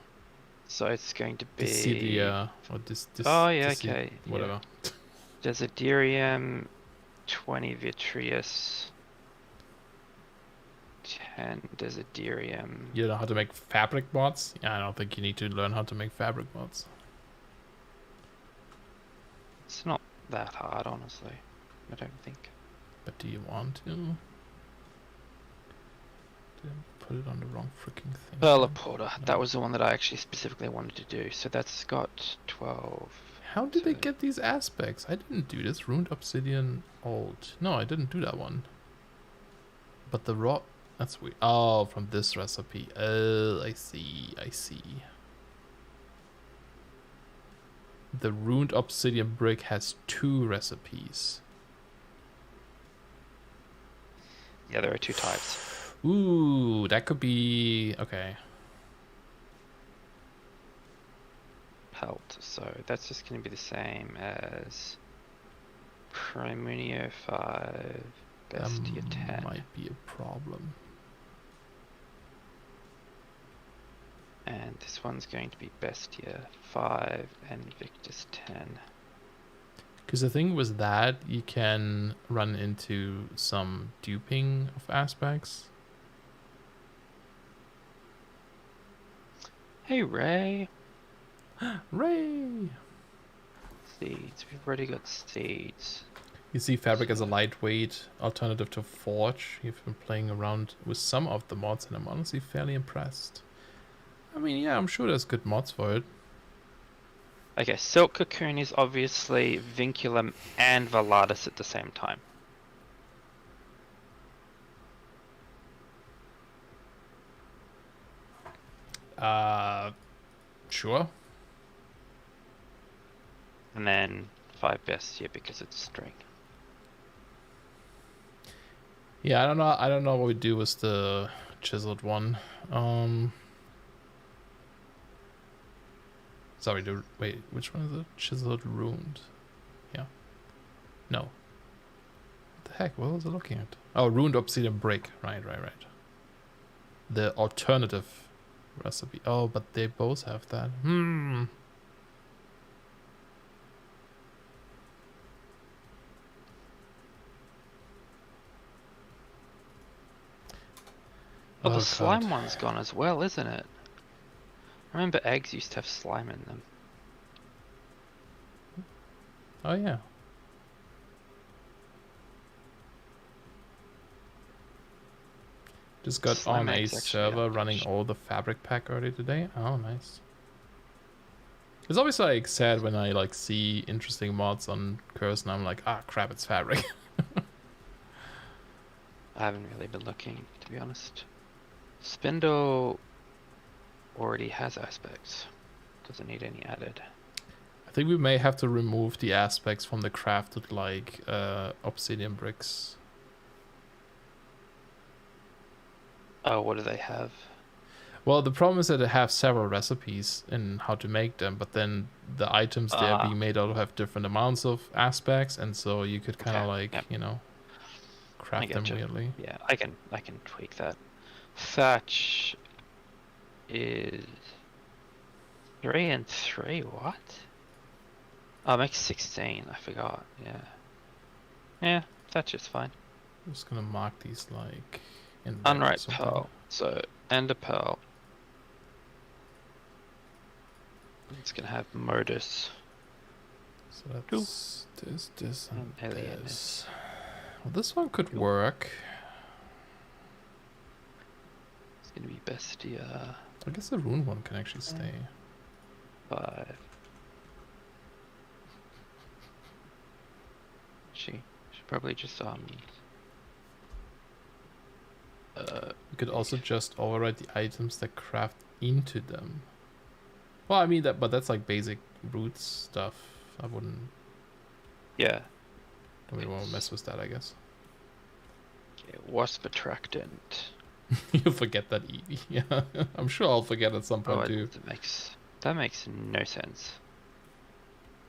So it's going to be... Dissidia, or oh, yeah, okay. Whatever. Yeah. Desiderium, 20 Vitreous, 10 Desiderium. You know how to make fabric mods? Yeah, I don't think you need to learn how to make fabric mods. It's not that hard, honestly. I don't think. But do you want to? Didn't put it on the wrong freaking thing. Perlaporter. No. No. That was the one that I actually specifically wanted to do. So that's got 12. How did they get these aspects? I didn't do this. Ruined Obsidian Old. No, I didn't do that one. But the raw... That's weird. Oh, from this recipe. Oh, I see. I see. The ruined obsidian brick has 2 recipes. Yeah, there are 2 types. Ooh, that could be... Okay. Pelt. So that's just going to be the same as Primunio 5, Bestia 10. That might be a problem. And this one's going to be Bestia 5 and Victus 10. Because the thing was that you can run into some duping of aspects. Hey, Ray. Ray! Seeds. We've already got seeds. You see fabric as a lightweight alternative to forge. You've been playing around with some of the mods and I'm honestly fairly impressed. I mean, yeah, I'm sure there's good mods for it. Okay, Silk Cocoon is obviously Vinculum and Valatus at the same time. Sure. And then 5 Bestia because it's string. Yeah, I don't know what we do with the chiseled one. Sorry, wait, which one is it? Chiseled ruined. Yeah. No. What the heck? What was I looking at? Oh, ruined obsidian brick. Right. The alternative recipe. Oh, but they both have that. Oh, the slime one's gone as well, isn't it? I remember eggs used to have slime in them. Oh, yeah. Just got slime on a server running all the fabric pack early today. Oh, nice. It's always like sad when I like see interesting mods on Curse and I'm like, ah, crap, it's fabric. I haven't really been looking, to be honest. Spindle already has aspects. Doesn't need any added. I think we may have to remove the aspects from the crafted like obsidian bricks. Oh, what do they have? Well, the problem is that they have several recipes in how to make them, but then the items they're being made out of have different amounts of aspects, and so you could kind of like, you know, craft them weirdly. Yeah, I can tweak that. Thatch is 3 and 3. What? Oh, it makes 16. I forgot. Yeah, thatch is fine. I'm just gonna mark these like in unripe pearl. So ender pearl. It's gonna have modus. So that's this, and alien. This. Well, this one could work. It's gonna be Bestia. I guess the rune one can actually stay. 5. She should probably just you could also just override the items that craft into them. Well, I mean but that's like basic root stuff. I wouldn't. Yeah. Don't really want to mess with that, I guess. Okay, wasp attractant. You'll forget that easy. Yeah, I'm sure I'll forget at some point too. That makes no sense.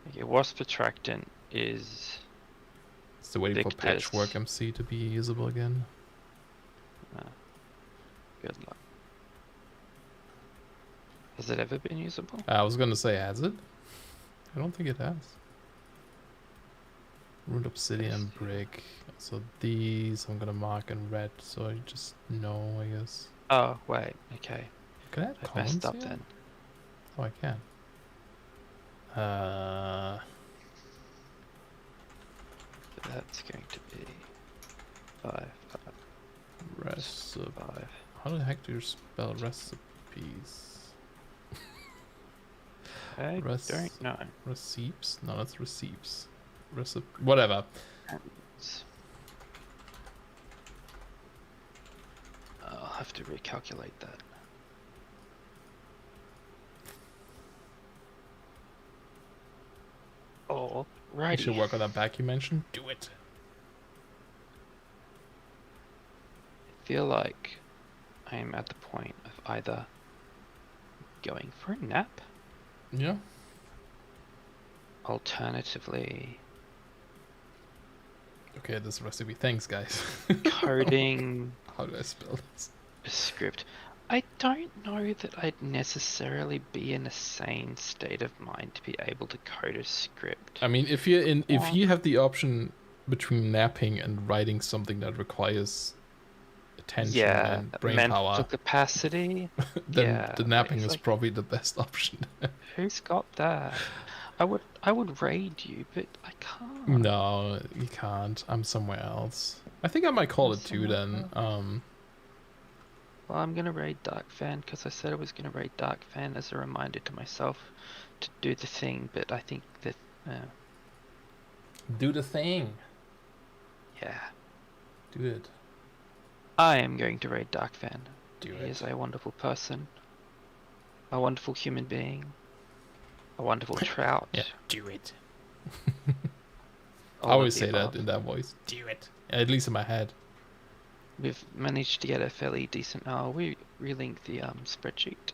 Okay, wasp attractant is. Still waiting for Patchwork MC to be usable again. Good luck. Has it ever been usable? I was gonna say, has it? I don't think it has. Ruined obsidian brick. So these I'm gonna mark in red, so I just know, I guess. Oh wait, okay. Can I add comments messed up here? then. Oh, I can. That's going to be 5. Recipe. How the heck do you spell recipes? I don't know. Recipes? No, that's recipes. Whatever. I'll have to recalculate that. Oh, right. You should work on that back you mentioned. Do it. I feel like I am at the point of either going for a nap. Yeah. Alternatively, okay, this recipe. Thanks, guys. coding. How do I spell this? A script. I don't know that I'd necessarily be in a sane state of mind to be able to code a script. I mean, if you have the option between napping and writing something that requires attention and brain mental power capacity, then the napping is like, probably the best option. Who's got that? I would raid you, but I can't. No, you can't. I'm somewhere else. I think I might call it too then. Well, I'm gonna raid Dark Fan because I said I was gonna raid Dark Fan as a reminder to myself to do the thing, but I think that do the thing. Yeah. Do it. I am going to raid Dark Fan. Do it. He is a wonderful person, a wonderful human being, a wonderful trout. Yeah. Do it. I always say that in that voice. Do it. At least in my head. We've managed to get a fairly decent. We relinked the spreadsheet.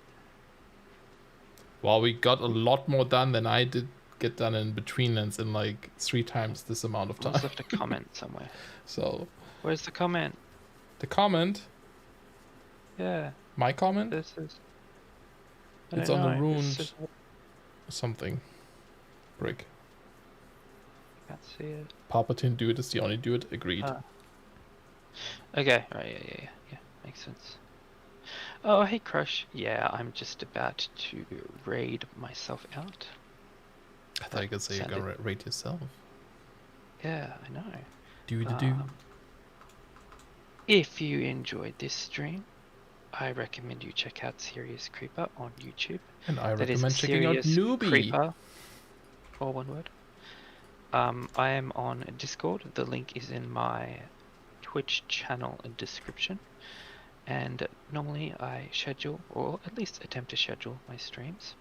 Well, we got a lot more done than I did get done in between lands in like 3 times this amount of time. Let's left a comment somewhere. So. Where's the comment? The comment? Yeah. My comment? This is. It's on the ruined something. Brick. Can't see it. Palpatine do it is the only do it. Agreed. Okay, right, yeah, makes sense. Oh, hey Crush. Yeah, I'm just about to raid myself out. I thought you could say you're gonna raid yourself. Yeah, I know. Do. If you enjoyed this stream, I recommend you check out Serious Creeper on YouTube. And I recommend checking out Nooby. Creeper, all one word. I am on Discord. The link is in my Twitch channel description, and normally I schedule, or at least attempt to schedule, my streams,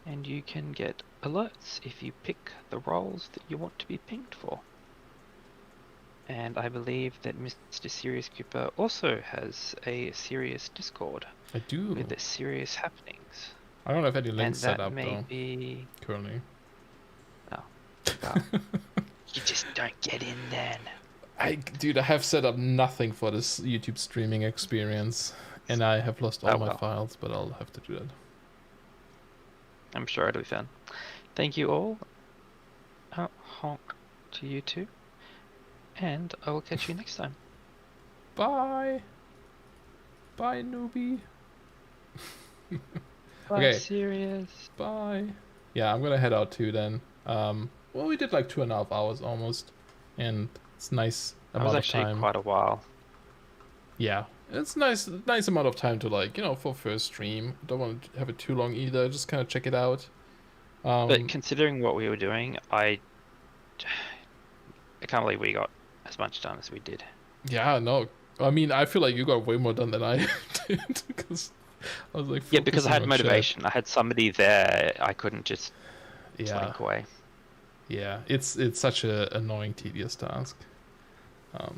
and you can get alerts if you pick the roles that you want to be pinged for. And I believe that Mr. Serious Cooper also has a serious Discord. I do. With the serious happenings. I don't have any links set up though. Currently. No. Well, you just don't get in then. Dude, I have set up nothing for this YouTube streaming experience, and I have lost all my files, but I'll have to do that. I'm sure it'll be fun. Thank you all. Honk to you too. And I will catch you next time. Bye. Bye, Nooby. Bye, okay. Serious. Bye. Yeah, I'm gonna head out too then. Well, we did like 2.5 hours almost, and it's nice amount of time. That was actually quite a while. Yeah, it's nice amount of time to, like, you know, for first stream. Don't want to have it too long either. Just kind of check it out. But considering what we were doing, I can't believe we got as much done as we did. Yeah, no. I mean, I feel like you got way more done than I did, because I was like, yeah, because I had motivation. Shit. I had somebody there. I couldn't just slink away. Yeah, it's such a annoying, tedious task. But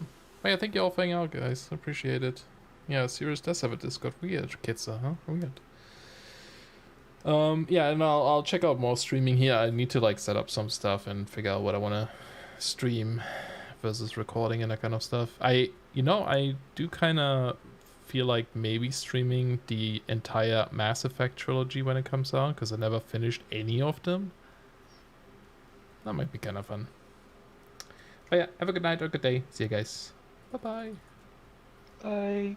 yeah, thank you all for hanging out, guys. I appreciate it. Yeah, Serious does have a Discord. Weird, Kitsa, huh? Weird. Yeah, and I'll check out more streaming here. I need to, like, set up some stuff and figure out what I want to stream versus recording and that kind of stuff. I do kind of feel like maybe streaming the entire Mass Effect trilogy when it comes out, because I never finished any of them. That might be kind of fun. But yeah, have a good night or good day. See you guys. Bye-bye. Bye.